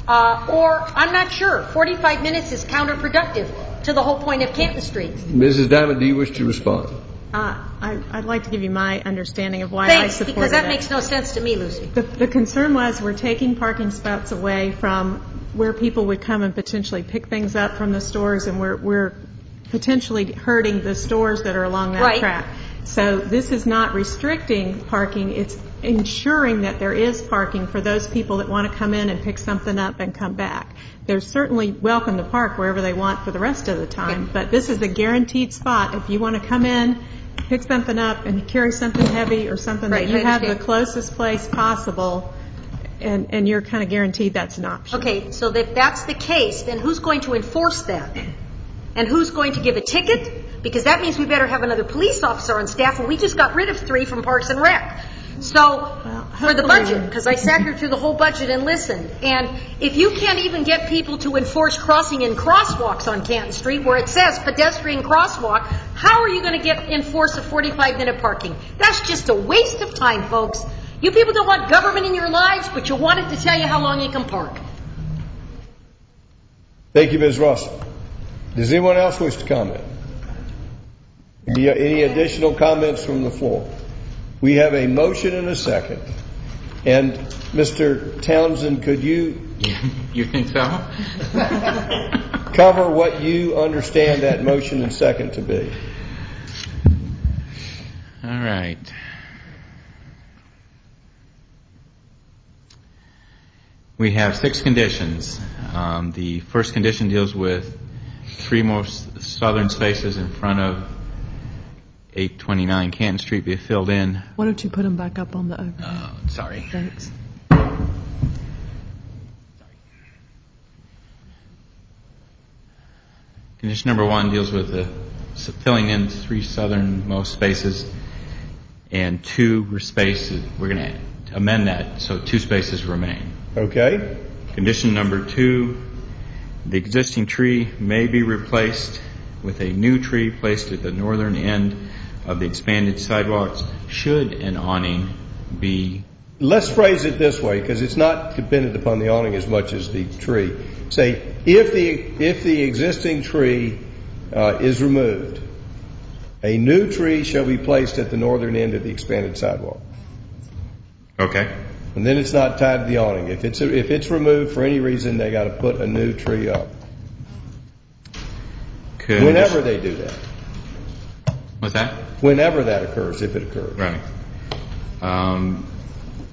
or I'm not sure. 45 minutes is counterproductive to the whole point of Canton Street. Mrs. Diamond, do you wish to respond? I'd like to give you my understanding of why I Thanks, supported because that it. makes no sense to me, Lucy. The concern was we're taking parking spots away from where people would come and potentially pick things up from the stores, and we're potentially hurting the stores that are along that Right. track. So this is not restricting parking, it's ensuring that there is parking for those people that want to come in and pick something up and come back. They're certainly welcome to park wherever they want for the rest of the time, but this is a guaranteed spot. If you want to come in, pick something up and carry something heavy or something Right, that you I have the understand. closest place possible, and you're kind of guaranteed that's an option. Okay, so if that's the case, then who's going to enforce that? And who's going to give a ticket? Because that means we better have another police officer on staff, and we just got rid of 3 from Parks and Rec. So, for the budget, because I sat here through the whole budget and listened, and if you can't even get people to enforce crossing in crosswalks on Canton Street where it says pedestrian crosswalk, how are you going to enforce a 45-minute parking? That's just a waste of time, folks. You people don't want government in your lives, but you want it to tell you how long you can park. Thank you, Ms. Russell. Does anyone else wish to comment? Any additional comments from the floor? We have a motion and a second. And Mr. Townsend, could you You think so? cover what you understand that motion and second to be? All right. We have 6 conditions. The first condition deals with 3 more southern spaces in front of 829 Canton Street be filled in. Why don't you put them back up on the overhead? Sorry. Thanks. Condition number 1 deals with the filling in 3 southernmost spaces and 2 spaces. We're going to amend that so 2 spaces remain. Okay. Condition number 2, the existing tree may be replaced with a new tree placed at the northern end of the expanded sidewalks should an awning be... Let's phrase it this way, because it's not dependent upon the awning as much as the tree. Say, if the existing tree is removed, a new tree shall be placed at the northern end of the expanded sidewalk. Okay. And then it's not tied to the awning. If it's removed for any reason, they got to put a new tree up. Whenever they do that. What's that? Whenever that occurs, if it occurs. Right.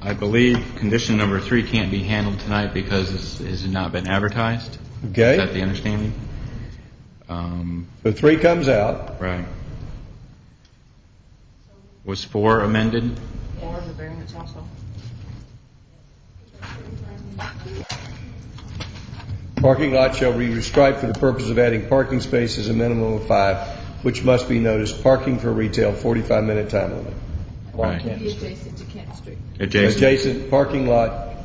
I believe condition number 3 can't be handled tonight because it has not been advertised. Okay. Is that the understanding? So 3 comes out. Right. Was 4 amended? Or the variance also. Parking lot shall be restriped for the purpose of adding parking spaces, a minimum of 5, which must be noticed. Parking for retail, 45-minute time limit. Right. Adjacent to Canton Street. Adjacent parking lot,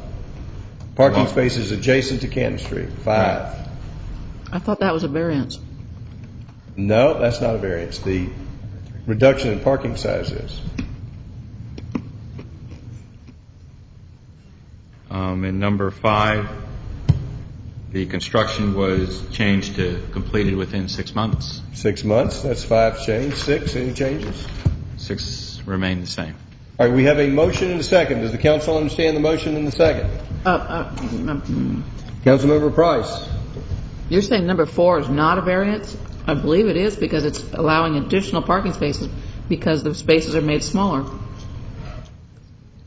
parking spaces adjacent to Canton Street, 5. I thought that was a variance. No, that's not a variance. The reduction in parking size is. In number 5, the construction was changed to completed within 6 months. 6 months, that's 5 change. 6, any changes? 6 remain the same. All right, we have a motion and a second. Does the council understand the motion and the second? Councilmember Price. You're saying number 4 is not a variance? I believe it is because it's allowing additional parking spaces because the spaces are made smaller.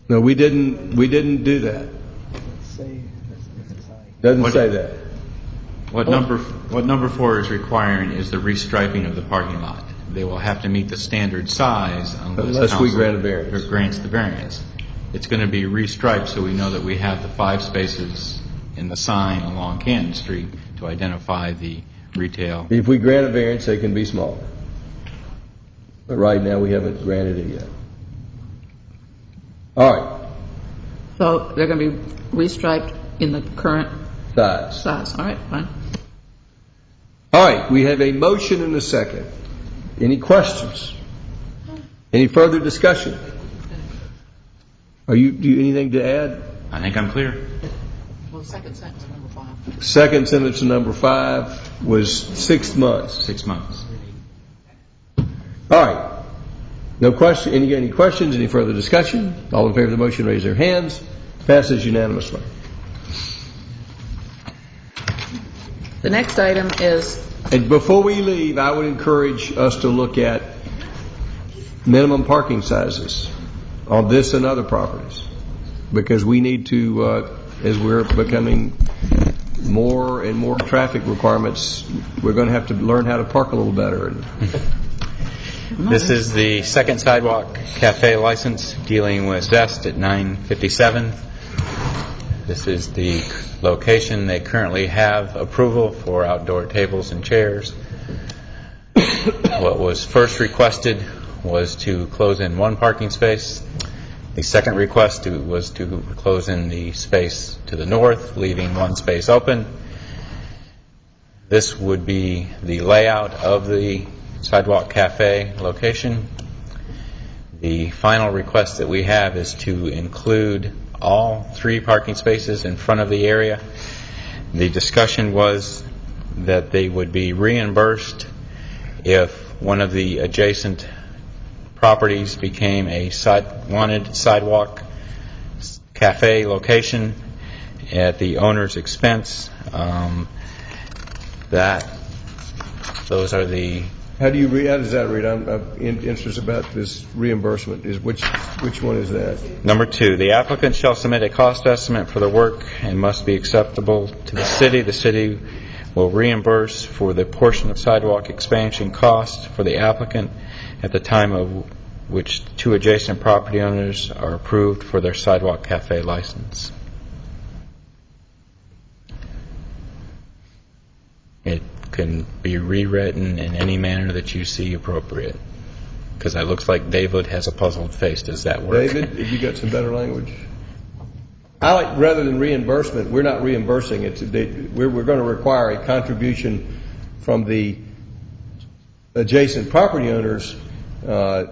No, we didn't do that. Doesn't say that. What number 4 is requiring is the restriping of the parking lot. They will have to meet the standard size unless we grant a variance. Grants the variance. It's going to be restriped so we know that we have the 5 spaces in the sign along Canton Street to identify the retail. If we grant a variance, they can be smaller. But right now, we haven't granted it yet. All right. So they're going to be restriped in the current size. All right, fine. All All right, we have a motion and a second. Any questions? Any further discussion? Do you anything to add? I think I'm clear. Well, second sentence, number 5. Second sentence of number 5 was 6 months. 6 months. All right. No question. Any questions? Any further discussion? All in favor of the motion, raise their hands. Passes unanimously. The next item is... And before we leave, I would encourage us to look at minimum parking sizes on this and other properties, because we need to, as we're becoming more and more traffic requirements, we're going to have to learn how to park a little better. This is the second sidewalk cafe license dealing with Zest at 957. This is the location. They currently have approval for outdoor tables and chairs. What was first requested was to close in one parking space. The second request was to close in the space to the north, leaving one space open. This would be the layout of the sidewalk cafe location. The final request that we have is to include all 3 parking spaces in front of the area. The discussion was that they would be reimbursed if one of the adjacent properties became a wanted sidewalk cafe location at the owner's expense. Those are the... How does that read? I'm interested about this reimbursement. Which one is that? Number 2, the applicant shall submit a cost estimate for the work and must be acceptable to the city. The city will reimburse for the portion of sidewalk expansion cost for the applicant at the time of which 2 adjacent property owners are approved for their sidewalk cafe license. It can be rewritten in any manner that you see appropriate, because it looks like David has a puzzled face. Does that work? David, have you got some better language? I like, rather than reimbursement, we're not reimbursing it. We're going to require a contribution from the adjacent property owners to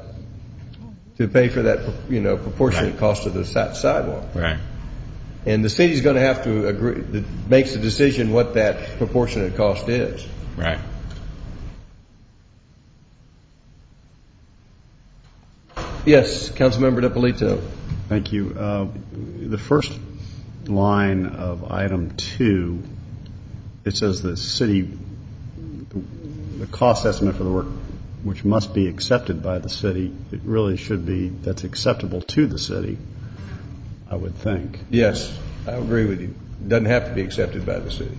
pay for that, proportionate cost of the sidewalk. Right. And the city's going to have to agree, makes the decision what that proportionate cost is. Right. Yes, Councilmember DiPolito. Thank you. The first line of item 2, it says the city, the cost estimate for the work, which must be accepted by the city. It really should be that's acceptable to the city, I would think. Yes, I agree with you. It doesn't have to be accepted by the city.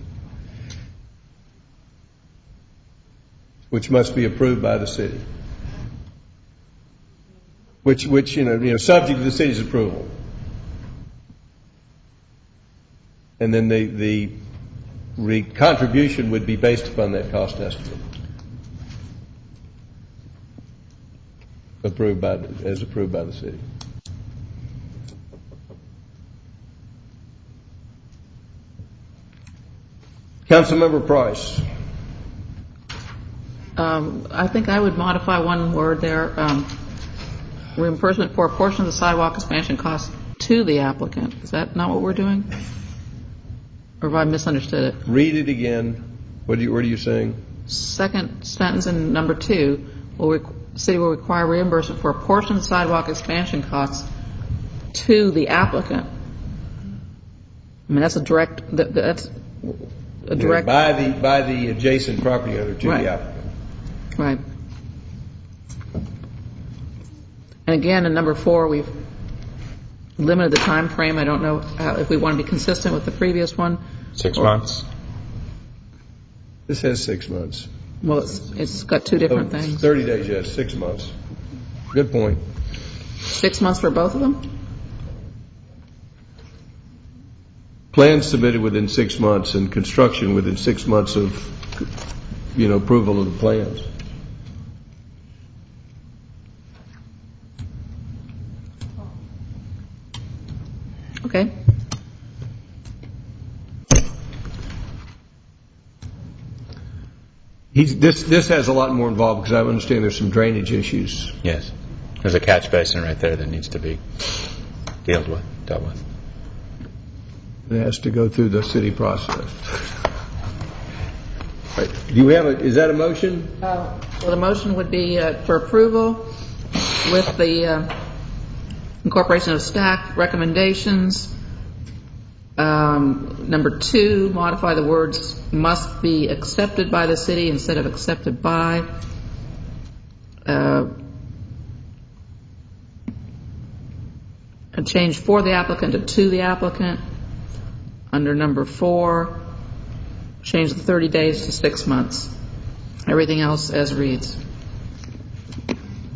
Which must be approved by the city. Which subject to the city's approval. And then the contribution would be based upon that cost estimate. Approved by the city. Councilmember Price. I think I would modify one word there. Reimbursement for a portion of the sidewalk expansion cost to the applicant. Is that not what we're doing? Or have I misunderstood it? Read it again. What are you saying? Second sentence in number 2, the city will require reimbursement for a portion of the sidewalk expansion costs to the applicant. I mean, that's a direct. By the adjacent property owner to the applicant. Right. And again, in number 4, we've limited the time frame. I don't know if we want to be consistent with the previous one. 6 months. This has 6 months. Well, it's got 2 different things. 30 days, yes, 6 months. Good point. 6 months for both of them? Plans submitted within 6 months and construction within 6 months of, approval of the plans. Okay. This has a lot more involved because I understand there's some drainage issues. Yes. There's a catch basin right there that needs to be dealt with. It has to go through the city process. Right. Do you have is that a motion? Well, the motion would be for approval with the incorporation of staff recommendations. Number 2, modify the words "must be accepted by the city" instead of "accepted by." And change "for the applicant" to the applicant. Under number 4, change the 30 days to 6 months. Everything else as reads.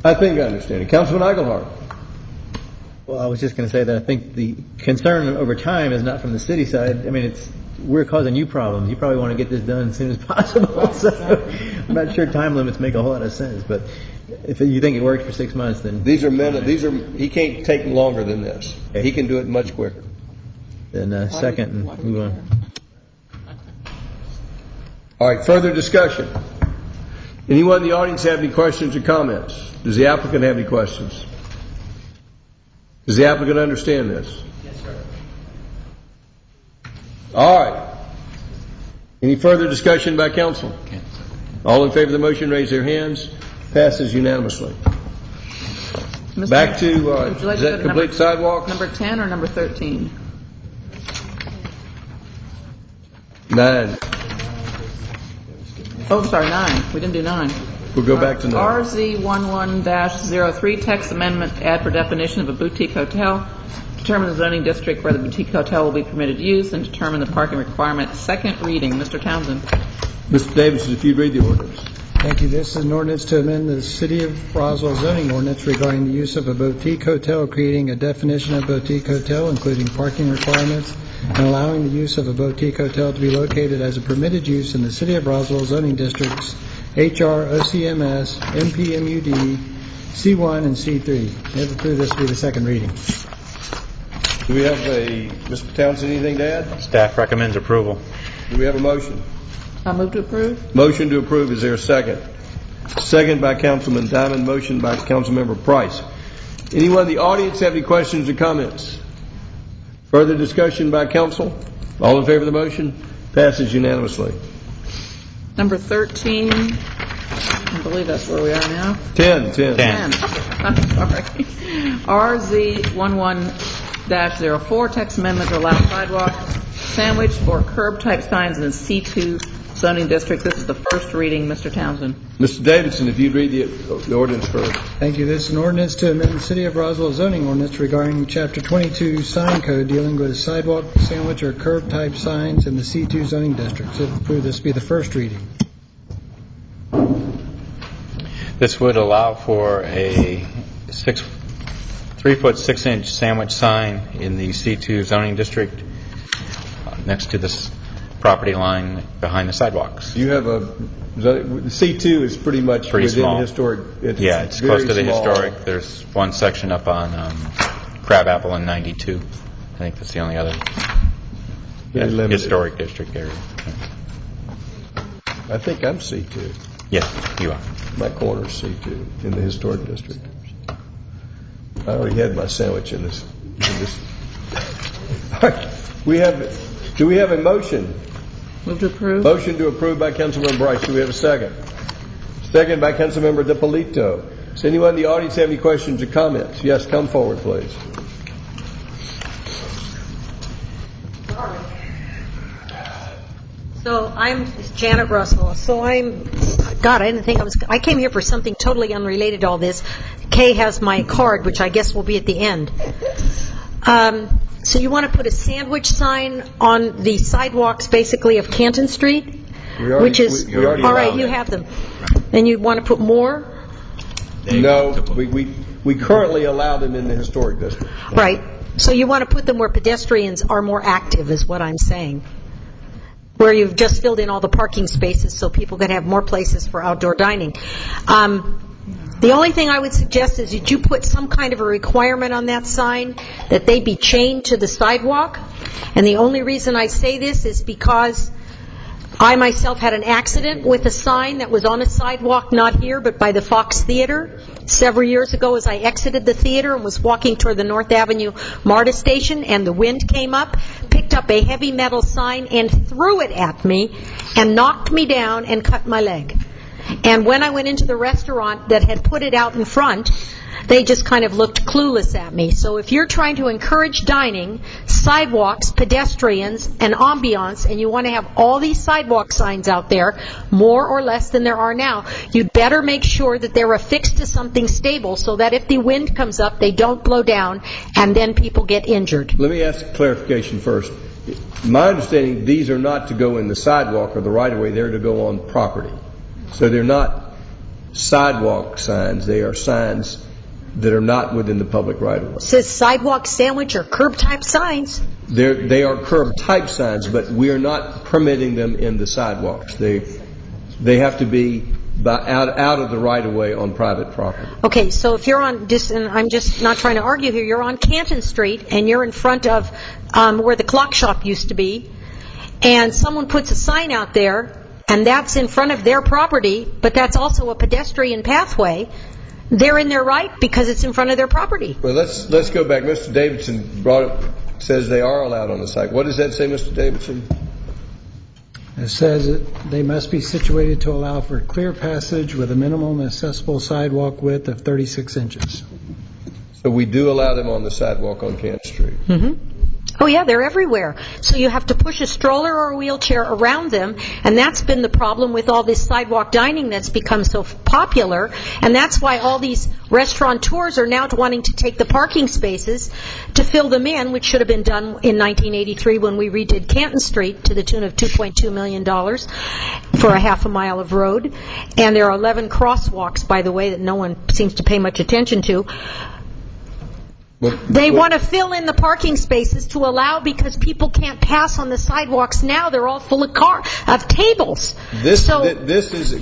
I think I understand it. Councilman Eichelhardt. Well, I was just going to say that I think the concern over time is not from the city side. I mean, we're causing you problems. You probably want to get this done as soon as possible. So I'm not sure time limits make a whole lot of sense. But if you think it works for 6 months, then he can't take longer than this. Okay. He can do it much quicker. Then second and move on. All right, further discussion. Anyone in the audience have any questions or comments? Does the applicant have any questions? Does the applicant understand this? Yes, sir. All right. Any further discussion by council? All in favor of the motion, raise their hands. Passes unanimously. Back to, does that complete sidewalks? Number 10 or number 13? 9. Oh, sorry, 9. We didn't do 9. We'll go back to 9. RZ11-03, text amendment, add for definition of a boutique hotel. Determine the zoning district where the boutique hotel will be permitted use and determine the parking requirement. Second reading. Mr. Townsend. Mr. Davidson, if you'd read the ordinance. Thank you. This is an ordinance to amend the City of Roswell zoning ordinance regarding the use of a boutique hotel, creating a definition of boutique hotel, including parking requirements, and allowing the use of a boutique hotel to be located as a permitted use in the City of Roswell zoning districts HR, OCMS, MPMUD, C1, and C3. If approved, this will be the second reading. Do we have Mr. Townsend, anything to add? Staff recommends approval. Do we have a motion? I move to approve. Motion to approve. Is there a second? Second by Councilman Diamond. Motion by Councilmember Price. Anyone in the audience have any questions or comments? Further discussion by council? All in favor of the motion? Passes unanimously. Number 13. I believe that's where we are now. 10. I'm sorry. RZ11-04, text amendment to allow sidewalk sandwich or curb type signs in the C2 zoning district. This is the first reading. Mr. Townsend. Mr. Davidson, if you'd read the ordinance first. Thank you. This is an ordinance to amend the City of Roswell zoning ordinance regarding Chapter 22 sign code dealing with sidewalk, sandwich, or curb type signs in the C2 zoning districts. If approved, this will be the first reading. This would allow for a 3-foot 6-inch sandwich sign in the C2 zoning district next to this property line behind the sidewalks. You have the C2 is pretty much within small. Historic. It's close to the historic. There's one section up on Crabapple and 92. I think that's the only other historic district area. I think I'm C2. Yes, you are. My corner's C2 in the historic district. I already had my sandwich in this. All right. Do we have a motion? Move to approve. Motion to approve by Councilmember Bryce. Do we have a second? Second by Councilmember DiPolito. Does anyone in the audience have any questions or comments? Yes, come forward, please. So I'm Janet Russell. I didn't think I came here for something totally unrelated to all this. Kay has my card, which I guess will be at the end. So you want to put a sandwich sign on the sidewalks, basically, of Canton Street? We already all right, you have them. And you want to put more? No, we currently allow them in the historic district. Right. So you want to put them where pedestrians are more active, is what I'm saying. Where you've just filled in all the parking spaces so people can have more places for outdoor dining. The only thing I would suggest is that you put some kind of a requirement on that sign that they be chained to the sidewalk. And the only reason I say this is because I myself had an accident with a sign that was on a sidewalk, not here, but by the Fox Theater several years ago as I exited the theater and was walking toward the North Avenue MARTA station, and the wind came up, picked up a heavy metal sign and threw it at me and knocked me down and cut my leg. And when I went into the restaurant that had put it out in front, they just kind of looked clueless at me. So if you're trying to encourage dining, sidewalks, pedestrians, and ambiance, and you want to have all these sidewalk signs out there, more or less than there are now, you'd better make sure that they're affixed to something stable so that if the wind comes up, they don't blow down and then people get injured. Let me ask clarification first. My understanding, these are not to go in the sidewalk or the right-of-way. They're to go on property. So they're not sidewalk signs. They are signs that are not within the public right-of-way. It says sidewalk sandwich or curb-type signs. They are curb-type signs, but we are not permitting them in the sidewalks. They have to be out of the right-of-way on private property. Okay, so if you're on, and I'm just not trying to argue here, you're on Canton Street and you're in front of where the clock shop used to be, and someone puts a sign out there, and that's in front of their property, but that's also a pedestrian pathway, they're in their right because it's in front of their property. Well, let's go back. Mr. Davidson says they are allowed on the site. What does that say, Mr. Davidson? It says that they must be situated to allow for clear passage with a minimum accessible sidewalk width of 36 inches. So we do allow them on the sidewalk on Canton Street. Mm-hmm. Oh, yeah, they're everywhere. So you have to push a stroller or a wheelchair around them, and that's been the problem with all this sidewalk dining that's become so popular, and that's why all these restaurateurs are now wanting to take the parking spaces to fill them in, which should have been done in 1983 when we redid Canton Street to the tune of $2.2 million for a half a mile of road. And there are 11 crosswalks, by the way, that no one seems to pay much attention to. They want to fill in the parking spaces to allow, because people can't pass on the sidewalks now. They're all full of tables. This is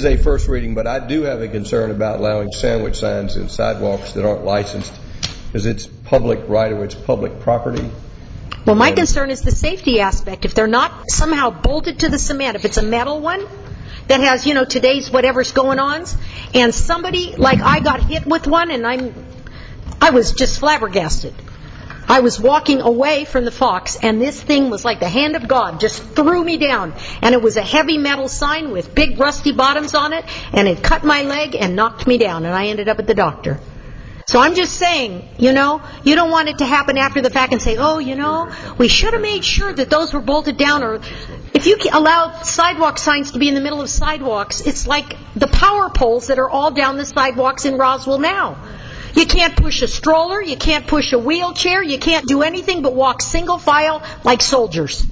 a first reading, but I do have a concern about allowing sandwich signs in sidewalks that aren't licensed because it's public right-of-way, it's public property. Well, my concern is the safety aspect. If they're not somehow bolted to the cement, if it's a metal one that has, today's whatever's going on, and somebody, like I got hit with one, and I was just flabbergasted. I was walking away from the Fox, and this thing was like the hand of God, just threw me down. And it was a heavy metal sign with big rusty bottoms on it, and it cut my leg and knocked me down, and I ended up at the doctor. So I'm just saying, you don't want it to happen after the fact and say, we should have made sure that those were bolted down. Or if you allow sidewalk signs to be in the middle of sidewalks, it's like the power poles that are all down the sidewalks in Roswell now. You can't push a stroller, you can't push a wheelchair, you can't do anything but walk single file like soldiers.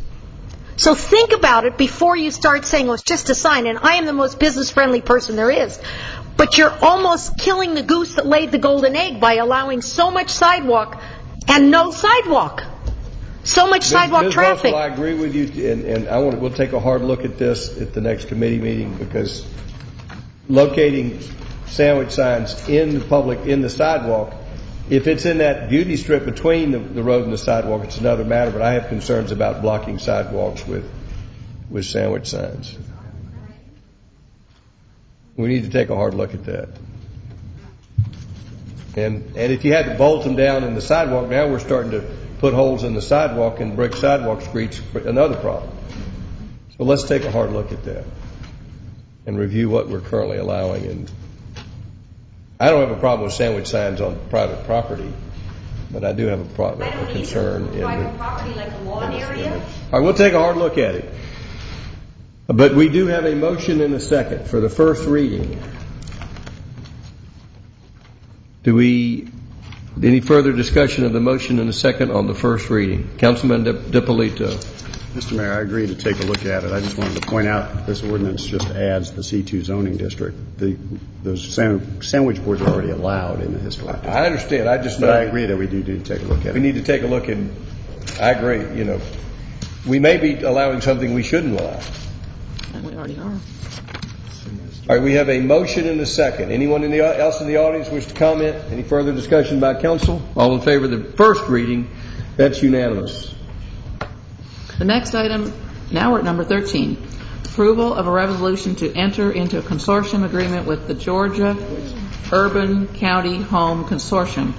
So think about it before you start saying, it's just a sign, and I am the most business-friendly person there is. But you're almost killing the goose that laid the golden egg by allowing so much sidewalk and no sidewalk. So much sidewalk traffic. Russell, I agree with you, and we'll take a hard look at this at the next committee meeting, because locating sandwich signs in the sidewalk, if it's in that beauty strip between the road and the sidewalk, it's another matter, but I have concerns about blocking sidewalks with sandwich signs. We need to take a hard look at that. And if you had to bolt them down in the sidewalk, now we're starting to put holes in the sidewalk and brick sidewalk streets, another problem. So let's take a hard look at that and review what we're currently allowing. And I don't have a problem with sandwich signs on private property, but I do have a concern in private property, like a lawn area. All right, we'll take a hard look at it. But we do have a motion and a second for the first reading. Any further discussion of the motion and the second on the first reading? Councilman DiPolito. Mr. Mayor, I agree to take a look at it. I just wanted to point out this ordinance just adds the C2 zoning district. Those sandwich boards are already allowed in the historic district. I understand. But I agree that we do need to take a look at it. We need to take a look, and I agree. We may be allowing something we shouldn't allow. And we already are. All right, we have a motion and a second. Anyone else in the audience wish to comment? Any further discussion by council? All in favor of the first reading? That's unanimous. The next item Now we're at number 13. Approval of a resolution to enter into a consortium agreement with the Georgia Urban County Home Consortium,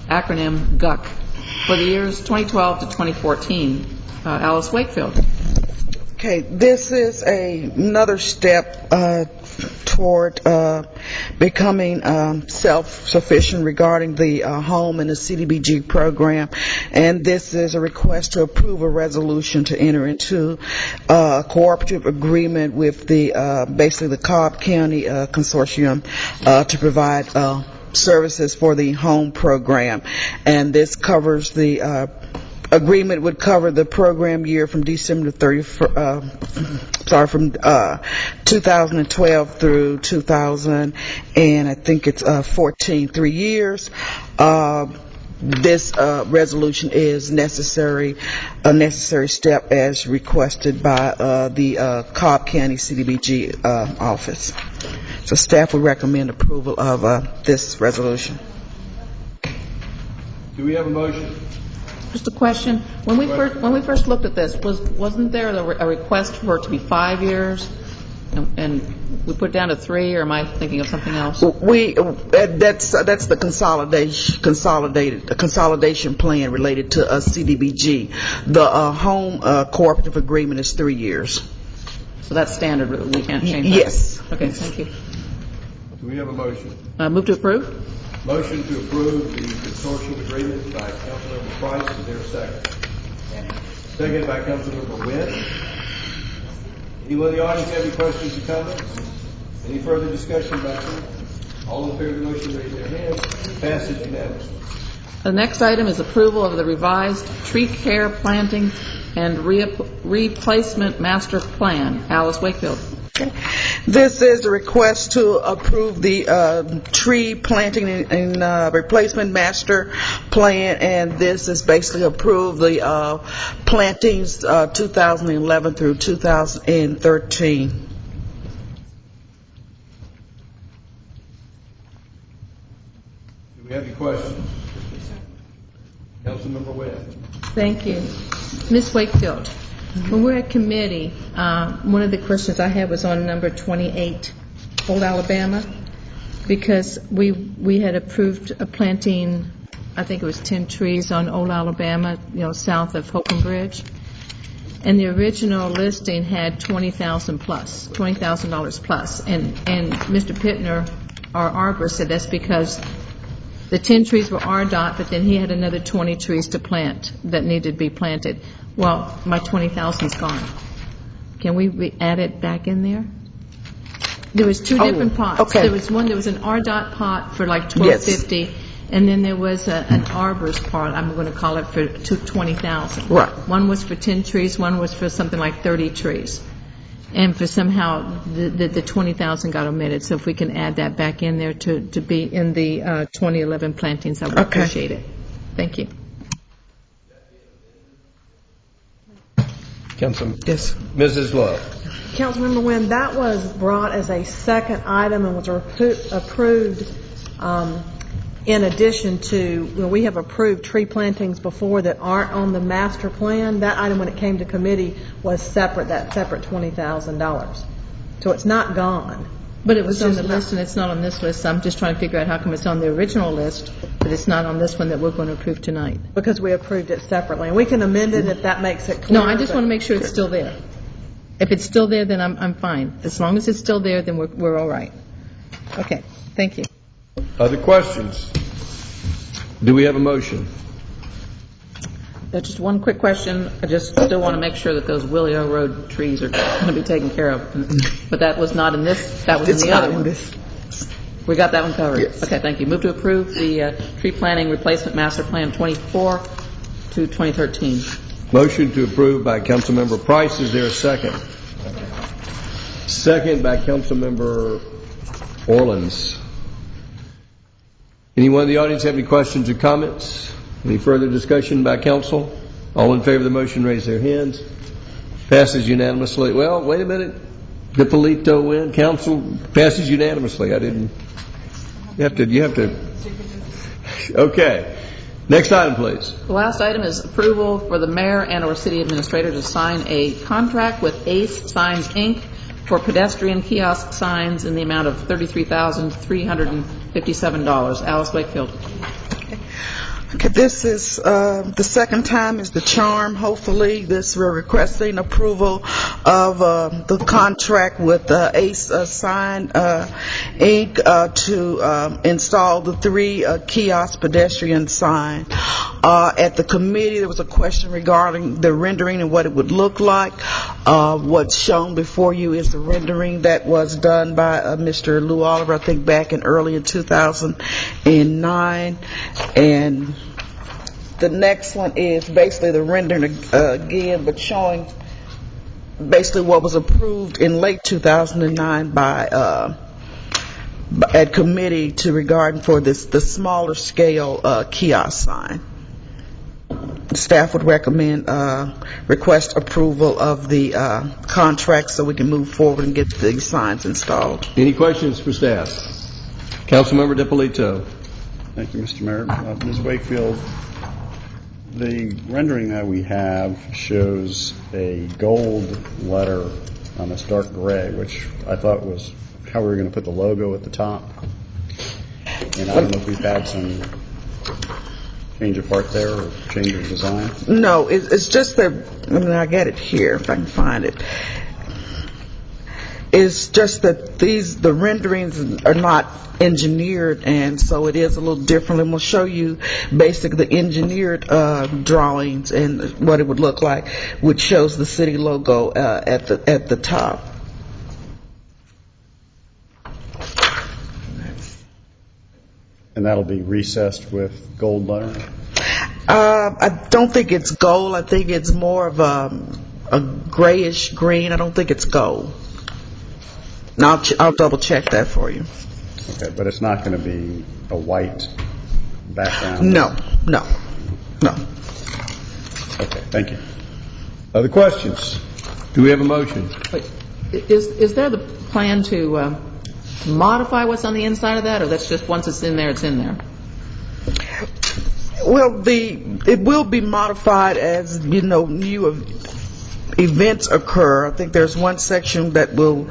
acronym GUC, for the years 2012 to 2014. Alice Wakefield. Okay, this is another step toward becoming self-sufficient regarding the home and the CDBG program, and this is a request to approve a resolution to enter into a cooperative agreement with the basically the Cobb County Consortium to provide services for the home program, and this covers the agreement would cover the program year from December 2012 through 2000, and I think it's 14, 3 years. This resolution is a necessary step as requested by the Cobb County CDBG office. So staff would recommend approval of this resolution. Do we have a motion? Just a question. When we first looked at this, wasn't there a request for it to be 5 years, and we put it down to 3, or am I thinking of something else? That's the consolidation plan related to CDBG. The home cooperative agreement is 3 years. So that's standard. We can't change that. Yes. Okay. Thank you. Do we have a motion? Move to approve. Motion to approve the consortium agreement by Councilmember Price. Is there a second? Second by Councilmember Wynn. Anyone in the audience have any questions or comments? Any further discussion about it? All in favor of the motion, raise their hands. Passage unanimously. The next item is approval of the revised tree care, planting, and replacement master plan. Alice Wakefield. This is a request to approve the tree planting and replacement master plan, and this is basically approve the plantings 2011 through 2013. Do we have any questions? Councilmember Wynn. Thank you. Ms. Wakefield, when we're at committee, one of the questions I had was on number 28, Old Alabama, because we had approved a planting, I think it was 10 trees on Old Alabama, south of Holcomb Bridge. And the original listing had $20,000 plus, $20,000 plus. And Mr. Pittner, our arborist, said that's because the 10 trees were RDOT, but then he had another 20 trees to plant that needed to be planted. Well, my 20,000's gone. Can we add it back in there? There was two different pots. Okay. There was an RDOT pot for like $12.50, and then there was an arborist pot, I'm going to call it, for $20,000. Right. One was for 10 trees, one was for something like 30 trees. And for somehow the 20,000 got omitted. So if we can add that back in there to be in the 2011 plantings, I would appreciate it. Thank you. Councilman. Yes. Mrs. Love. Councilmember Wynn, that was brought as a second item and was approved in addition to, we have approved tree plantings before that aren't on the master plan. That item, when it came to committee, was separate, that separate $20,000. So it's not gone. But it was on the list, and it's not on this list. So I'm just trying to figure out how come it's on the original list, but it's not on this one that we're going to approve tonight. Because we approved it separately. And we can amend it if that makes it clear. No, I just want to make sure it's still there. If it's still there, then I'm fine. As long as it's still there, then we're all right. Okay, thank you. Other questions? Do we have a motion? Just one quick question. I just still want to make sure that those Willio Road trees are going to be taken care of. But that was not in this. That was in the other one. We got that one covered. Yes. Okay, thank you. Move to approve the tree planting replacement master plan 24 to 2013. Motion to approve by Councilmember Price. Is there a second? Second by Councilmember Orleans. Anyone in the audience have any questions or comments? Any further discussion by council? All in favor of the motion, raise their hands. Passes unanimously. Well, wait a minute. DiPolito win. Council passes unanimously. I didn't. You have to. Okay. Next item, please. The last item is approval for the mayor and/or city administrator to sign a contract with Ace Signs, Inc. for pedestrian kiosk signs in the amount of $33,357. Alice Wakefield. Okay, this is the second time is the charm. Hopefully, we're requesting approval of the contract with Ace Sign Inc. To install the 3 kiosk pedestrian sign. At the committee, there was a question regarding the rendering and what it would look like. What's shown before you is the rendering that was done by Mr. Lou Oliver, I think back early in 2009, and the next one is basically the rendering again, but showing basically what was approved in late 2009 by at committee to regarding for the smaller scale kiosk sign. Staff would recommend request approval of the contract so we can move forward and get these signs installed. Any questions for staff? Councilmember DiPolito. Thank you, Mr. Mayor. Ms. Wakefield, the rendering that we have shows a gold letter on this dark gray, which I thought was how we were going to put the logo at the top. And I don't know if we've had some change of heart there or change of design. No, it's just that, I got it here if I can find it. It's just that the renderings are not engineered, and so it is a little different. And we'll show you basically the engineered drawings and what it would look like, which shows the city logo at the top. And that'll be recessed with gold lettering? I don't think it's gold. I think it's more of a grayish green. I don't think it's gold. Now I'll double check that for you. Okay, but it's not going to be a white background? No. Okay, thank you. Other questions? Do we have a motion? Wait, is there the plan to modify what's on the inside of that, or that's just once it's in there, it's in there? Well, it will be modified as new events occur. I think there's one section that will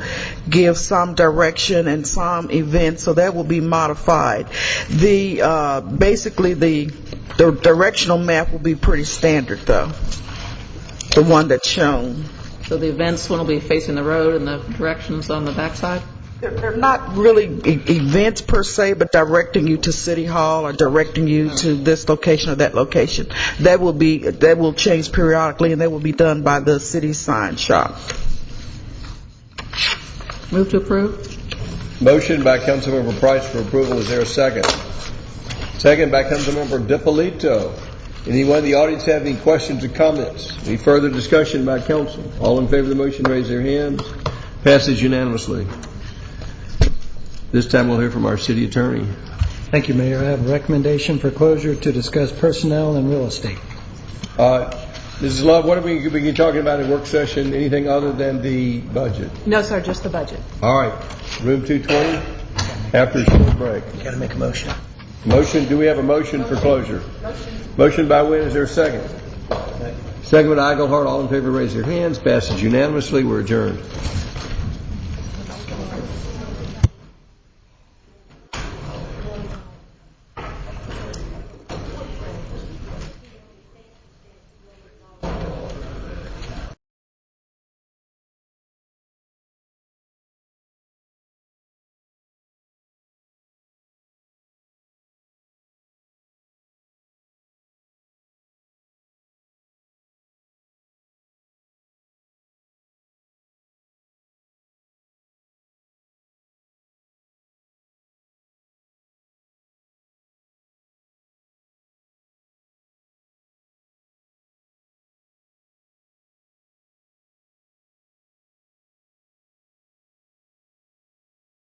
give some direction and some events, so that will be modified. Basically the directional map will be pretty standard, though. The one that's shown. So the events one will be facing the road and the directions on the backside? They're not really events per se, but directing you to City Hall or directing you to this location or that location. That will change periodically, and that will be done by the city sign shop. Move to approve. Motion by Councilmember Price for approval. Is there a second? Second by Councilmember DiPolito. Anyone in the audience have any questions or comments? Any further discussion by council? All in favor of the motion, raise their hands. Passes unanimously. This time we'll hear from our city attorney. Thank you, Mayor. I have a recommendation for closure to discuss personnel and real estate. Mrs. Love, what are we talking about in work session? Anything other than the budget? No, sir, just the budget. All right. Room 220 after a short break. You got to make a motion. Motion. Do we have a motion for closure? Motion by Wynn. Is there a second? Second by Eaglehart. All in favor, raise your hands. Passes unanimously. We're adjourned.